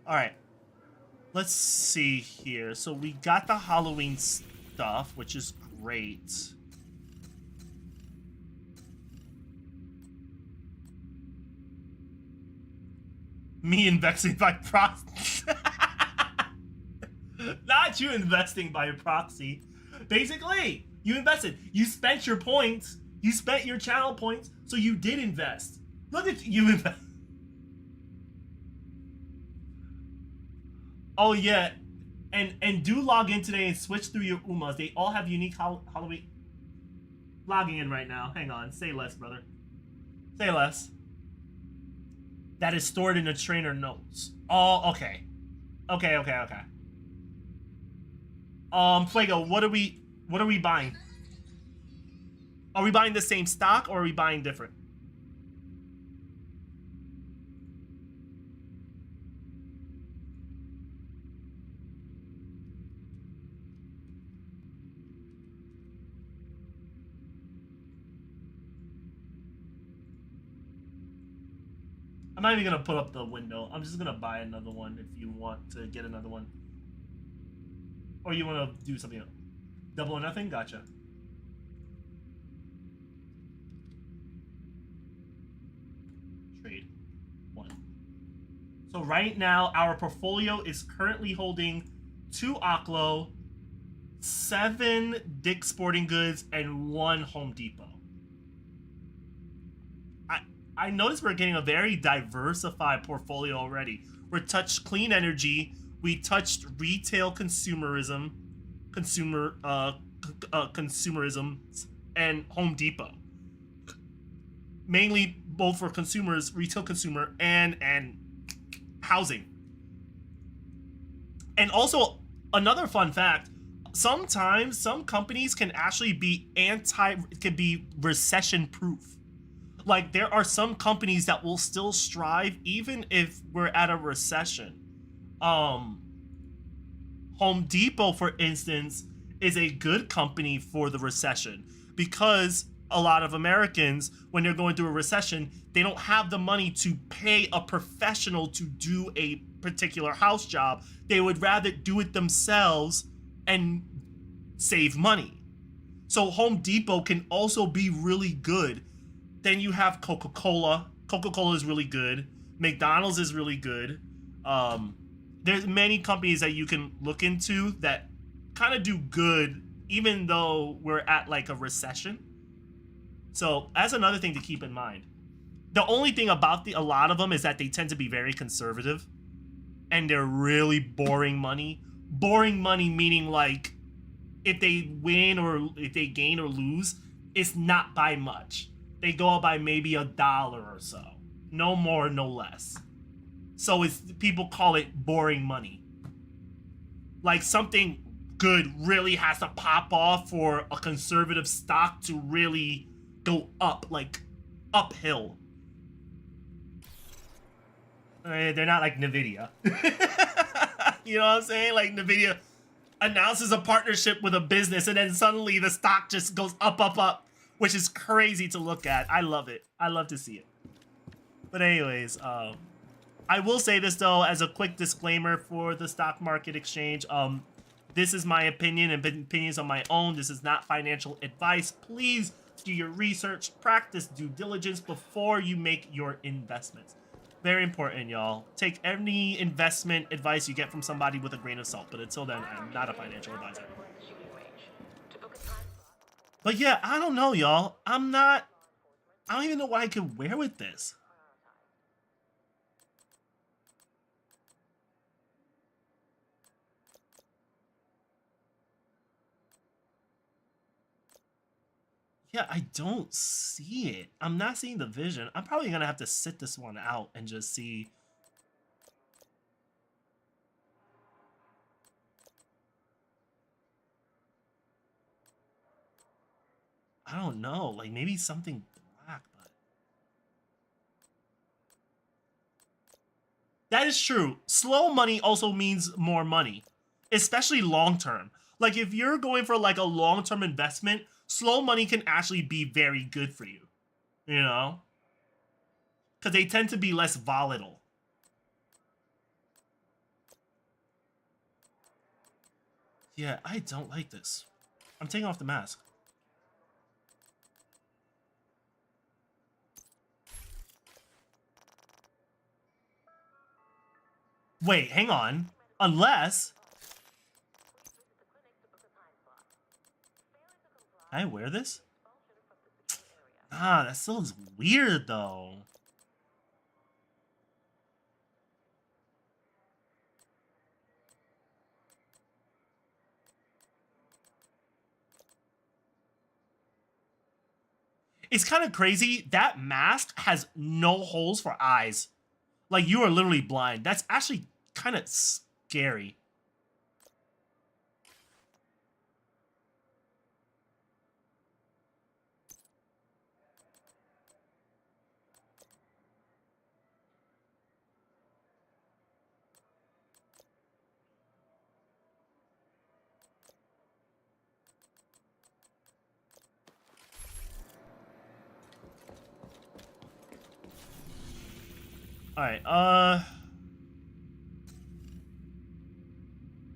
All right, let's see here. So we got the Halloween stuff, which is great. Me investing by proxy. Not you investing by proxy. Basically, you invested. You spent your points. You spent your channel points, so you did invest. Look at you invest. Oh yeah, and do log in today and switch through your UMAs. They all have unique Halloween. Logging in right now. Hang on. Say less, brother. Say less. That is stored in the trainer notes. Oh, okay. Okay. Plago, what are we buying? Are we buying the same stock or are we buying different? I'm not even gonna put up the window. I'm just gonna buy another one if you want to get another one. Or you wanna do something else. Double or nothing? Gotcha. Trade. 1. So right now, our portfolio is currently holding 2 Oklo, 7 Dick's Sporting Goods, and 1 Home Depot. I noticed we're getting a very diversified portfolio already. We touched clean energy, we touched retail consumerism, consumerism, and Home Depot. Mainly both for consumers, retail consumer, and housing. And also, another fun fact, sometimes some companies can actually be recession proof. Like, there are some companies that will still strive even if we're at a recession. Home Depot, for instance, is a good company for the recession because a lot of Americans, when they're going through a recession, they don't have the money to pay a professional to do a particular house job. They would rather do it themselves and save money. So Home Depot can also be really good. Then you have Coca-Cola. Coca-Cola is really good. McDonald's is really good. There's many companies that you can look into that kind of do good, even though we're at like a recession. So that's another thing to keep in mind. The only thing about a lot of them is that they tend to be very conservative, and they're really boring money. Boring money meaning like if they win or if they gain or lose, it's not by much. They go up by maybe $1 or so. No more, no less. So it's, people call it boring money. Like something good really has to pop off for a conservative stock to really go up, like uphill. They're not like Nvidia. You know what I'm saying? Like Nvidia announces a partnership with a business and then suddenly the stock just goes up, up, up, which is crazy to look at. I love it. I love to see it. But anyways, I will say this though, as a quick disclaimer for the stock market exchange. This is my opinion and opinions on my own. This is not financial advice. Please do your research, practice due diligence before you make your investments. Very important, y'all. Take any investment advice you get from somebody with a grain of salt. But until then, I'm not a financial advisor. But yeah, I don't know, y'all. I don't even know what I could wear with this. Yeah, I don't see it. I'm not seeing the vision. I'm probably gonna have to sit this one out and just see. I don't know, like maybe something black, but that is true. Slow money also means more money, especially long term. Like if you're going for like a long-term investment, slow money can actually be very good for you, you know? Because they tend to be less volatile. Yeah, I don't like this. I'm taking off the mask. Wait, hang on. Unless... Can I wear this? Ah, that still is weird though. It's kind of crazy. That mask has no holes for eyes. Like you are literally blind. That's actually kind of scary. Alright,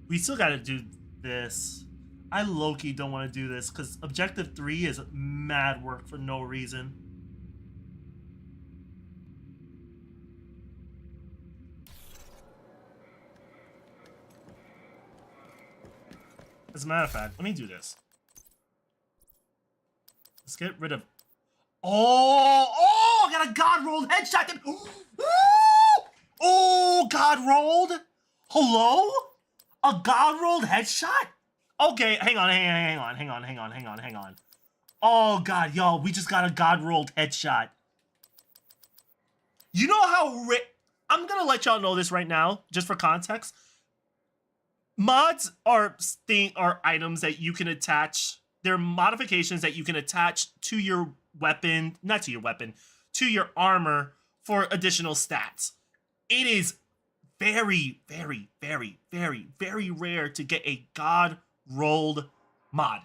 we still gotta do this. I low-key don't want to do this, because Objective 3 is mad work for no reason. As a matter of fact, let me do this. Let's get rid of... Oh, I got a God rolled headshot. Oh, God rolled. Hello? A God rolled headshot? Okay, hang on. Oh, God, y'all, we just got a God rolled headshot. You know how I'm gonna let y'all know this right now, just for context. Mods are items that you can attach. They're modifications that you can attach to your weapon, not to your weapon, to your armor for additional stats. It is very, very, very, very, very rare to get a God rolled mod.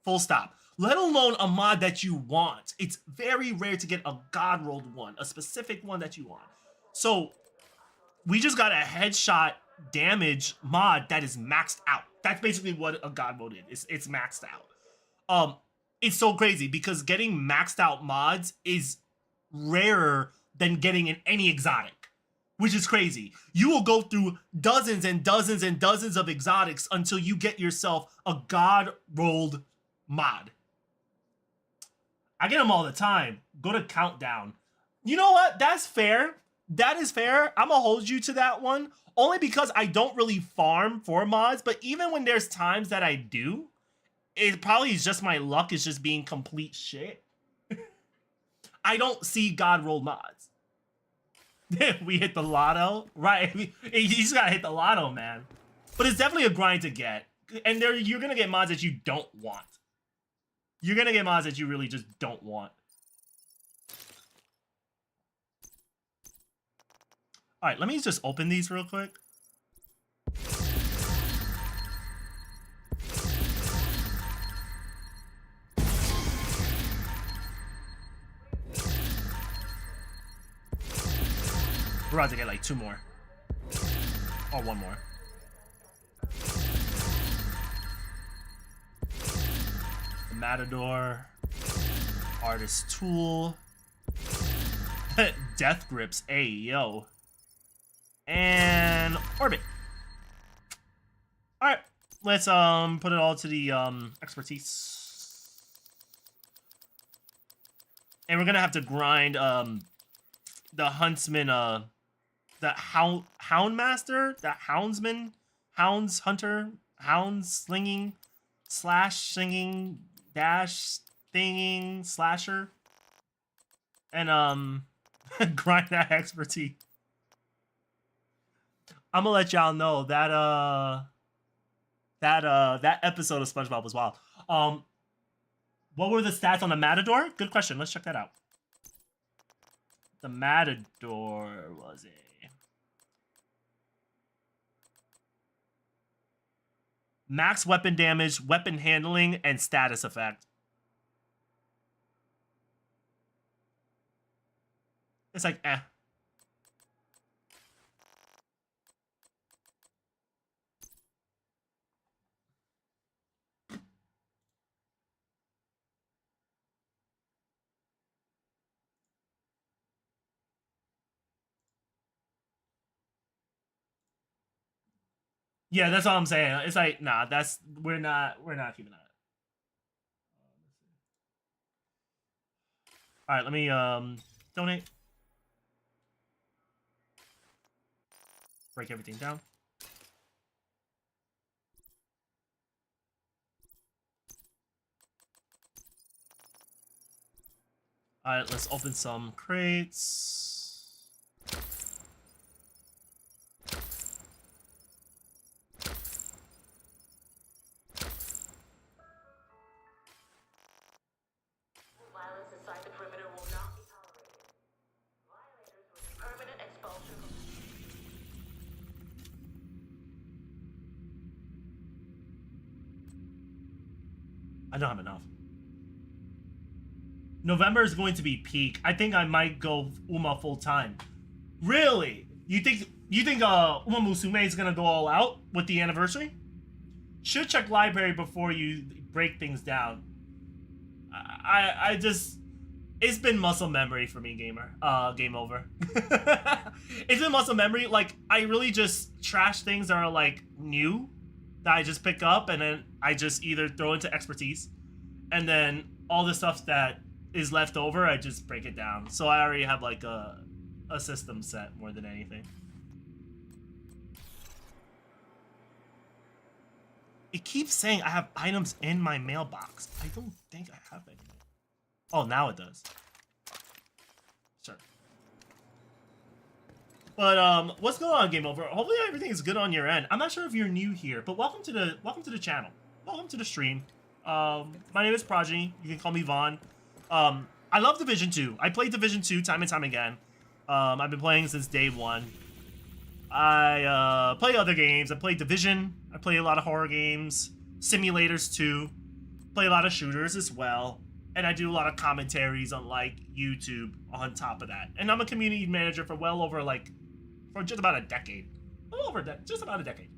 Full stop. let alone a mod that you want. It's very rare to get a god rolled one, a specific one that you want. So we just got a headshot damage mod that is maxed out. That's basically what a god mode is. It's maxed out. It's so crazy because getting maxed out mods is rarer than getting in any exotic, which is crazy. You will go through dozens and dozens and dozens of exotics until you get yourself a god rolled mod. I get them all the time. Go to Countdown. You know what? That's fair. That is fair. I'm gonna hold you to that one. Only because I don't really farm for mods, but even when there's times that I do, it probably is just my luck is just being complete shit. I don't see God roll mods. We hit the lotto, right? You just gotta hit the lotto, man. But it's definitely a grind to get. And you're gonna get mods that you don't want. You're gonna get mods that you really just don't want. All right, let me just open these real quick. We're about to get like 2 more. Or 1 more. The Matador. Artist Tool. Death Grips. Hey, yo. And Orbit. Alright. Let's put it all to the expertise. And we're gonna have to grind the huntsman, the houndmaster, the houndsman, hounds hunter, hounds slinging, slash singing, dash thinging, slasher, and grind that expertise. I'm gonna let y'all know that that episode of SpongeBob was wild. What were the stats on the Matador? Good question. Let's check that out. The Matador was a max weapon damage, weapon handling, and status effect. It's like, eh. Yeah, that's all I'm saying. It's like, nah, we're not keeping that. All right, let me donate. Break everything down. All right, let's open some crates. I don't have enough. November is going to be peak. I think I might go Uma full time. Really? You think Uma Musume is gonna go all out with the anniversary? Should check library before you break things down. I just, it's been muscle memory for me, gamer. Game over. It's been muscle memory. Like, I really just trash things that are like new that I just pick up and then I just either throw into expertise, and then all the stuff that is left over, I just break it down. So I already have like a system set more than anything. It keeps saying I have items in my mailbox. I don't think I have any. Oh, now it does. Sure. But what's going on, Game Over? Hopefully everything is good on your end. I'm not sure if you're new here, but welcome to the channel. Welcome to the stream. My name is Progeny. You can call me Vaughn. I love Division 2. I played Division 2 time and time again. I've been playing since day one. I play other games. I play Division. I play a lot of horror games, simulators too. play a lot of shooters as well, and I do a lot of commentaries on like YouTube on top of that. And I'm a community manager for well over for just about a decade. Well over just about a decade.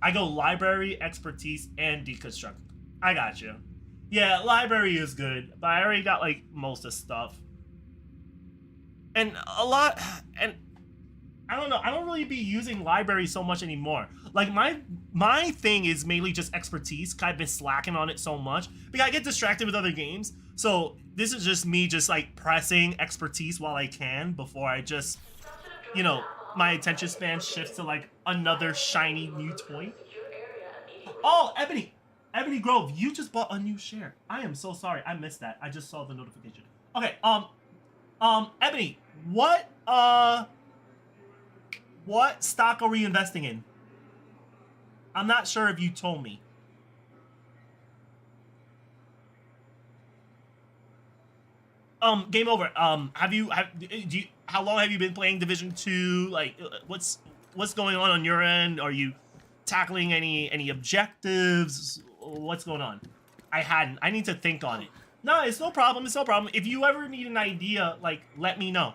I go library, expertise, and deconstruct. I got you. Yeah, library is good, but I already got like most of the stuff. And a lot, and I don't know, I don't really be using library so much anymore. Like my thing is mainly just expertise. I've been slacking on it so much because I get distracted with other games. So this is just me just like pressing expertise while I can before I just, you know, my attention span shifts to like another shiny new toy. Oh, Ebony Grove, you just bought a new share. I am so sorry, I missed that. I just saw the notification. Okay, Ebony, what stock are we investing in? I'm not sure if you told me. Game over. How long have you been playing Division 2? Like, what's going on your end? Are you tackling any objectives? What's going on? I need to think on it. No, it's no problem. It's no problem. If you ever need an idea, like, let me know.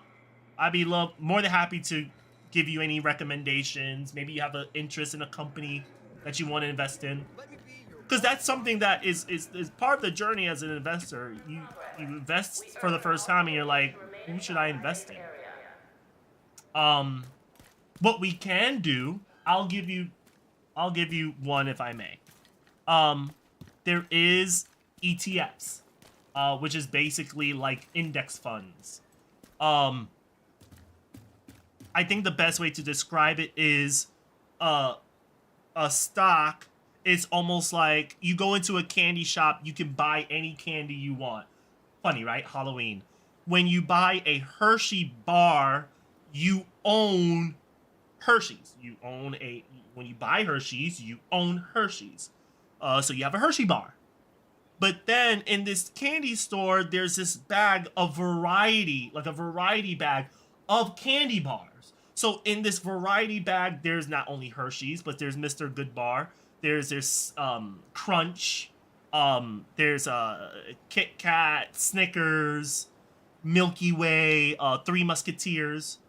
I'd be more than happy to give you any recommendations. Maybe you have an interest in a company that you want to invest in. Because that's something that is part of the journey as an investor. You invest for the first time and you're like, who should I invest in? What we can do, I'll give you one if I may. There is ETFs, which is basically like index funds. I think the best way to describe it is a stock. It's almost like you go into a candy shop, you can buy any candy you want. Funny, right? Halloween. When you buy a Hershey bar, you own Hershey's. When you buy Hershey's, you own Hershey's. So you have a Hershey bar. But then in this candy store, there's this bag of variety, like a variety bag of candy bars. So in this variety bag, there's not only Hershey's, but there's Mr. Goodbar. There's Crunch. There's Kit Kat, Snickers, Milky Way, Three Musketeers.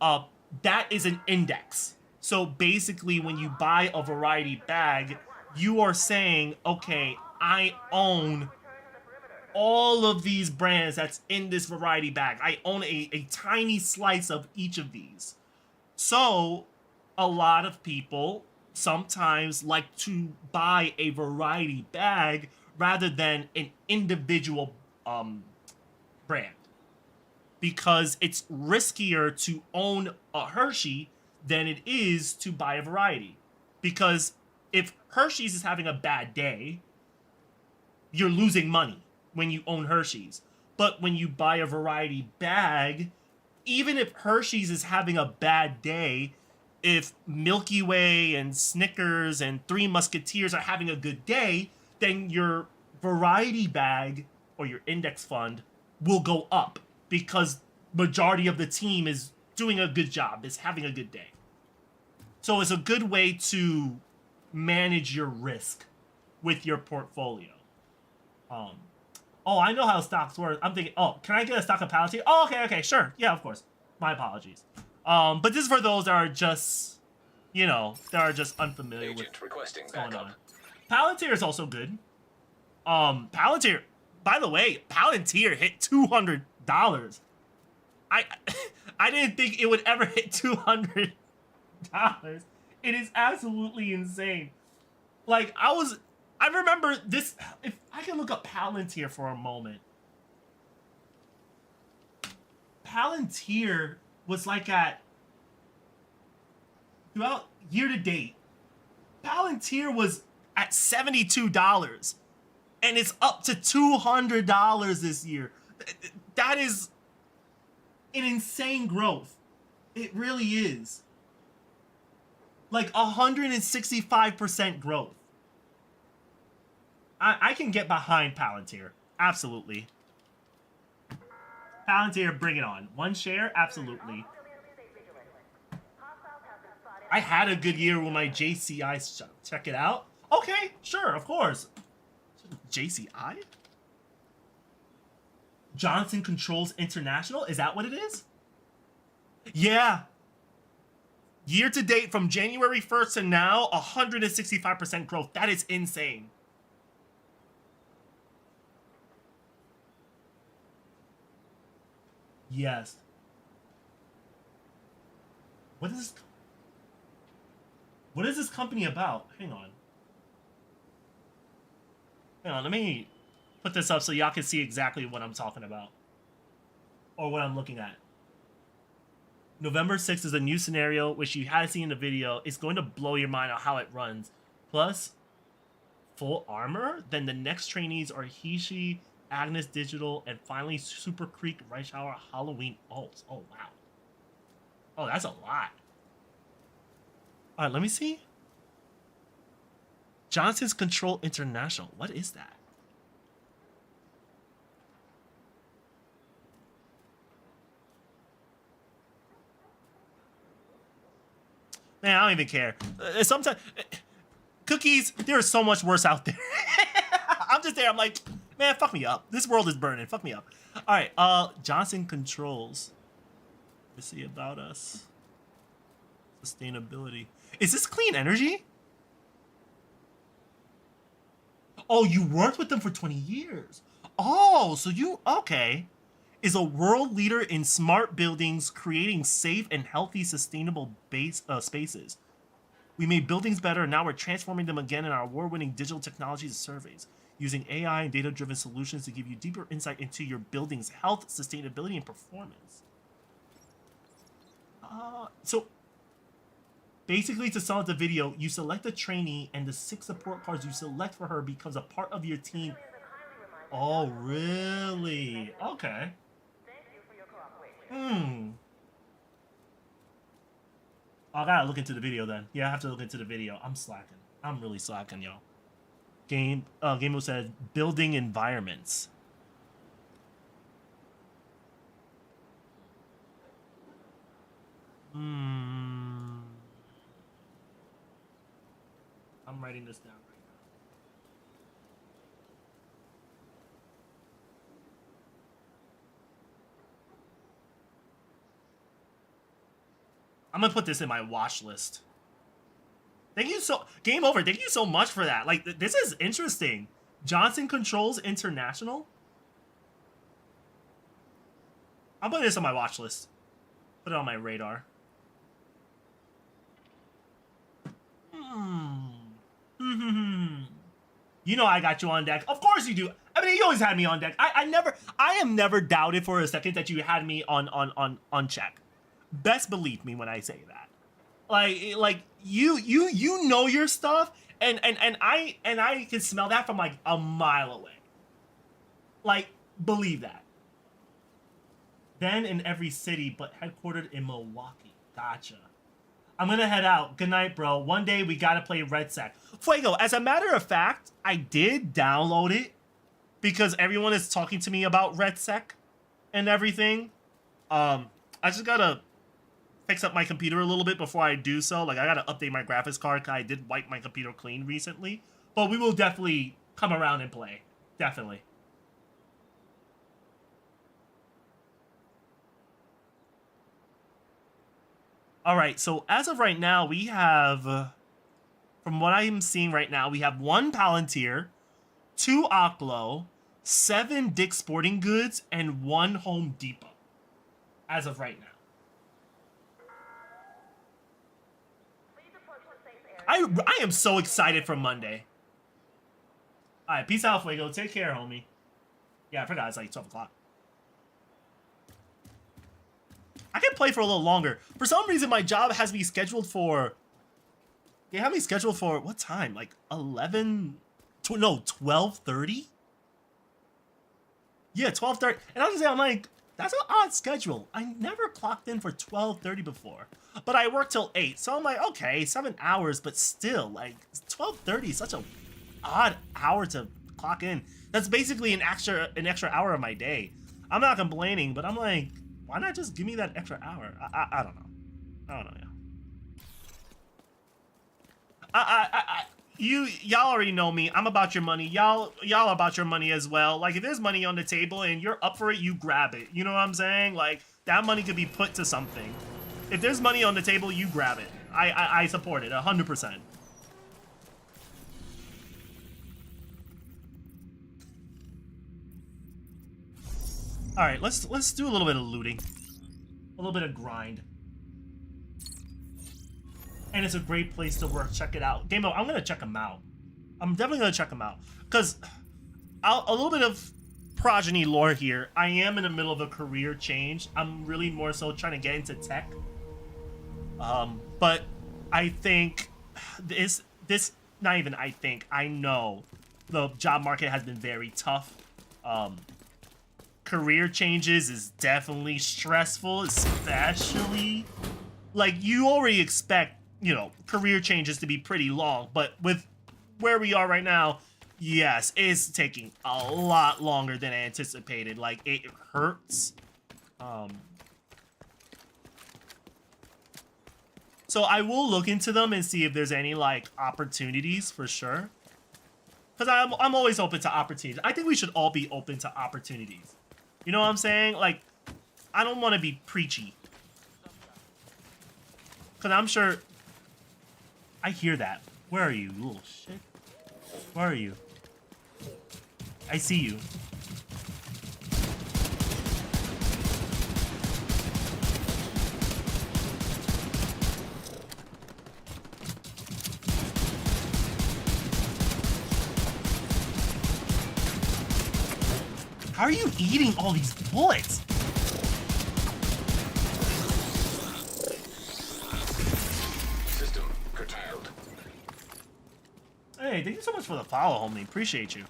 That is an index. So basically, when you buy a variety bag, you are saying, okay, I own all of these brands that's in this variety bag. I own a tiny slice of each of these. So a lot of people sometimes like to buy a variety bag rather than an individual brand, because it's riskier to own a Hershey than it is to buy a variety. Because if Hershey's is having a bad day, you're losing money when you own Hershey's. But when you buy a variety bag, even if Hershey's is having a bad day, if Milky Way and Snickers and Three Musketeers are having a good day, then your variety bag or your index fund will go up because majority of the team is doing a good job, is having a good day. So it's a good way to manage your risk with your portfolio. Oh, I know how stocks work. I'm thinking, oh, can I get a stock of Palantir? Oh, okay, sure. Yeah, of course. My apologies. But this is for those that are just, unfamiliar with requesting what's going backup. on. Palantir is also good. Palantir, by the way, Palantir hit $200. I didn't think it would ever hit $200. It is absolutely insane. Like, I remember this. If I can look up Palantir for a moment. Palantir was like throughout year to date, Palantir was at $72 and it's up to $200 this year. That is an insane growth. It really is. Like 165% growth. I can get behind Palantir. Absolutely. Palantir, bring it on. One share? Absolutely. I had a good year with my JCI. Check it out. Okay, sure, of course. JCI? Johnson Controls International? Is that what it is? Yeah. Year to date from January 1st to now, 165% growth. That is insane. Yes. What is this company about? Hang on. Let me put this up so y'all can see exactly what I'm talking about. Or what I'm looking at. November 6th is a new scenario, which you had seen in the video. It's going to blow your mind on how it runs. Plus, full armor. Then the next trainees are Hishi, Agnes Digital, and finally Super Creek Reichauer Halloween alts. Oh, wow. Oh, that's a lot. All right, let me see. Johnson's Control International. What is that? Man, I don't even care. Sometimes, cookies, there's so much worse out there. I'm just there. I'm like, man, fuck me up. This world is burning. Fuck me up. All right, Johnson Controls. Let's see about us. Sustainability. Is this clean energy? Oh, you worked with them for 20 years. Oh, so you, okay. Is a world leader in smart buildings, creating safe and healthy, sustainable spaces. We made buildings better, and now we're transforming them again in our award-winning digital technologies and surveys, using AI and data-driven solutions to give you deeper insight into your building's health, sustainability, and performance. So, basically, to sum up the video, you select a trainee, and the 6 support cards you select for her becomes a part of your team. Oh, really? Okay. I gotta look into the video then. Yeah, I have to look into the video. I'm slacking. I'm really slacking, y'all. Gamebo said building environments. I'm writing this down right now. I'm gonna put this in my watch list. Thank you Game Over. Thank you so much for that. Like, this is interesting. Johnson Controls International. I'm putting this on my watch list. Put it on my radar. You know I got you on deck. Of course you do. I mean, you always had me on deck. I am never doubted for a second that you had me on check. Best believe me when I say that. Like you know your stuff, and I can smell that from like a mile away. Like, believe that. Then in every city, but headquartered in Milwaukee. Gotcha. I'm gonna head out. Good night, bro. One day we gotta play Red Sack. Fuego, as a matter of fact, I did download it because everyone is talking to me about Red Sack and everything. I just gotta fix up my computer a little bit before I do so. Like, I gotta update my graphics card because I did wipe my computer clean recently. But we will definitely come around and play. Definitely. All right, so as of right now, we have, from what I'm seeing right now, we have 1 Palantir, 2 Oklo, 7 Dick's Sporting Goods, and 1 Home Depot. As of right now. I am so excited for Monday. All right, peace out, Fuego. Take care, homie. Yeah, I forgot it's like 12 o'clock. I can play for a little longer. For some reason, my job has me scheduled for... They have me scheduled for, what time? Like 11... No, 12:30? Yeah, 12:30. And I was saying, I'm like, that's an odd schedule. I never clocked in for 12:30 before. But I work till 8. So I'm like, okay, 7 hours, but still, like, 12:30 is such a odd hour to clock in. That's basically an extra hour of my day. I'm not complaining, but I'm like, why not just give me that extra hour? I don't know. I don't know, yeah. y'all already know me. I'm about your money. Y'all about your money as well. Like, if there's money on the table and you're up for it, you grab it. You know what I'm saying? Like, that money could be put to something. If there's money on the table, you grab it. I support it 100%. All right, let's do a little bit of looting, a little bit of grind, and it's a great place to work. Check it out, Game Mode. I'm gonna check them out. I'm definitely gonna check them out because a little bit of progeny lore here. I am in the middle of a career change. I'm really more so trying to get into tech. But I think this not even I think, I know the job market has been very tough. Career changes is definitely stressful, especially like you already expect, you know, career changes to be pretty long, but with where we are right now, yes, it's taking a lot longer than anticipated. Like, it hurts. So I will look into them and see if there's any like opportunities for sure. Because I'm always open to opportunities. I think we should all be open to opportunities. You know what I'm saying? Like, I don't want to be preachy. Because I'm sure... I hear that. Where are you, little shit? Where are you? I see you. How are you eating all these bullets? System curtailed. Hey, thank you so much for the follow, homie. Appreciate you.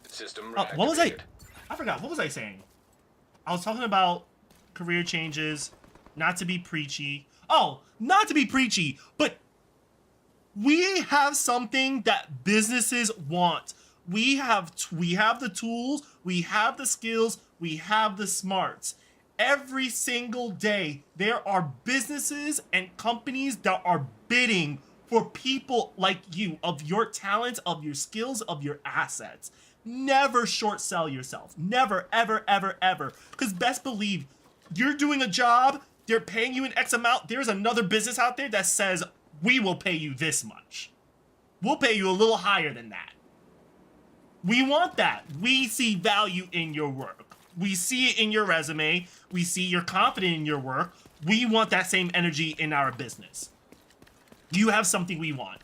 System What was I? reactivated. I forgot. What was I saying? I was talking about career changes, not to be preachy. Oh, not to be preachy, but we have something that businesses want. We have the tools, we have the skills, we have the smarts. Every single day, there are businesses and companies that are bidding for people like you, of your talents, of your skills, of your assets. Never short sell yourself. Never, ever, ever, ever. Because best believe, you're doing a job, they're paying you an X amount, there's another business out there that says, we will pay you this much. We'll pay you a little higher than that. We want that. We see value in your work. We see it in your resume. We see you're confident in your work. We want that same energy in our business. You have something we want.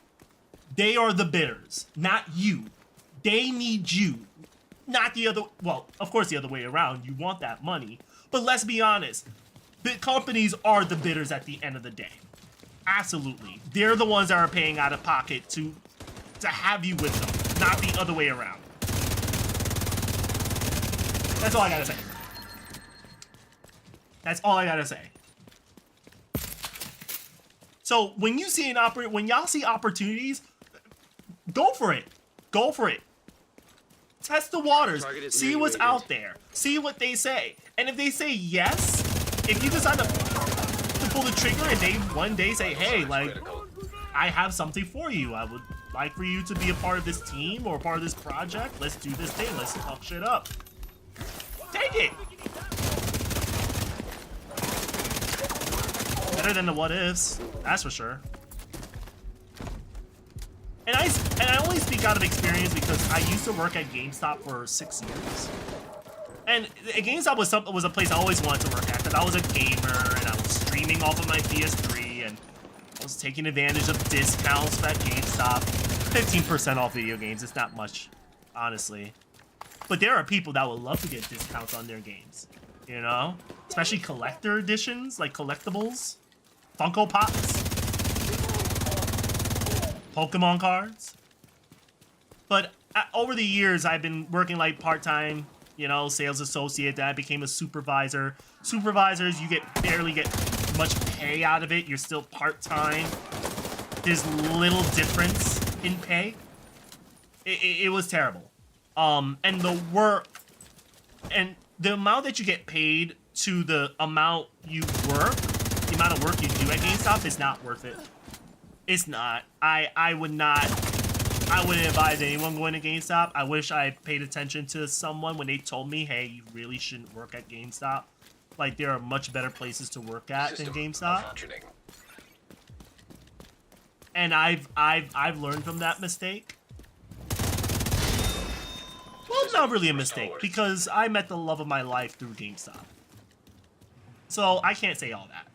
They are the bidders, not you. They need you, not the other. Well, of course, the other way around. You want that money. But let's be honest. Big companies are the bidders at the end of the day. Absolutely. They're the ones that are paying out of pocket to have you with them, not the other way around. That's all I gotta say. That's all I gotta say. So when you see when y'all see opportunities, go for it. Go for it. Test the waters. See what's out there. See what they say. And if they say yes, if you decide to pull the trigger and they one day say, hey, like, I have something for you. I would like for you to be a part of this team or a part of this project. Let's do this thing. Let's fuck shit up. Take it. Better than the what ifs, that's for sure. And I only speak out of experience because I used to work at GameStop for 6 years. And GameStop was a place I always wanted to work at because I was a gamer and I was streaming off of my PS3 and I was taking advantage of discounts at GameStop. 15% off video games, it's not much, honestly. But there are people that would love to get discounts on their games, you know? Especially collector editions, like collectibles, Funko Pops, Pokemon cards. But over the years, I've been working like part-time, you know, sales associate. Then I became a supervisor. Supervisors, you barely get much pay out of it. You're still part-time. There's little difference in pay. It was terrible. And the work and the amount that you get paid to the amount you work the amount of work you do at GameStop is not worth it. It's not. I wouldn't advise anyone going to GameStop. I wish I paid attention to someone when they told me, hey, you really shouldn't work at GameStop. Like, there are much better places to work at than GameStop. And I've learned from that mistake. Well, it's not really a mistake, because I met the love of my life through GameStop. So I can't say all that.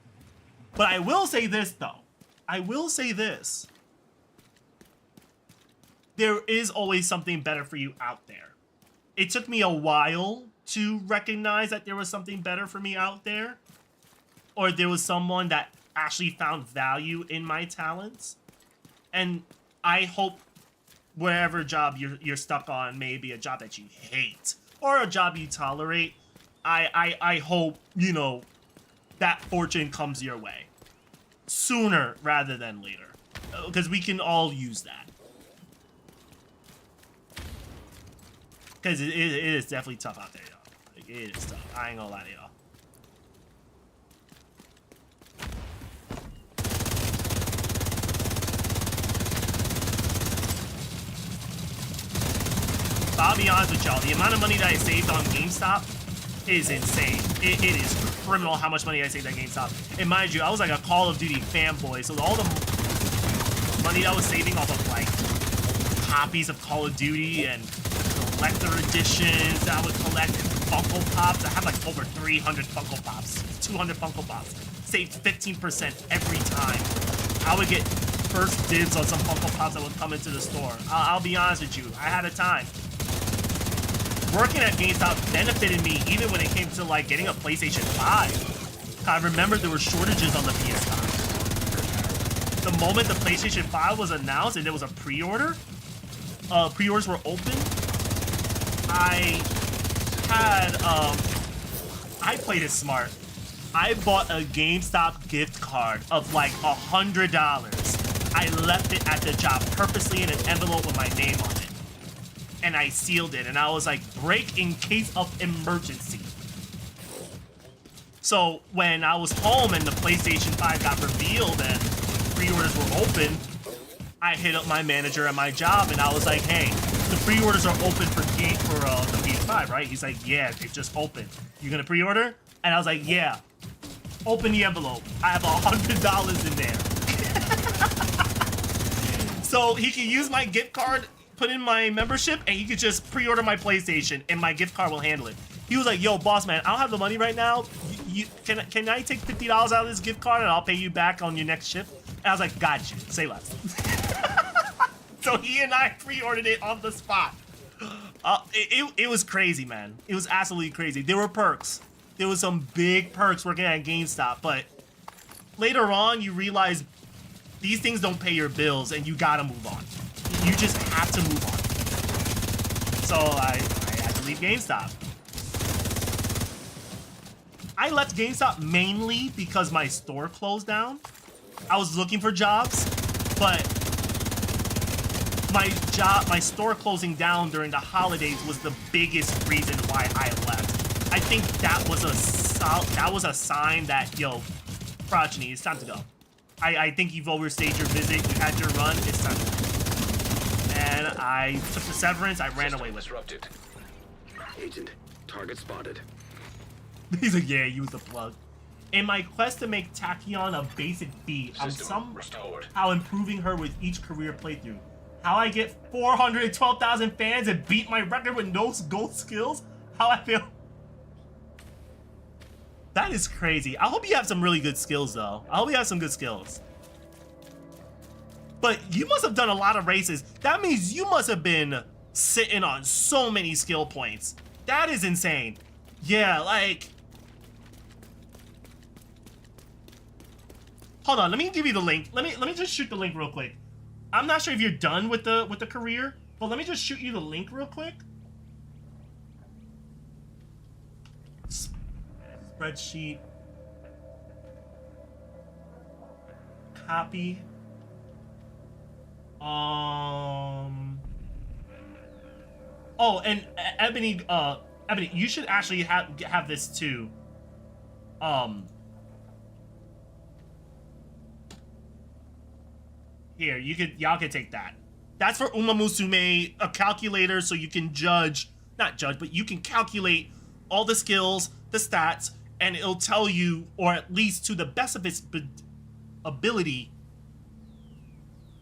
But I will say this, though. I will say this. There is always something better for you out there. It took me a while to recognize that there was something better for me out there. Or there was someone that actually found value in my talents. And I hope wherever job you're stuck on, maybe a job that you hate or a job you tolerate, I hope, you know, that fortune comes your way sooner rather than later, because we can all use that. Because it is definitely tough out there, y'all. Like, it is tough. I ain't gonna lie to y'all. I'll be honest with y'all, the amount of money that I saved on GameStop is insane. It is criminal how much money I saved at GameStop. And mind you, I was like a Call of Duty fanboy, so all the money that I was saving off of like copies of Call of Duty and collector editions that I would collect, Funko Pops. I had like over 300 Funko Pops, 200 Funko Pops. Saved 15% every time. I would get first dibs on some Funko Pops that would come into the store. I'll be honest with you, I had a time. Working at GameStop benefited me even when it came to like getting a PlayStation 5. I remember there were shortages on the PS5. The moment the PlayStation 5 was announced and there was a pre-order, pre-orders were open, I played it smart. I bought a GameStop gift card of like $100. I left it at the job purposely in an envelope with my name on it. And I sealed it, and I was like, break in case of emergency. So when I was home and the PlayStation 5 got revealed and pre-orders were open, I hit up my manager at my job and I was like, hey, the pre-orders are open for the PS5, right? He's like, yeah, they just opened. You gonna pre-order? And I was like, yeah. Open the envelope. I have $100 in there. So he can use my gift card, put in my membership, and he could just pre-order my PlayStation and my gift card will handle it. He was like, yo, boss man, I don't have the money right now. Can I take $50 out of this gift card and I'll pay you back on your next shift? And I was like, got you, say less. So he and I pre-ordered it on the spot. It was crazy, man. It was absolutely crazy. There were perks. There was some big perks working at GameStop, but later on you realize these things don't pay your bills and you gotta move on. You just have to move on. So I had to leave GameStop. I left GameStop mainly because my store closed down. I was looking for jobs, but my store closing down during the holidays was the biggest reason why I left. I think that was a sign that, yo, Progeny, it's time to go. I think you've overstayed your visit. You had your run. It's time to go. And I took the severance. I ran away with it. Agent, target spotted. He's like, yeah, use the plug. In my quest to make Tachyon a basic beat, I'm somehow improving her with each career playthrough. How I get 412,000 fans and beat my record with no gold skills? How I feel. That is crazy. I hope you have some really good skills, though. I hope you have some good skills. But you must have done a lot of races. That means you must have been sitting on so many skill points. That is insane. Yeah, like... Hold on, let me give you the link. Let me just shoot the link real quick. I'm not sure if you're done with the career, but let me just shoot you the link real quick. Spreadsheet. Copy. Oh, and Ebony, Ebony, you should actually have this too. You should actually have this too. Ebony, you should actually have this too. Here, y'all can take that. That's for Uma Musume, a calculator, so you can not judge, but you can calculate all the skills, the stats, and it'll tell you, or at least to the best of its ability,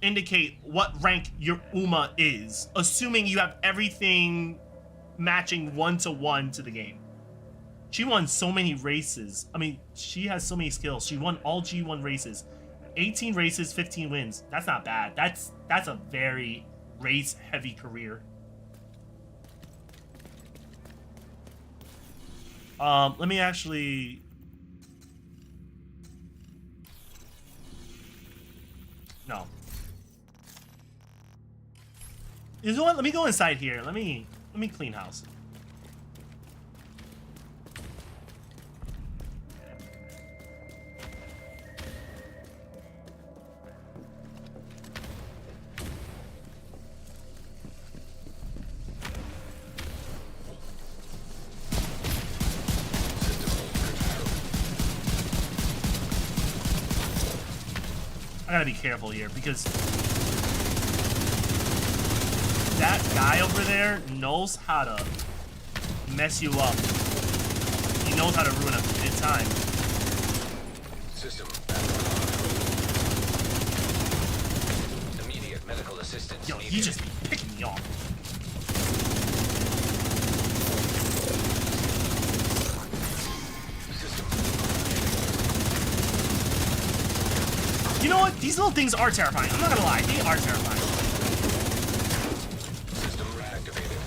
indicate what rank your Uma is, assuming you have everything matching 1-to-1 to the game. She won so many races. I mean, she has so many skills. She won all G1 races. 18 races, 15 wins. That's not bad. That's a very race-heavy career. Let me actually... No. You know what? Let me go inside here. Let me clean house. I gotta be careful here because that guy over there knows how to mess you up. He knows how to ruin a good time. System. Immediate medical assistance Yo, needed. he just picking me off. You know what? These little things are terrifying. I'm not gonna lie, they are terrifying. System reactivated.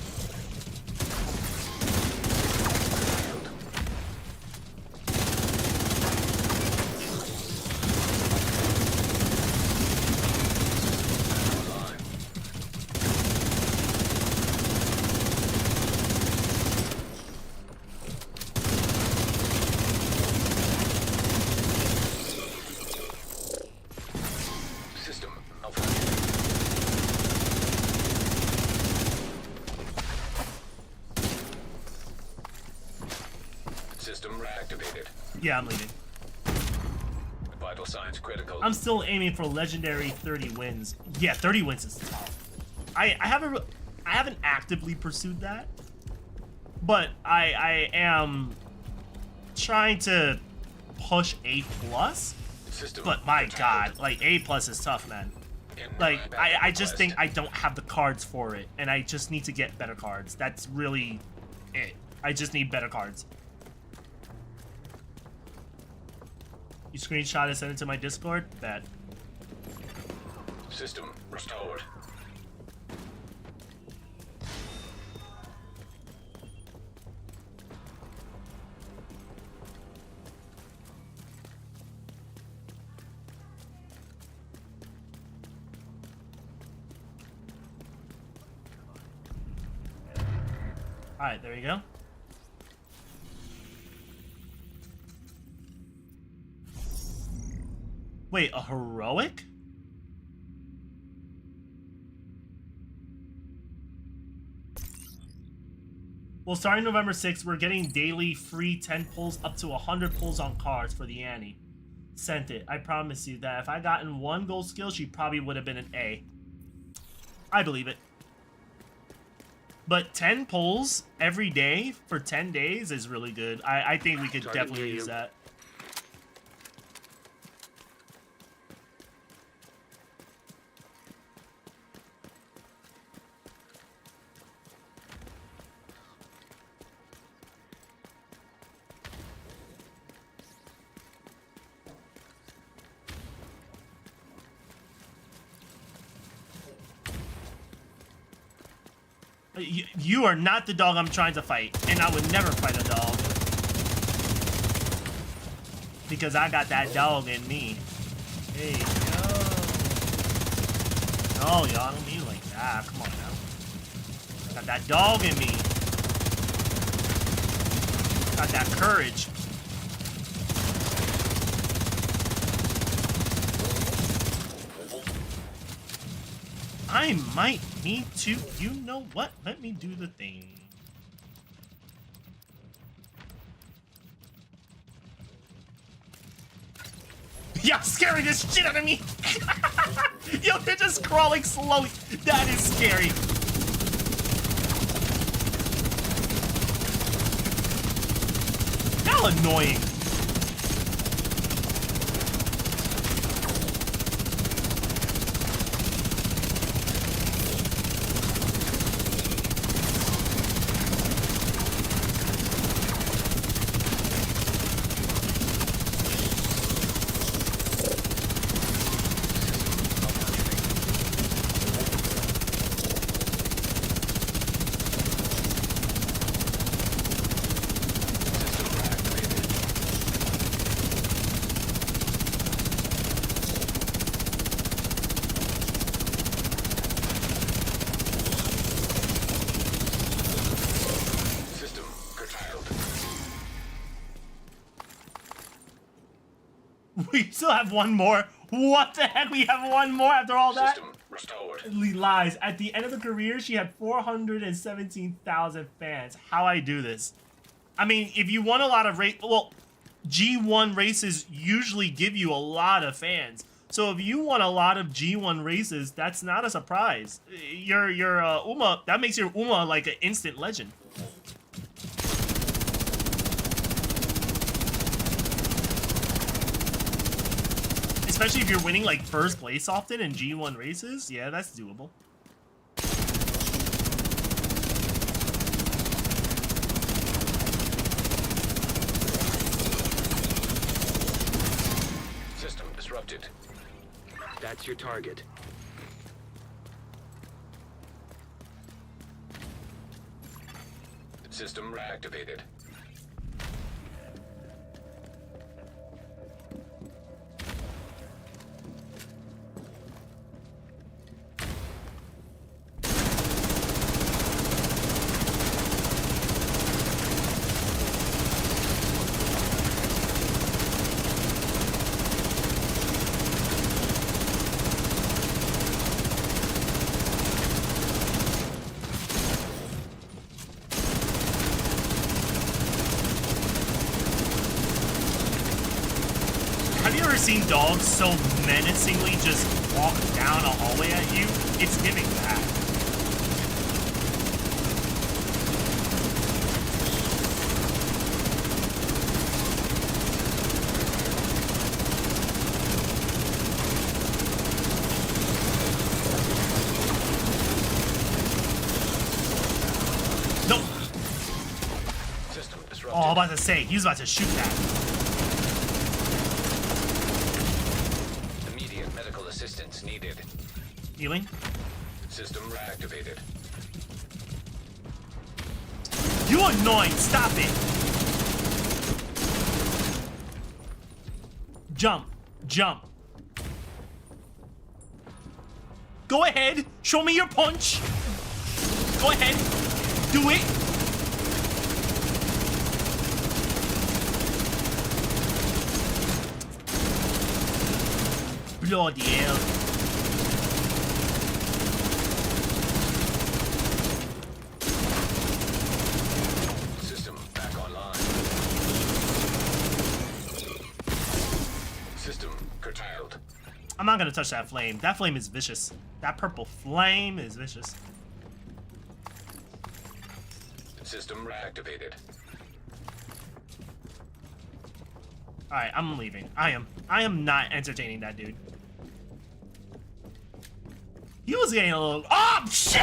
System malfunction. System reactivated. Yeah, I'm leaving. Vital signs critical. I'm still aiming for legendary 30 wins. Yeah, 30 wins is tough. I haven't actively pursued that, but I am trying to push A+. System But my retired. God, like A+ is tough, man. Like I just think I don't have the cards for it, and I just need to get better cards. That's really it. I just need better cards. You screenshot and send it to my Discord? Bet. System restored. Alright, there you go. Wait, a heroic? Well, starting November 6th, we're getting daily free 10 pulls up to 100 pulls on cards for the Annie. Sent it. I promise you that if I gotten one gold skill, she probably would have been an A. I believe it. But 10 pulls every day for 10 days is really good. I think we could Target definitely near use you. that. You are not the dog I'm trying to fight, and I would never fight a dog. Because I got that dog in me. Hey, yo. No, y'all don't mean it like that. Come on now. Got that dog in me. Got that courage. I might need to, you know what? Let me do the thing. Y'all scaring this shit out of me. Yo, they're just crawling slowly. That is scary. How annoying. We still have one more. What the heck? We have one more after all that? System restored. Lee lies. At the end of the career, she had 417,000 fans. How I do this? I mean, if you won a lot of well, G1 races usually give you a lot of fans. So if you won a lot of G1 races, that's not a surprise. Your Uma, that makes your Uma like an instant legend. Especially if you're winning like first place often in G1 races. Yeah, that's doable. System disrupted. That's your target. System reactivated. Have you ever seen dogs so menacingly just walk down a hallway at you? It's giving that. Nope. System disrupted. Oh, I'm about to say, he was about to shoot that. Immediate medical assistance needed. Healing. System reactivated. You annoying, stop it. Jump, jump. Go ahead, show me your punch. Go ahead, do it. Bloody hell. System back online. System curtailed. I'm not gonna touch that flame. That flame is vicious. That purple flame is vicious. System reactivated. Alright, I'm leaving. I am not entertaining that dude. He was getting a little. Oh shit!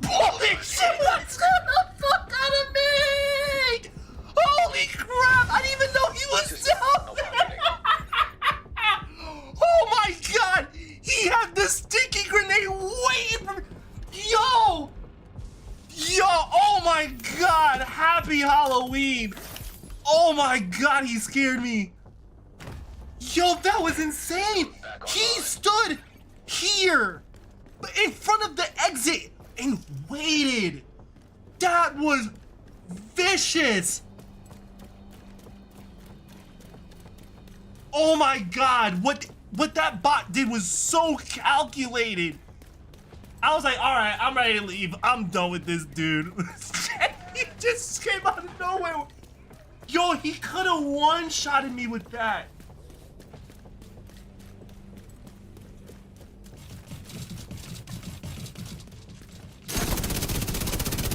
Holy shit! That scared the fuck out of me! Holy crap! I didn't even know he was down there! Oh my god! He had the sticky grenade waiting for me! Yo! Yo! Oh my god! Happy Halloween! Oh my god, he scared me! Yo, that was insane! He stood here! In front of the exit! And waited! That was vicious! Oh my god, what that bot did was so calculated! I was like, alright, I'm ready to leave. I'm done with this dude. He just came out of nowhere. Yo, he could have one-shotted me with that.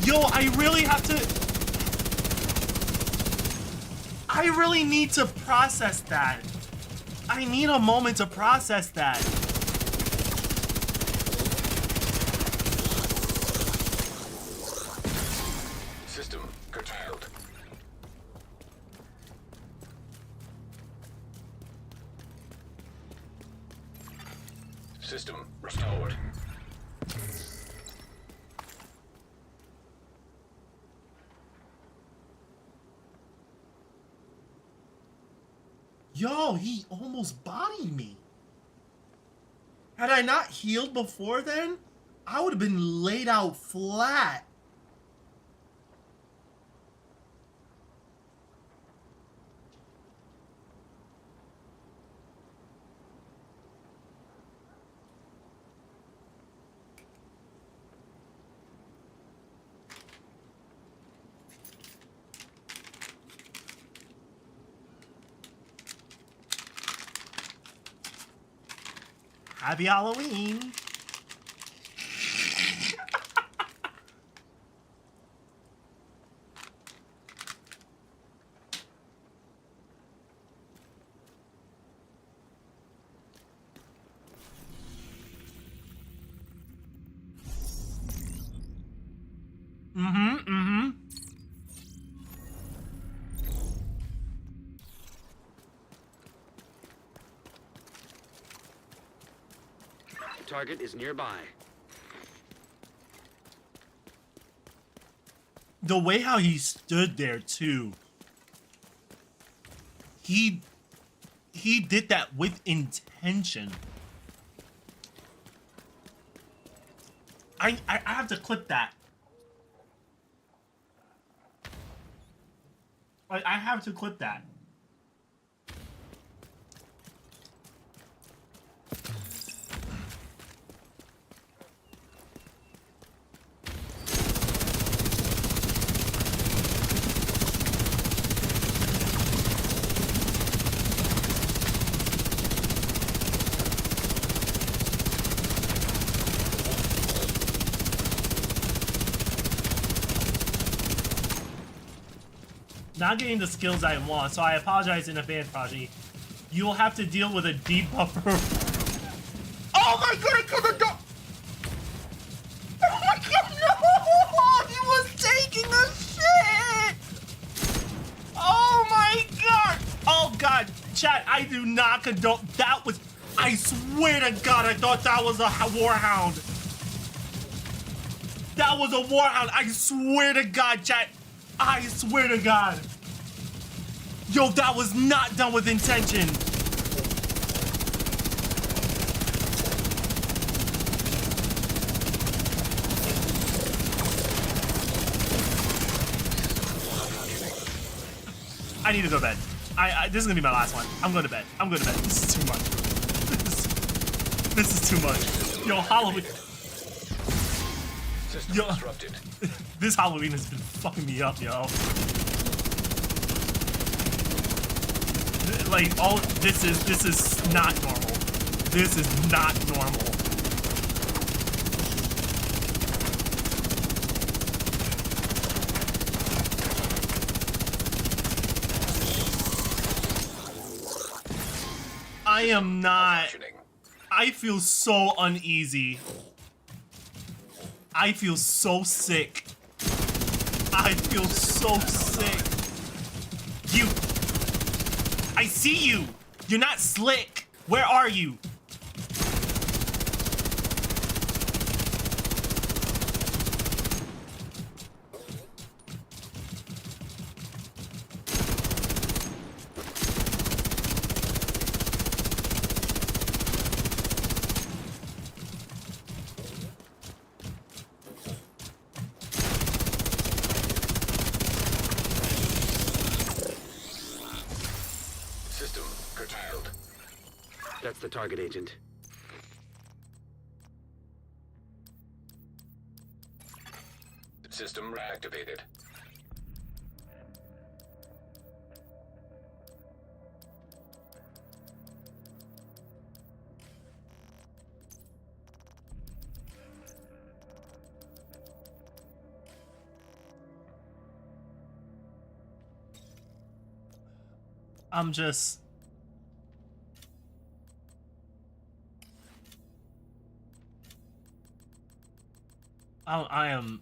Yo, I really have to... I really need to process that. I need a moment to process that. System curtailed. System restored. Yo, he almost bodied me. Had I not healed before then, I would have been laid out flat. Happy Halloween. Target is nearby. The way how he stood there too. He did that with intention. I have to clip that. I have to clip that. Not getting the skills I want, so I apologize in advance, Prodigy. You will have to deal with a debuffer. Oh my god, I could've done. Oh my god, no! He was taking a shit! Oh my god! Oh god, chat, I do not condone. That was. I swear to god, I thought that was a warhound. That was a warhound. I swear to god, chat. I swear to God. Yo, that was not done with intention. I need to go to bed. This is gonna be my last one. I'm going to bed. I'm going to bed. This is too much. This is too much. Yo, Halloween. System Yo. disrupted. This Halloween has been fucking me up, yo. Like, this is not normal. This is not normal. I am not. I feel so uneasy. I feel so sick. I feel so sick. You. I see you. You're not slick. Where are you? That's the target, Agent. System reactivated. I'm just... I am...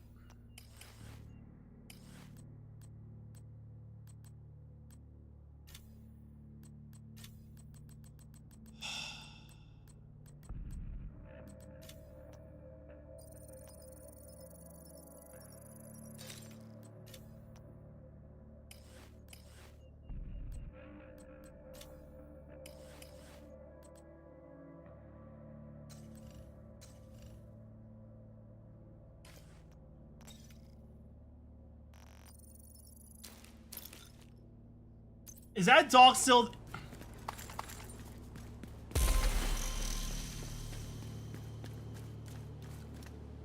Is that dog still...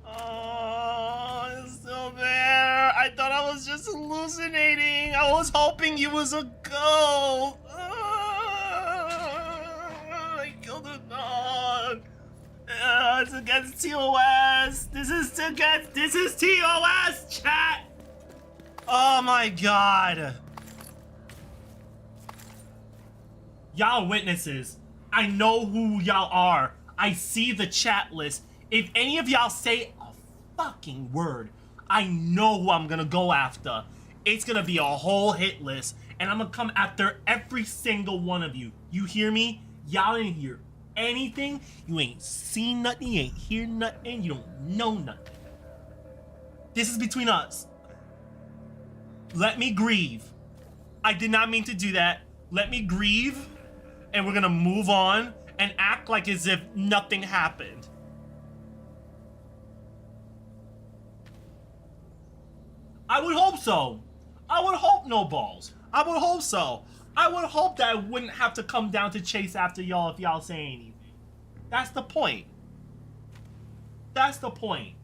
Oh, it's still there. I thought I was just hallucinating. I was hoping he was a ghost. I killed a dog. It's against TOS. This is TOS, chat. Oh my god. Y'all witnesses. I know who y'all are. I see the chat list. If any of y'all say a fucking word, I know who I'm gonna go after. It's gonna be a whole hit list, and I'm gonna come after every single one of you. You hear me? Y'all didn't hear anything. You ain't seen nothing. You ain't hear nothing. You don't know nothing. This is between us. Let me grieve. I did not mean to do that. Let me grieve. And we're gonna move on and act like as if nothing happened. I would hope so. I would hope no balls. I would hope so. I would hope that I wouldn't have to come down to chase after y'all if y'all say anything. That's the point. That's the point.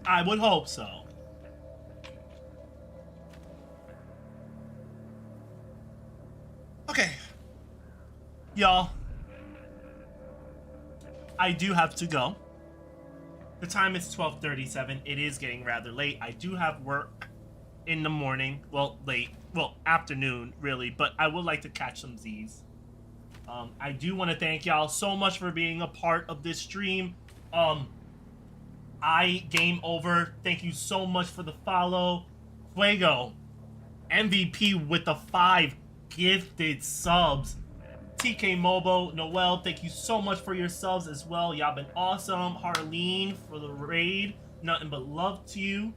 I would hope so. Okay, y'all, I do have to go. The time is 12:37. It is getting rather late. I do have work in the morning. Well, late. Well, afternoon, really. But I would like to catch some Z's. I do want to thank y'all so much for being a part of this stream. Game over. Thank you so much for the follow. Fuego, MVP with the 5 gifted subs. TK Mobo, Noel, thank you so much for your subs as well. Y'all been awesome. Harleen for the raid. Nothing but love to you.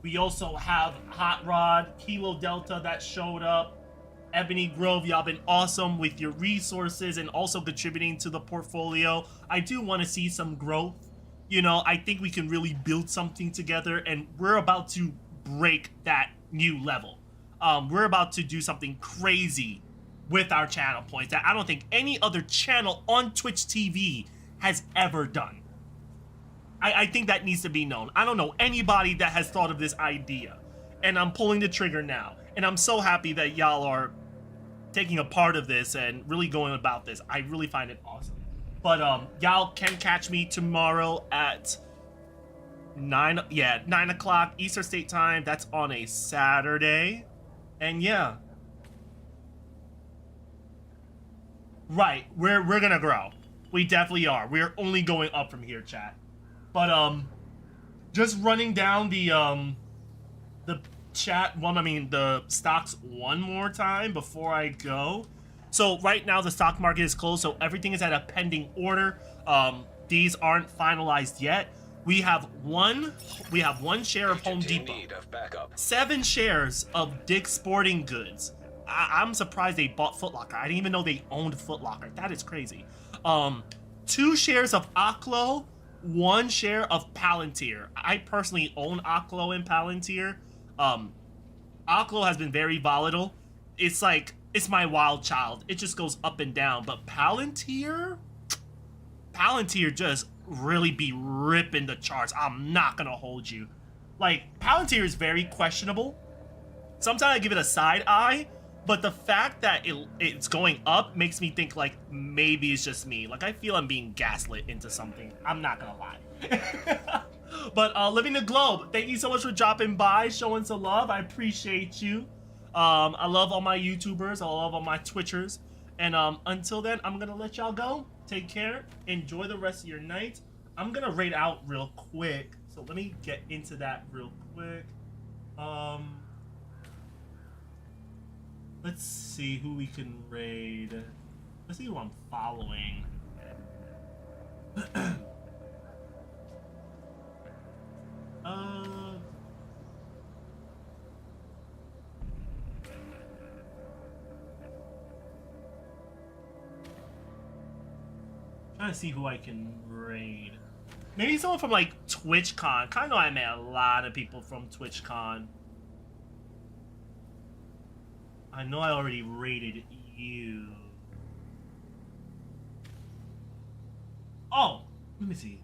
We also have Hot Rod, Kilo Delta that showed up. Ebony Grove, y'all been awesome with your resources and also contributing to the portfolio. I do want to see some growth. You know, I think we can really build something together, and we're about to break that new level. We're about to do something crazy with our channel points that I don't think any other channel on Twitch TV has ever done. I think that needs to be known. I don't know anybody that has thought of this idea, and I'm pulling the trigger now. And I'm so happy that y'all are taking a part of this and really going about this. I really find it awesome. But y'all can catch me tomorrow at 9 o'clock Eastern State Time. That's on a Saturday. And yeah. Right, we're gonna grow. We definitely are. We're only going up from here, chat. But just running down the the stocks one more time before I go. So right now the stock market is closed, so everything is at a pending order. These aren't finalized yet. We have one share of Home Depot, 7 shares of Dick's Sporting Goods. I'm surprised they bought Foot Locker. I didn't even know they owned Foot Locker. That is crazy. 2 shares of Oklo, 1 share of Palantir. I personally own Oklo and Palantir. Oklo has been very volatile. It's like, it's my wild child. It just goes up and down. But Palantir just really be ripping the charts. I'm not gonna hold you. Like, Palantir is very questionable. Sometimes I give it a side eye, but the fact that it's going up makes me think like maybe it's just me. Like, I feel I'm being gaslit into something. I'm not gonna lie. But Living the Globe, thank you so much for dropping by, showing some love. I appreciate you. I love all my YouTubers. I love all my Twitchers. And until then, I'm gonna let y'all go. Take care. Enjoy the rest of your night. I'm gonna raid out real quick. So let me get into that real quick. Let's see who we can raid. Let's see who I'm following. Trying to see who I can raid. Maybe someone from like TwitchCon. I know I met a lot of people from TwitchCon. I know I already raided you. Oh, let me see.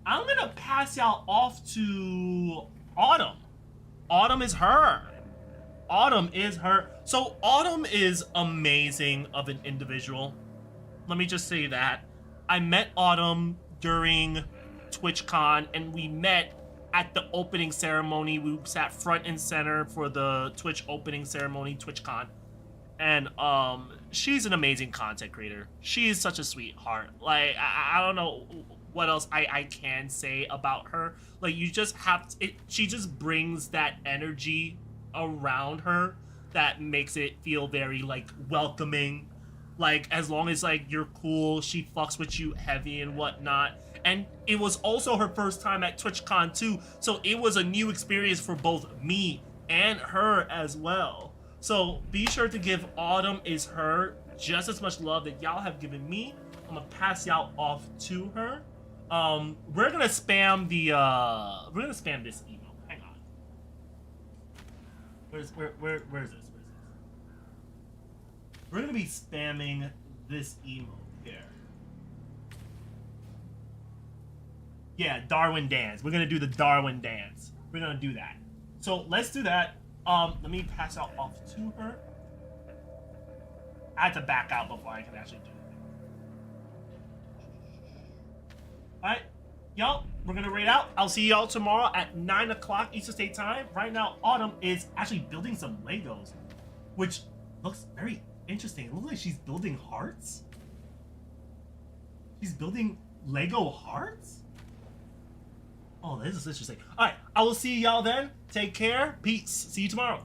I'm gonna pass y'all off to Autumn. Autumn is her. Autumn is her. So Autumn is amazing of an individual. Let me just say that. I met Autumn during TwitchCon, and we met at the opening ceremony. We sat front and center for the Twitch opening ceremony, TwitchCon. And she's an amazing content creator. She is such a sweetheart. Like, I don't know what else I can say about her. Like, you just have to, she just brings that energy around her that makes it feel very like welcoming. Like, as long as like you're cool, she fucks with you heavy and whatnot. And it was also her first time at TwitchCon too, so it was a new experience for both me and her as well. So be sure to give Autumn is her just as much love that y'all have given me. I'm gonna pass y'all off to her. We're gonna spam the this email. Hang on. Where's this? We're gonna be spamming this emo here. Yeah, Darwin dance. We're gonna do the Darwin dance. We're gonna do that. So let's do that. Let me pass out off to her. I had to back out before I could actually do it. Alright, y'all, we're gonna raid out. I'll see y'all tomorrow at 9 o'clock Eastern State Time. Right now, Autumn is actually building some Legos, which looks very interesting. It looks like she's building hearts. She's building Lego hearts? Oh, this is interesting. Alright, I will see y'all then. Take care. Peace. See you tomorrow.